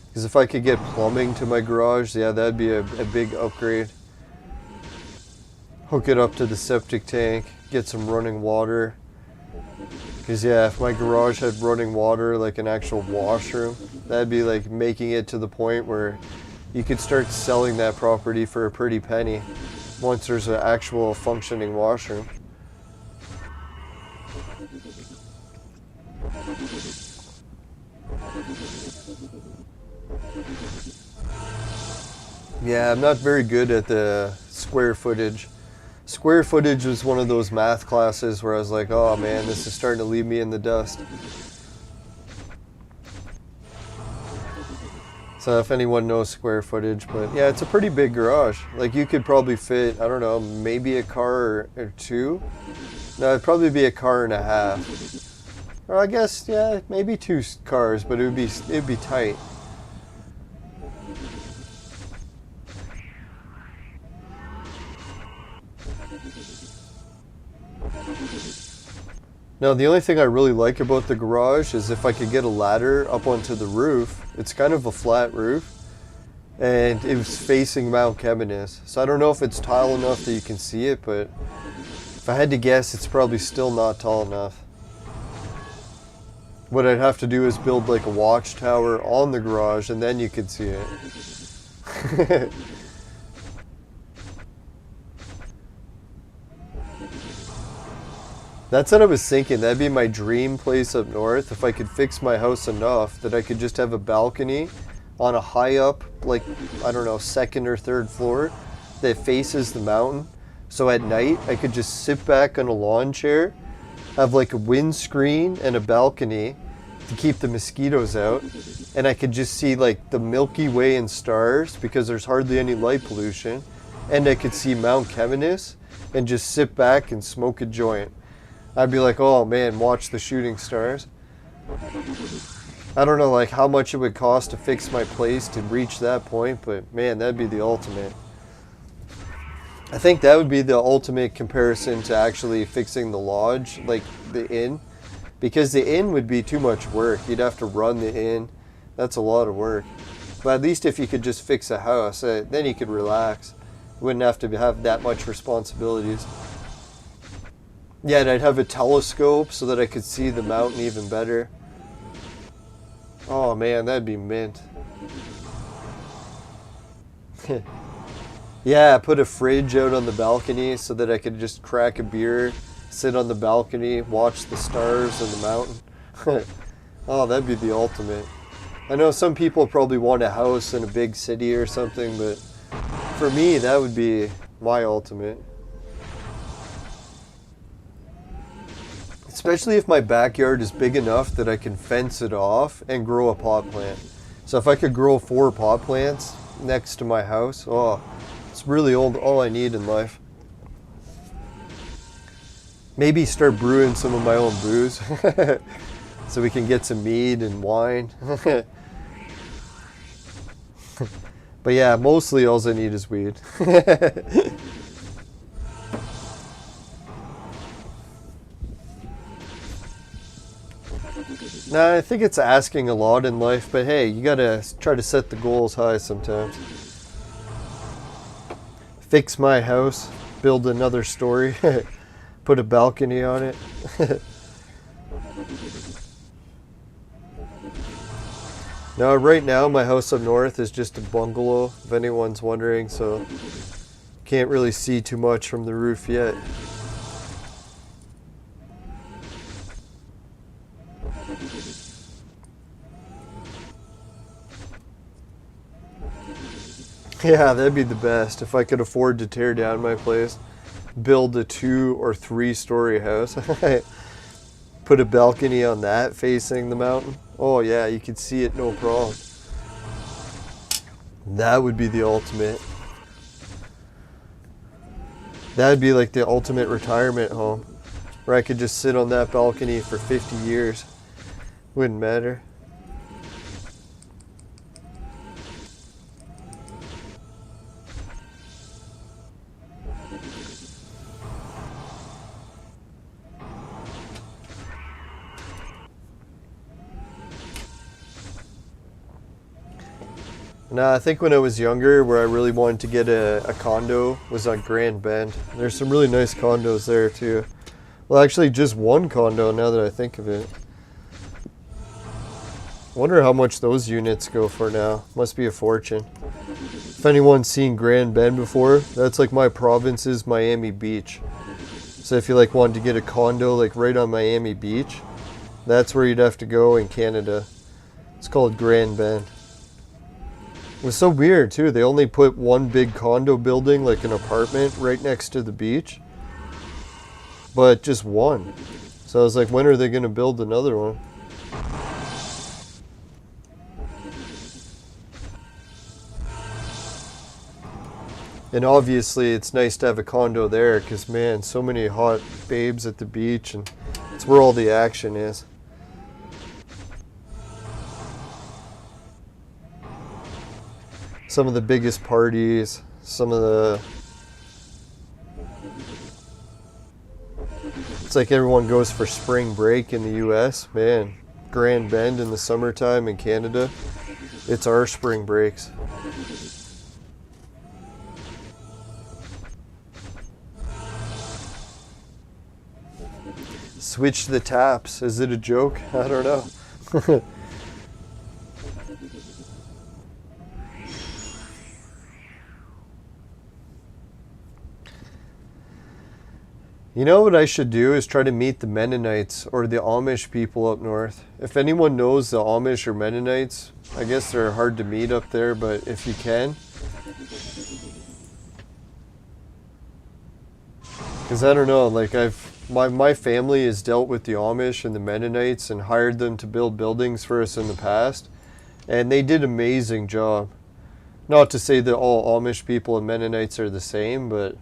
Because if I could get plumbing to my garage, yeah, that'd be a big upgrade. Hook it up to the septic tank, get some running water. Because yeah, if my garage had running water, like an actual washroom, that'd be like making it to the point where you could start selling that property for a pretty penny once there's an actual functioning washroom. Yeah, I'm not very good at the square footage. Square footage was one of those math classes where I was like, oh man, this is starting to leave me in the dust. So if anyone knows square footage, but yeah, it's a pretty big garage. Like you could probably fit, I don't know, maybe a car or two. No, it'd probably be a car and a half. Or I guess, yeah, maybe two cars, but it'd be tight. Now the only thing I really like about the garage is if I could get a ladder up onto the roof. It's kind of a flat roof and it was facing Mount Keminis. So I don't know if it's tall enough that you can see it, but if I had to guess, it's probably still not tall enough. What I'd have to do is build like a watchtower on the garage and then you could see it. That's what I was thinking. That'd be my dream place up north. If I could fix my house enough that I could just have a balcony on a high up, like, I don't know, second or third floor that faces the mountain. So at night, I could just sit back on a lawn chair, have like a windscreen and a balcony to keep the mosquitoes out. And I could just see like the Milky Way and stars because there's hardly any light pollution. And I could see Mount Keminis and just sit back and smoke a joint. I'd be like, oh man, watch the shooting stars. I don't know like how much it would cost to fix my place to reach that point, but man, that'd be the ultimate. I think that would be the ultimate comparison to actually fixing the lodge, like the inn. Because the inn would be too much work. You'd have to run the inn. That's a lot of work. But at least if you could just fix a house, then you could relax. You wouldn't have to have that much responsibilities. Yeah, and I'd have a telescope so that I could see the mountain even better. Oh man, that'd be mint. Yeah, put a fridge out on the balcony so that I could just crack a beer, sit on the balcony, watch the stars and the mountain. Oh, that'd be the ultimate. I know some people probably want a house in a big city or something, but for me, that would be my ultimate. Especially if my backyard is big enough that I can fence it off and grow a pot plant. So if I could grow 4 pot plants next to my house, oh, it's really all I need in life. Maybe start brewing some of my own booze so we can get some mead and wine. But yeah, mostly all I need is weed. Nah, I think it's asking a lot in life, but hey, you gotta try to set the goals high sometimes. Fix my house, build another story, put a balcony on it. Now, right now, my house up north is just a bungalow, if anyone's wondering, so can't really see too much from the roof yet. Yeah, that'd be the best if I could afford to tear down my place, build a 2 or 3 story house, put a balcony on that facing the mountain. Oh yeah, you could see it no problem. That would be the ultimate. That'd be like the ultimate retirement home, where I could just sit on that balcony for 50 years. Wouldn't matter. Nah, I think when I was younger, where I really wanted to get a condo was on Grand Bend. There's some really nice condos there too. Well, actually just one condo now that I think of it. Wonder how much those units go for now. Must be a fortune. If anyone's seen Grand Bend before, that's like my province's Miami Beach. So if you like wanted to get a condo like right on Miami Beach, that's where you'd have to go in Canada. It's called Grand Bend. It was so weird too. They only put one big condo building, like an apartment, right next to the beach. But just one. So I was like, when are they going to build another one? And obviously it's nice to have a condo there because, man, so many hot babes at the beach, and it's where all the action is. Some of the biggest parties, some of the... It's like everyone goes for spring break in the US. Man, Grand Bend in the summertime in Canada, it's our spring breaks. Switch the taps. Is it a joke? I don't know. You know what I should do is try to meet the Mennonites or the Amish people up north. If anyone knows the Amish or Mennonites, I guess they're hard to meet up there, but if you can. Because I don't know, like my family has dealt with the Amish and the Mennonites and hired them to build buildings for us in the past. And they did an amazing job. Not to say that all Amish people and Mennonites are the same, but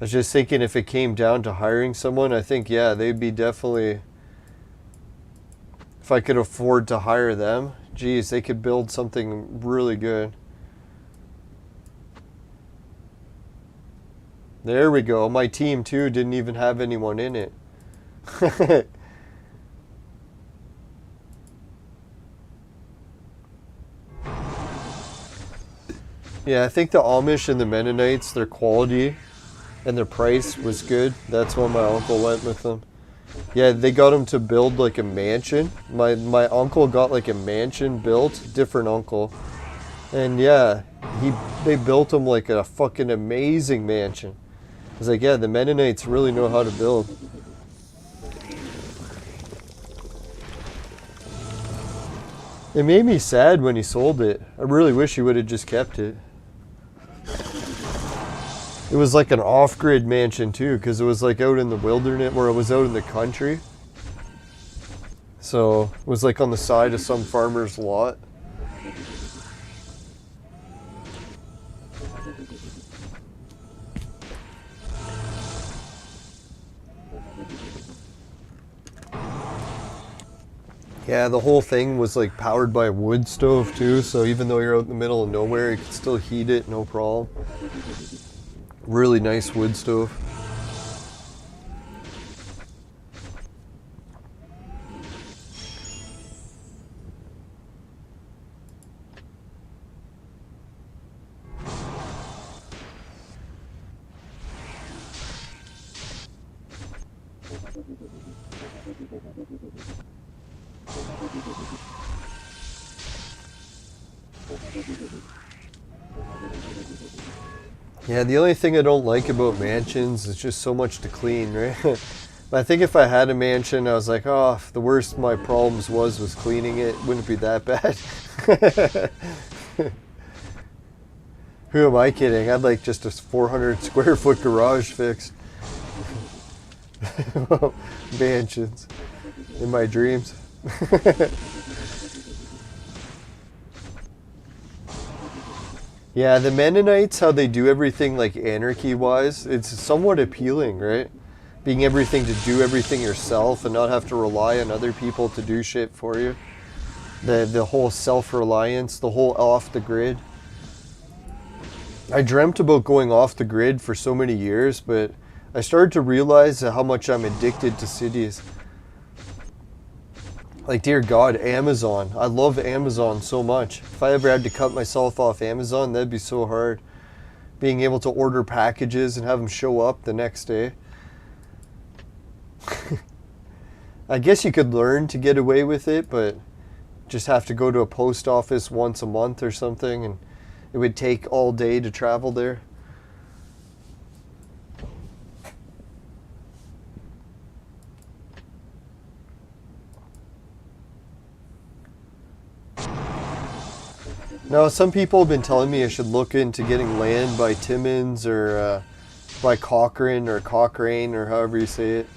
I was just thinking if it came down to hiring someone, I think, yeah, they'd be definitely, if I could afford to hire them, geez, they could build something really good. There we go. My team, too, didn't even have anyone in it. Yeah, I think the Amish and the Mennonites, their quality and their price was good. That's why my uncle went with them. Yeah, they got him to build like a mansion. My uncle got like a mansion built, different uncle. And yeah, they built him like a fucking amazing mansion. I was like, yeah, the Mennonites really know how to build. It made me sad when he sold it. I really wish he would have just kept it. It was like an off-grid mansion too, because it was like out in the wilderness, where it was out in the country. So it was like on the side of some farmer's lot. Yeah, the whole thing was like powered by a wood stove too, so even though you're out in the middle of nowhere, you could still heat it, no problem. Really nice wood stove. Yeah, the only thing I don't like about mansions is just so much to clean, right? I think if I had a mansion, I was like, oh, if the worst of my problems was cleaning it, wouldn't be that bad. Who am I kidding? I'd like just a 400 square foot garage fixed. Mansions in my dreams. Yeah, the Mennonites, how they do everything like anarchy-wise, it's somewhat appealing, right? Being everything to do everything yourself and not have to rely on other people to do shit for you. The whole self-reliance, the whole off the grid. I dreamt about going off the grid for so many years, but I started to realize how much I'm addicted to cities. Like, dear God, Amazon. I love Amazon so much. If I ever had to cut myself off Amazon, that'd be so hard. Being able to order packages and have them show up the next day. I guess you could learn to get away with it, but just have to go to a post office once a month or something, and it would take all day to travel there. Now, some people have been telling me I should look into getting land by Timmins or by Cochrane or however you say it.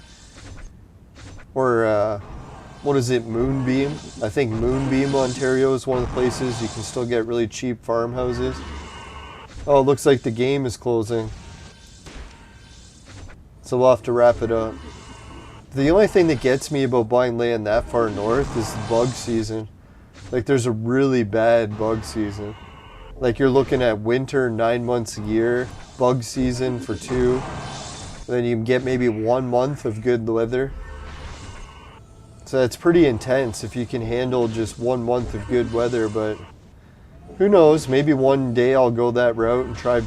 Or, what is it, Moonbeam? I think Moonbeam, Ontario is one of the places you can still get really cheap farmhouses. Oh, it looks like the game is closing. So we'll have to wrap it up. The only thing that gets me about buying land that far north is the bug season. Like, there's a really bad bug season. Like, you're looking at winter 9 months a year, bug season for 2. And then you can get maybe 1 month of good weather. So that's pretty intense if you can handle just 1 month of good weather, but who knows, maybe one day I'll go that route and try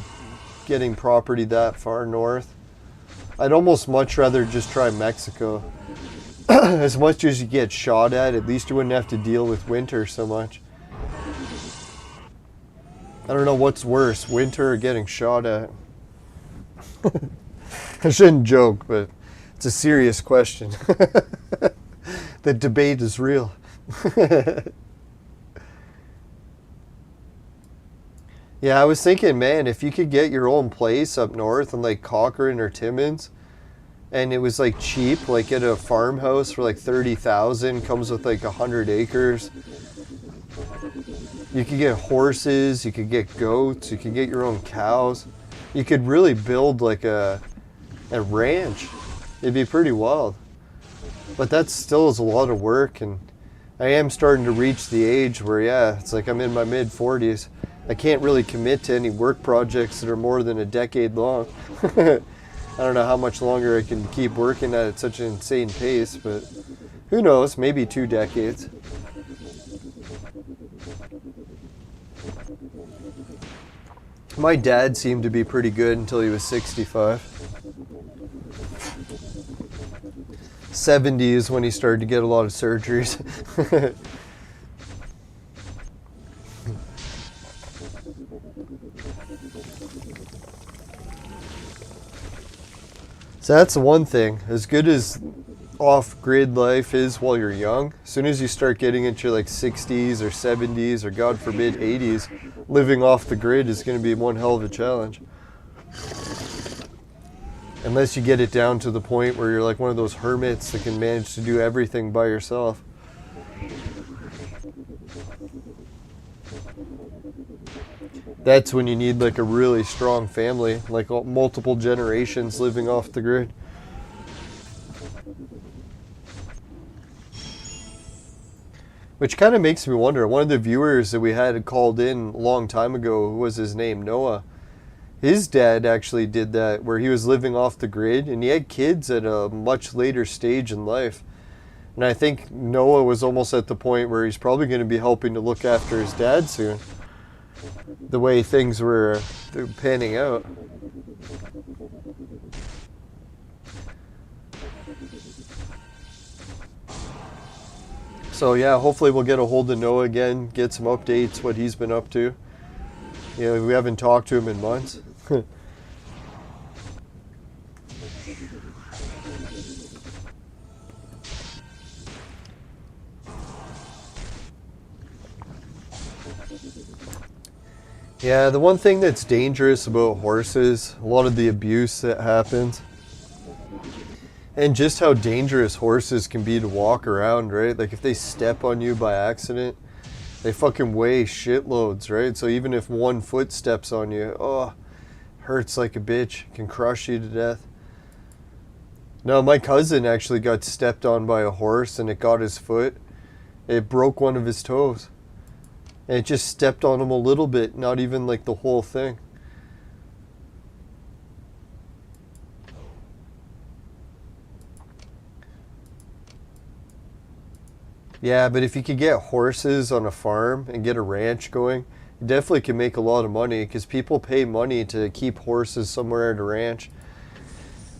getting property that far north. I'd almost much rather just try Mexico. As much as you get shot at least you wouldn't have to deal with winter so much. I don't know what's worse, winter or getting shot at. I shouldn't joke, but it's a serious question. The debate is real. Yeah, I was thinking, man, if you could get your own place up north in like Cochrane or Timmins, and it was like cheap, like at a farmhouse for like 30,000, comes with like 100 acres. You could get horses, you could get goats, you could get your own cows. You could really build like a ranch. It'd be pretty wild. But that still is a lot of work, and I am starting to reach the age where, yeah, it's like I'm in my mid-40s. I can't really commit to any work projects that are more than a decade long. I don't know how much longer I can keep working at such an insane pace, but who knows, maybe 2 decades. My dad seemed to be pretty good until he was 65. 70 is when he started to get a lot of surgeries. So that's the one thing. As good as off-grid life is while you're young. As soon as you start getting into your like 60s or 70s or God forbid 80s, living off the grid is going to be one hell of a challenge. Unless you get it down to the point where you're like one of those hermits that can manage to do everything by yourself. That's when you need like a really strong family, like multiple generations living off the grid. Which kind of makes me wonder, one of the viewers that we had called in a long time ago, who was his name, Noah, his dad actually did that, where he was living off the grid, and he had kids at a much later stage in life. And I think Noah was almost at the point where he's probably going to be helping to look after his dad soon, the way things were panning out. So yeah, hopefully we'll get a hold of Noah again, get some updates, what he's been up to. You know, we haven't talked to him in months. Yeah, the one thing that's dangerous about horses, a lot of the abuse that happens, and just how dangerous horses can be to walk around, right? Like if they step on you by accident, they fucking weigh shitloads, right? So even if one foot steps on you, oh, hurts like a bitch, can crush you to death. No, my cousin actually got stepped on by a horse and it got his foot. It broke one of his toes. And it just stepped on him a little bit, not even like the whole thing. Yeah, but if you could get horses on a farm and get a ranch going, you definitely can make a lot of money, because people pay money to keep horses somewhere at a ranch.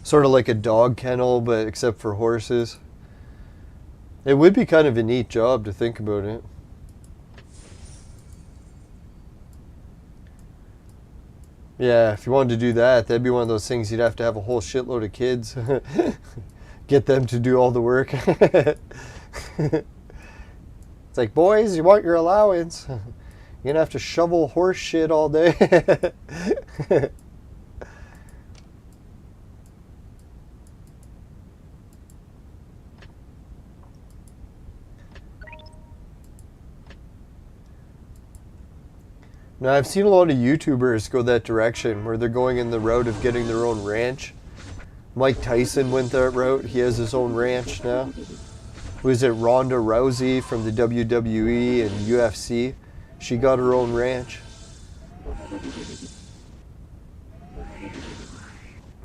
Sort of like a dog kennel, but except for horses. It would be kind of a neat job to think about it. Yeah, if you wanted to do that, that'd be one of those things you'd have to have a whole shitload of kids. Get them to do all the work. It's like, boys, you want your allowance. You're going to have to shovel horse shit all day. Now, I've seen a lot of YouTubers go that direction, where they're going in the route of getting their own ranch. Mike Tyson went that route. He has his own ranch now. Who is it? Ronda Rousey from the WWE and UFC. She got her own ranch.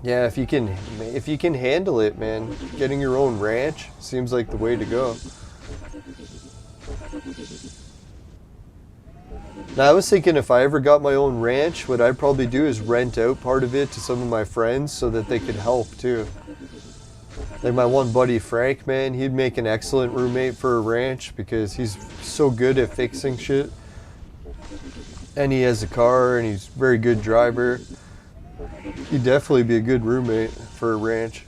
Yeah, if you can handle it, man, getting your own ranch seems like the way to go. Now, I was thinking if I ever got my own ranch, what I'd probably do is rent out part of it to some of my friends so that they could help too. Like my one buddy Frank, man, he'd make an excellent roommate for a ranch because he's so good at fixing shit. And he has a car and he's a very good driver. He'd definitely be a good roommate for a ranch.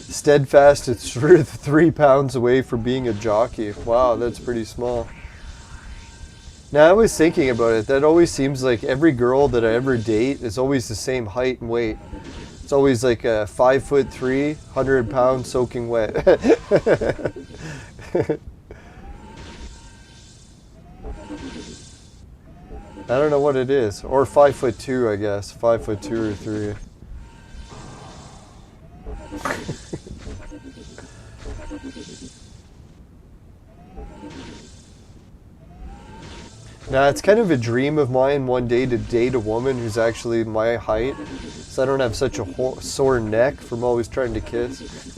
Steadfast, it's 3 pounds away from being a jockey. Wow, that's pretty small. Now, I was thinking about it. That always seems like every girl that I ever date is always the same height and weight. It's always like a 5'3", 100 pounds soaking wet. I don't know what it is. Or 5'2", I guess. 5'2" or 3. Now, it's kind of a dream of mine one day to date a woman who's actually my height, so I don't have such a sore neck from always trying to kiss.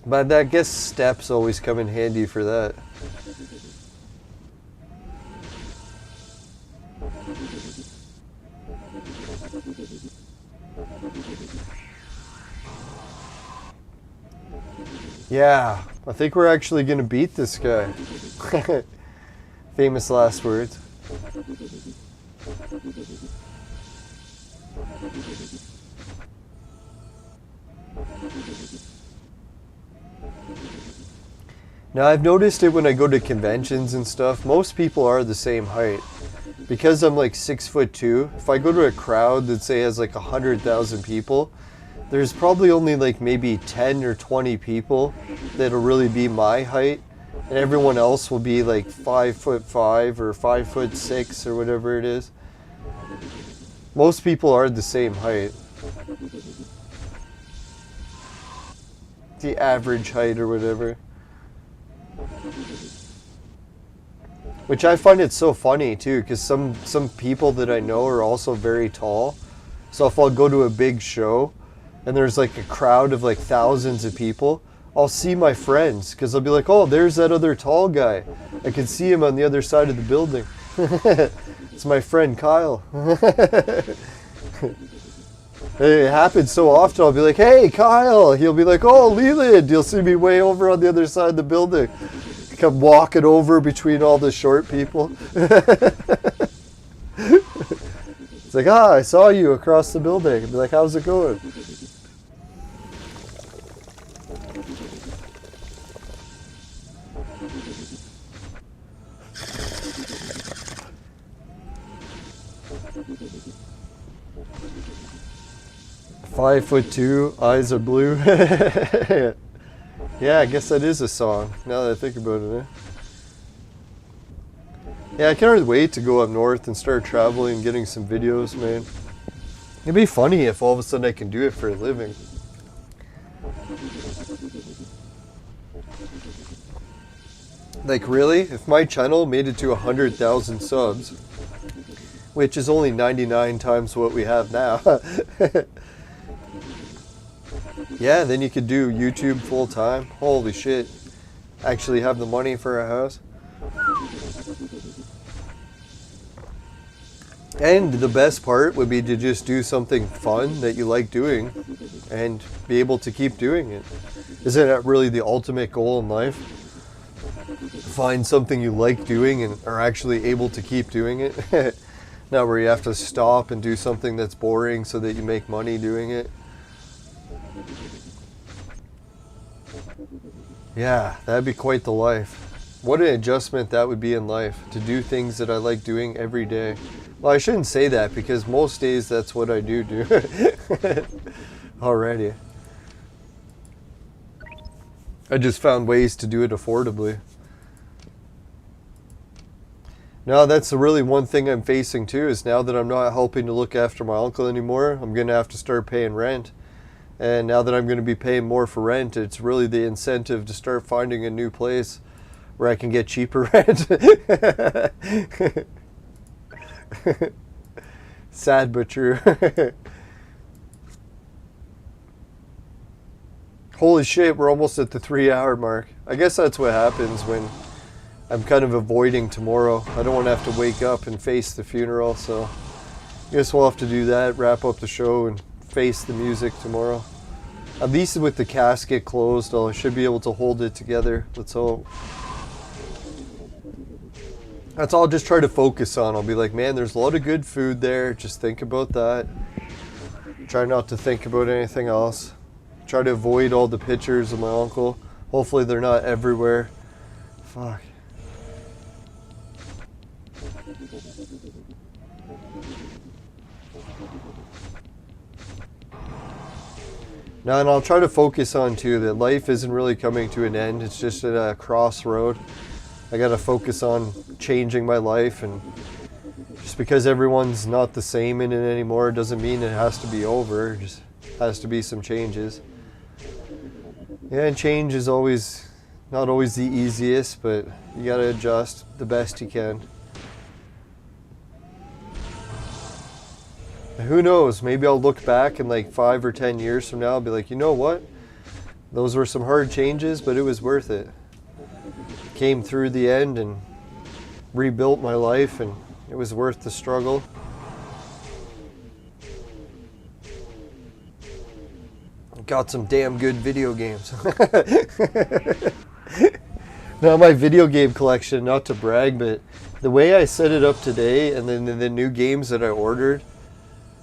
But I guess steps always come in handy for that. Yeah, I think we're actually going to beat this guy. Famous last words. Now I've noticed it when I go to conventions and stuff, most people are the same height. Because I'm like 6'2", if I go to a crowd that say has like 100,000 people, there's probably only like maybe 10 or 20 people that'll really be my height, and everyone else will be like 5'5" or 5'6" or whatever it is. Most people are the same height. The average height or whatever. Which I find it so funny too, because some people that I know are also very tall. So if I'll go to a big show and there's like a crowd of like thousands of people, I'll see my friends because I'll be like, oh, there's that other tall guy. I can see him on the other side of the building. It's my friend Kyle. It happens so often. I'll be like, hey, Kyle. He'll be like, oh, Leland. You'll see me way over on the other side of the building. Come walking over between all the short people. It's like, I saw you across the building. I'd be like, how's it going? "5'2", eyes are blue." Yeah, I guess that is a song, now that I think about it. Yeah, I can't wait to go up north and start traveling and getting some videos, man. It'd be funny if all of a sudden I can do it for a living. Like, really? If my channel made it to 100,000 subs, which is only 99 times what we have now, yeah, then you could do YouTube full time. Holy shit. Actually have the money for a house. And the best part would be to just do something fun that you like doing and be able to keep doing it. Isn't that really the ultimate goal in life? Find something you like doing and are actually able to keep doing it. Not where you have to stop and do something that's boring so that you make money doing it. Yeah, that'd be quite the life. What an adjustment that would be in life, to do things that I like doing every day. Well, I shouldn't say that because most days that's what I do already. I just found ways to do it affordably. Now that's the really one thing I'm facing too, is now that I'm not helping to look after my uncle anymore, I'm going to have to start paying rent. And now that I'm going to be paying more for rent, it's really the incentive to start finding a new place where I can get cheaper rent. Sad but true. Holy shit, we're almost at the 3-hour mark. I guess that's what happens when I'm kind of avoiding tomorrow. I don't want to have to wake up and face the funeral, so I guess we'll have to do that, wrap up the show and face the music tomorrow. At least with the casket closed, I should be able to hold it together. Let's hope. That's all I'll just try to focus on. I'll be like, man, there's a lot of good food there. Just think about that. Try not to think about anything else. Try to avoid all the pictures of my uncle. Hopefully they're not everywhere. Fuck. Now, and I'll try to focus on too that life isn't really coming to an end. It's just at a crossroad. I gotta focus on changing my life, and just because everyone's not the same in it anymore doesn't mean it has to be over. It just has to be some changes. Yeah, and change is always not always the easiest, but you gotta adjust the best you can. Who knows, maybe I'll look back in like 5 or 10 years from now and be like, you know what? Those were some hard changes, but it was worth it. Came through the end and rebuilt my life, and it was worth the struggle. Got some damn good video games. Now my video game collection, not to brag, but the way I set it up today and then the new games that I ordered,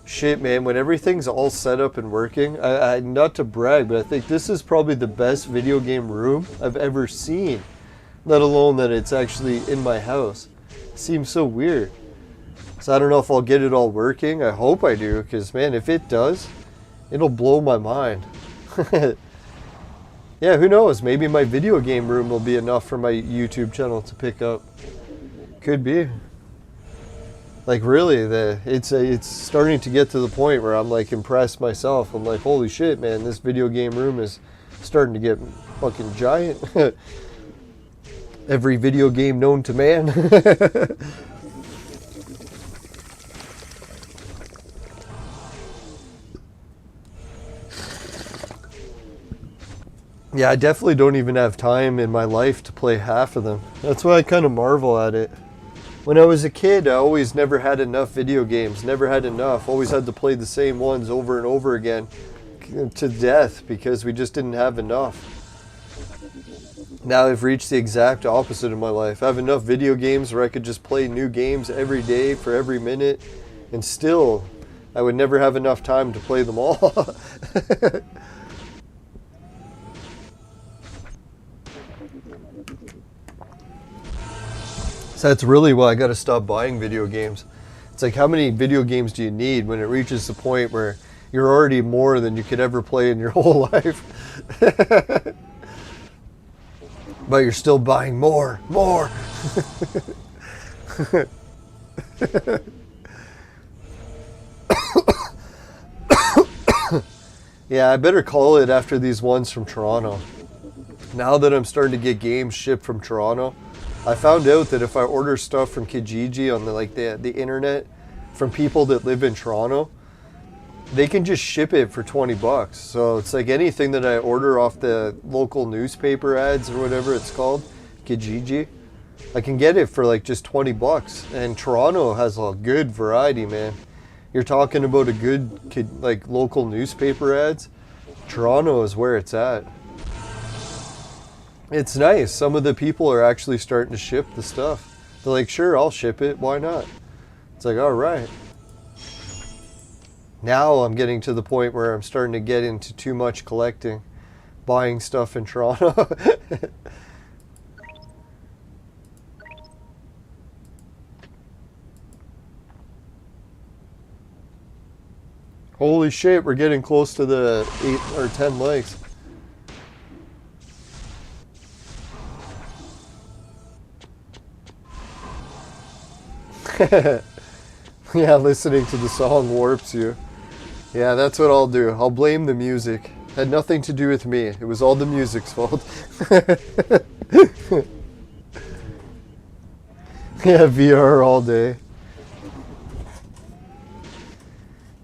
shit man, when everything's all set up and working, I not to brag, but I think this is probably the best video game room I've ever seen, let alone that it's actually in my house. It seems so weird. So I don't know if I'll get it all working. I hope I do, because man, if it does, it'll blow my mind. Yeah, who knows? Maybe my video game room will be enough for my YouTube channel to pick up. Could be. Like really, it's starting to get to the point where I'm like impressed myself. I'm like, holy shit, man, this video game room is starting to get fucking giant. Every video game known to man. Yeah, I definitely don't even have time in my life to play half of them. That's why I kind of marvel at it. When I was a kid, I always never had enough video games. Never had enough. Always had to play the same ones over and over again to death because we just didn't have enough. Now I've reached the exact opposite of my life. I have enough video games where I could just play new games every day for every minute, and still I would never have enough time to play them all. So that's really why I gotta stop buying video games. It's like, how many video games do you need when it reaches the point where you're already more than you could ever play in your whole life? But you're still buying more. Yeah, I better call it after these ones from Toronto. Now that I'm starting to get games shipped from Toronto, I found out that if I order stuff from Kijiji on the internet from people that live in Toronto, they can just ship it for 20 bucks. So it's like anything that I order off the local newspaper ads or whatever it's called, Kijiji, I can get it for like just 20 bucks. And Toronto has a good variety, man. You're talking about a good like local newspaper ads. Toronto is where it's at. It's nice. Some of the people are actually starting to ship the stuff. They're like, sure, I'll ship it. Why not? It's like, all right. Now I'm getting to the point where I'm starting to get into too much collecting, buying stuff in Toronto. Holy shit, we're getting close to the 8 or 10 likes. Yeah, listening to the song warps you. Yeah, that's what I'll do. I'll blame the music. Had nothing to do with me. It was all the music's fault. Yeah, VR all day.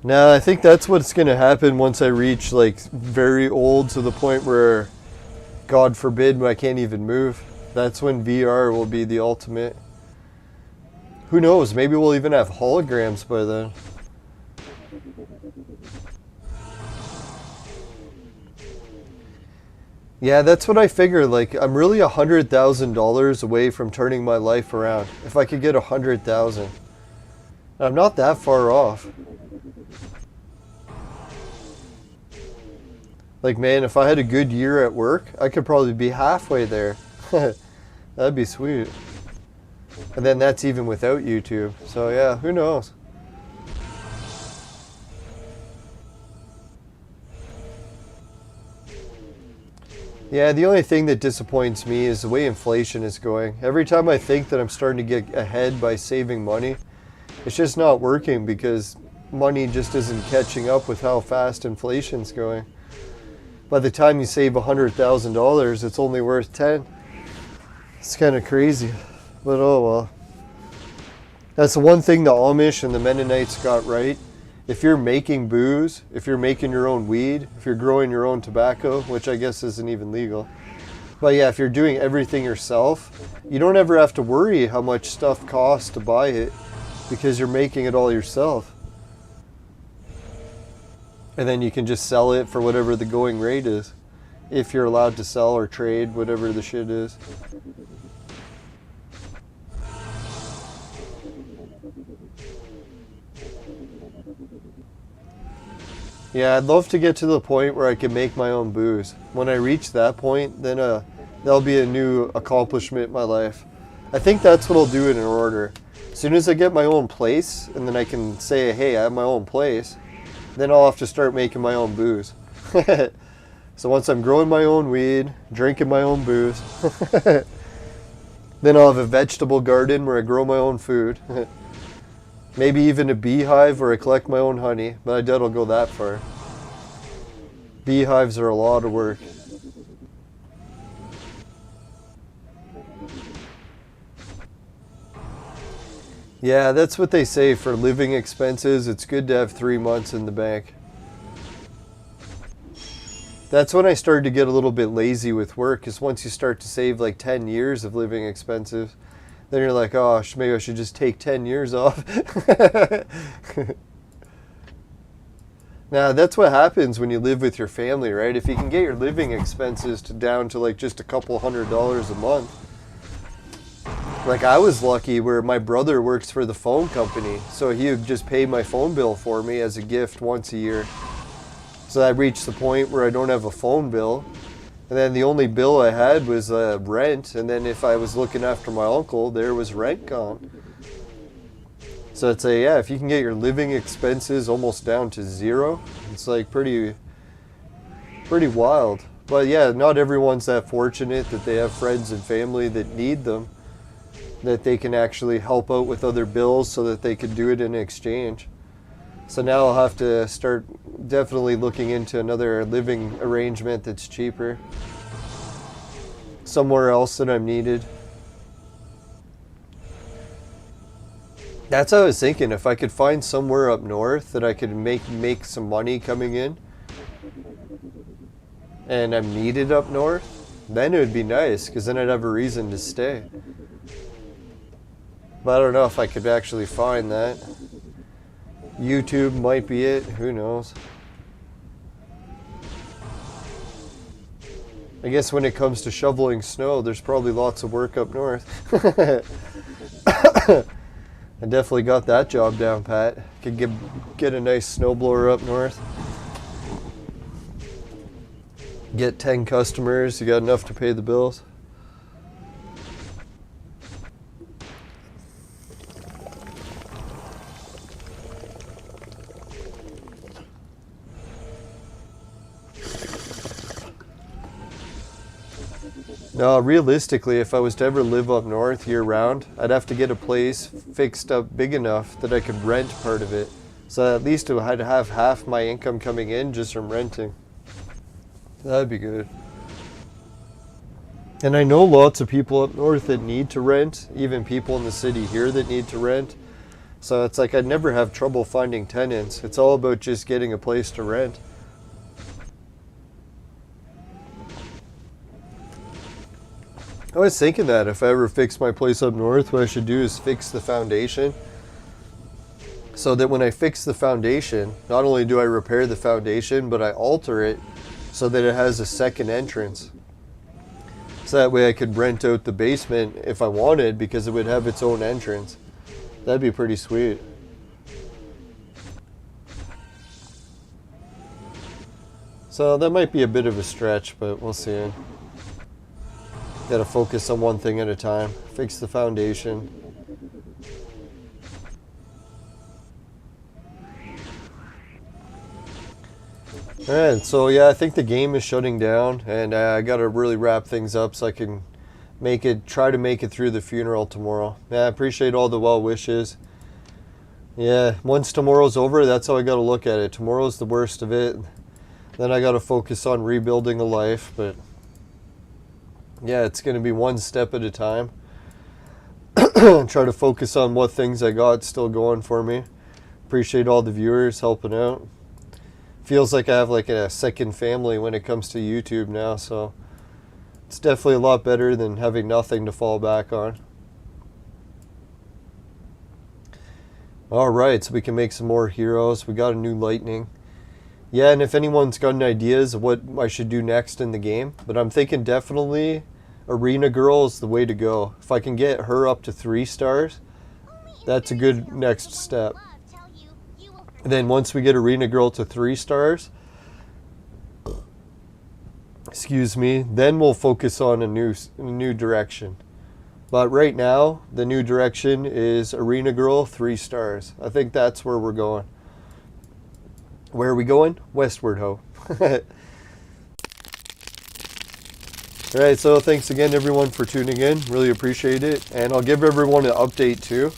Now, I think that's what's going to happen once I reach like very old to the point where, God forbid, I can't even move. That's when VR will be the ultimate. Who knows? Maybe we'll even have holograms by then. Yeah, that's what I figure. Like, I'm really $100,000 away from turning my life around. If I could get 100,000, I'm not that far off. Like, man, if I had a good year at work, I could probably be halfway there. That'd be sweet. And then that's even without YouTube. So yeah, who knows? Yeah, the only thing that disappoints me is the way inflation is going. Every time I think that I'm starting to get ahead by saving money, it's just not working because money just isn't catching up with how fast inflation's going. By the time you save $100,000, it's only worth 10. It's kind of crazy. But oh well. That's the one thing the Amish and the Mennonites got right. If you're making booze, if you're making your own weed, if you're growing your own tobacco, which I guess isn't even legal. But yeah, if you're doing everything yourself, you don't ever have to worry how much stuff costs to buy it because you're making it all yourself. And then you can just sell it for whatever the going rate is. if you're allowed to sell or trade, whatever the shit is. Yeah, I'd love to get to the point where I can make my own booze. When I reach that point, then that'll be a new accomplishment in my life. I think that's what I'll do in order. As soon as I get my own place, and then I can say, hey, I have my own place, then I'll have to start making my own booze. So once I'm growing my own weed, drinking my own booze, then I'll have a vegetable garden where I grow my own food. Maybe even a beehive where I collect my own honey, but I doubt I'll go that far. Beehives are a lot of work. Yeah, that's what they say for living expenses. It's good to have 3 months in the bank. That's when I started to get a little bit lazy with work, is once you start to save like 10 years of living expenses, then you're like, oh, maybe I should just take 10 years off. Now, that's what happens when you live with your family, right? If you can get your living expenses down to like just a couple $100s a month. Like I was lucky where my brother works for the phone company, so he would just pay my phone bill for me as a gift once a year. So I reached the point where I don't have a phone bill. And then the only bill I had was rent. And then if I was looking after my uncle, there was rent gone. So I'd say, yeah, if you can get your living expenses almost down to zero, it's like pretty wild. But yeah, not everyone's that fortunate that they have friends and family that need them, that they can actually help out with other bills so that they could do it in exchange. So now I'll have to start definitely looking into another living arrangement that's cheaper. Somewhere else that I'm needed. That's what I was thinking. If I could find somewhere up north that I could make some money coming in, and I'm needed up north, then it would be nice, because then I'd have a reason to stay. But I don't know if I could actually find that. YouTube might be it, who knows. I guess when it comes to shoveling snow, there's probably lots of work up north. I definitely got that job down pat. Could get a nice snowblower up north. Get 10 customers, you got enough to pay the bills. No, realistically, if I was to ever live up north year round, I'd have to get a place fixed up big enough that I could rent part of it. So at least I'd have half my income coming in just from renting. That'd be good. And I know lots of people up north that need to rent, even people in the city here that need to rent. So it's like I'd never have trouble finding tenants. It's all about just getting a place to rent. I was thinking that if I ever fix my place up north, what I should do is fix the foundation. So that when I fix the foundation, not only do I repair the foundation, but I alter it so that it has a second entrance. So that way I could rent out the basement if I wanted, because it would have its own entrance. That'd be pretty sweet. So that might be a bit of a stretch, but we'll see. Got to focus on one thing at a time. Fix the foundation. Alright, so yeah, I think the game is shutting down, and I got to really wrap things up so I can try to make it through the funeral tomorrow. Yeah, I appreciate all the well wishes. Yeah, once tomorrow's over, that's how I got to look at it. Tomorrow's the worst of it. Then I got to focus on rebuilding a life, but yeah, it's going to be one step at a time. Try to focus on what things I got still going for me. Appreciate all the viewers helping out. Feels like I have like a second family when it comes to YouTube now, so it's definitely a lot better than having nothing to fall back on. Alright, so we can make some more heroes. We got a new lightning. Yeah, and if anyone's got any ideas of what I should do next in the game, but I'm thinking definitely Arena Girl is the way to go. If I can get her up to 3 stars, that's a good next step. And then once we get Arena Girl to 3 stars, excuse me, then we'll focus on a new direction. But right now, the new direction is Arena Girl 3 stars. I think that's where we're going. Where are we going? Westward ho. Alright, so thanks again everyone for tuning in. Really appreciate it. And I'll give everyone an update too.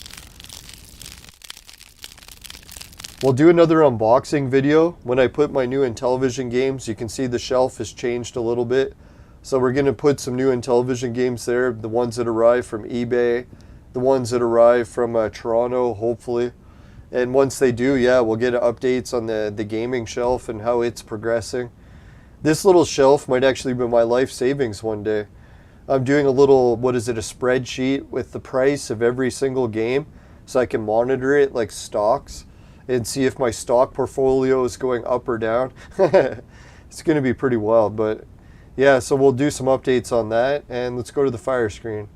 We'll do another unboxing video. When I put my new Intellivision games, you can see the shelf has changed a little bit. So we're going to put some new Intellivision games there. The ones that arrive from eBay. The ones that arrive from Toronto, hopefully. And once they do, yeah, we'll get updates on the gaming shelf and how it's progressing. This little shelf might actually be my life savings one day. I'm doing a little, what is it, a spreadsheet with the price of every single game so I can monitor it like stocks and see if my stock portfolio is going up or down. It's going to be pretty wild, but yeah, so we'll do some updates on that, and let's go to the fire screen.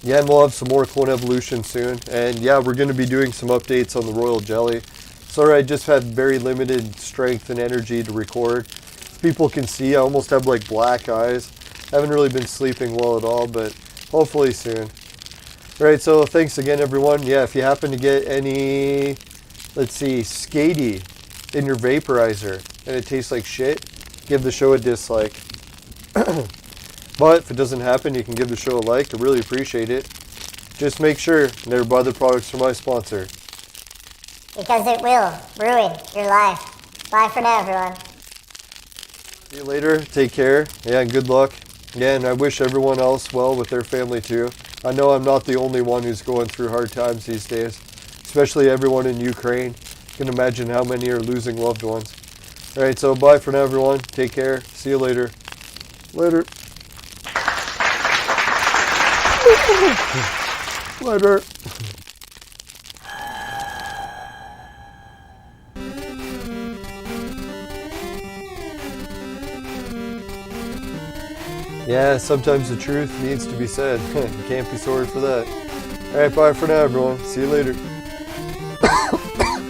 Yeah, and we'll have some more Clone Evolution soon, and yeah, we're going to be doing some updates on the Royal Jelly. Sorry, I just had very limited strength and energy to record. As people can see, I almost have like black eyes. I haven't really been sleeping well at all, but hopefully soon. Alright, so thanks again everyone. Yeah, if you happen to get any, let's see, Skadi in your vaporizer and it tastes like shit, give the show a dislike. But if it doesn't happen, you can give the show a like. I really appreciate it. Just make sure never buy the products from my sponsor. Because it will ruin your life. Bye for now, everyone. See you later. Take care. Yeah, and good luck. Yeah, and I wish everyone else well with their family too. I know I'm not the only one who's going through hard times these days, especially everyone in Ukraine. You can imagine how many are losing loved ones. Alright, so bye for now everyone. Take care. See you later. Later. Later. Yeah, sometimes the truth needs to be said. You can't be sorry for that. Alright, bye for now everyone. See you later.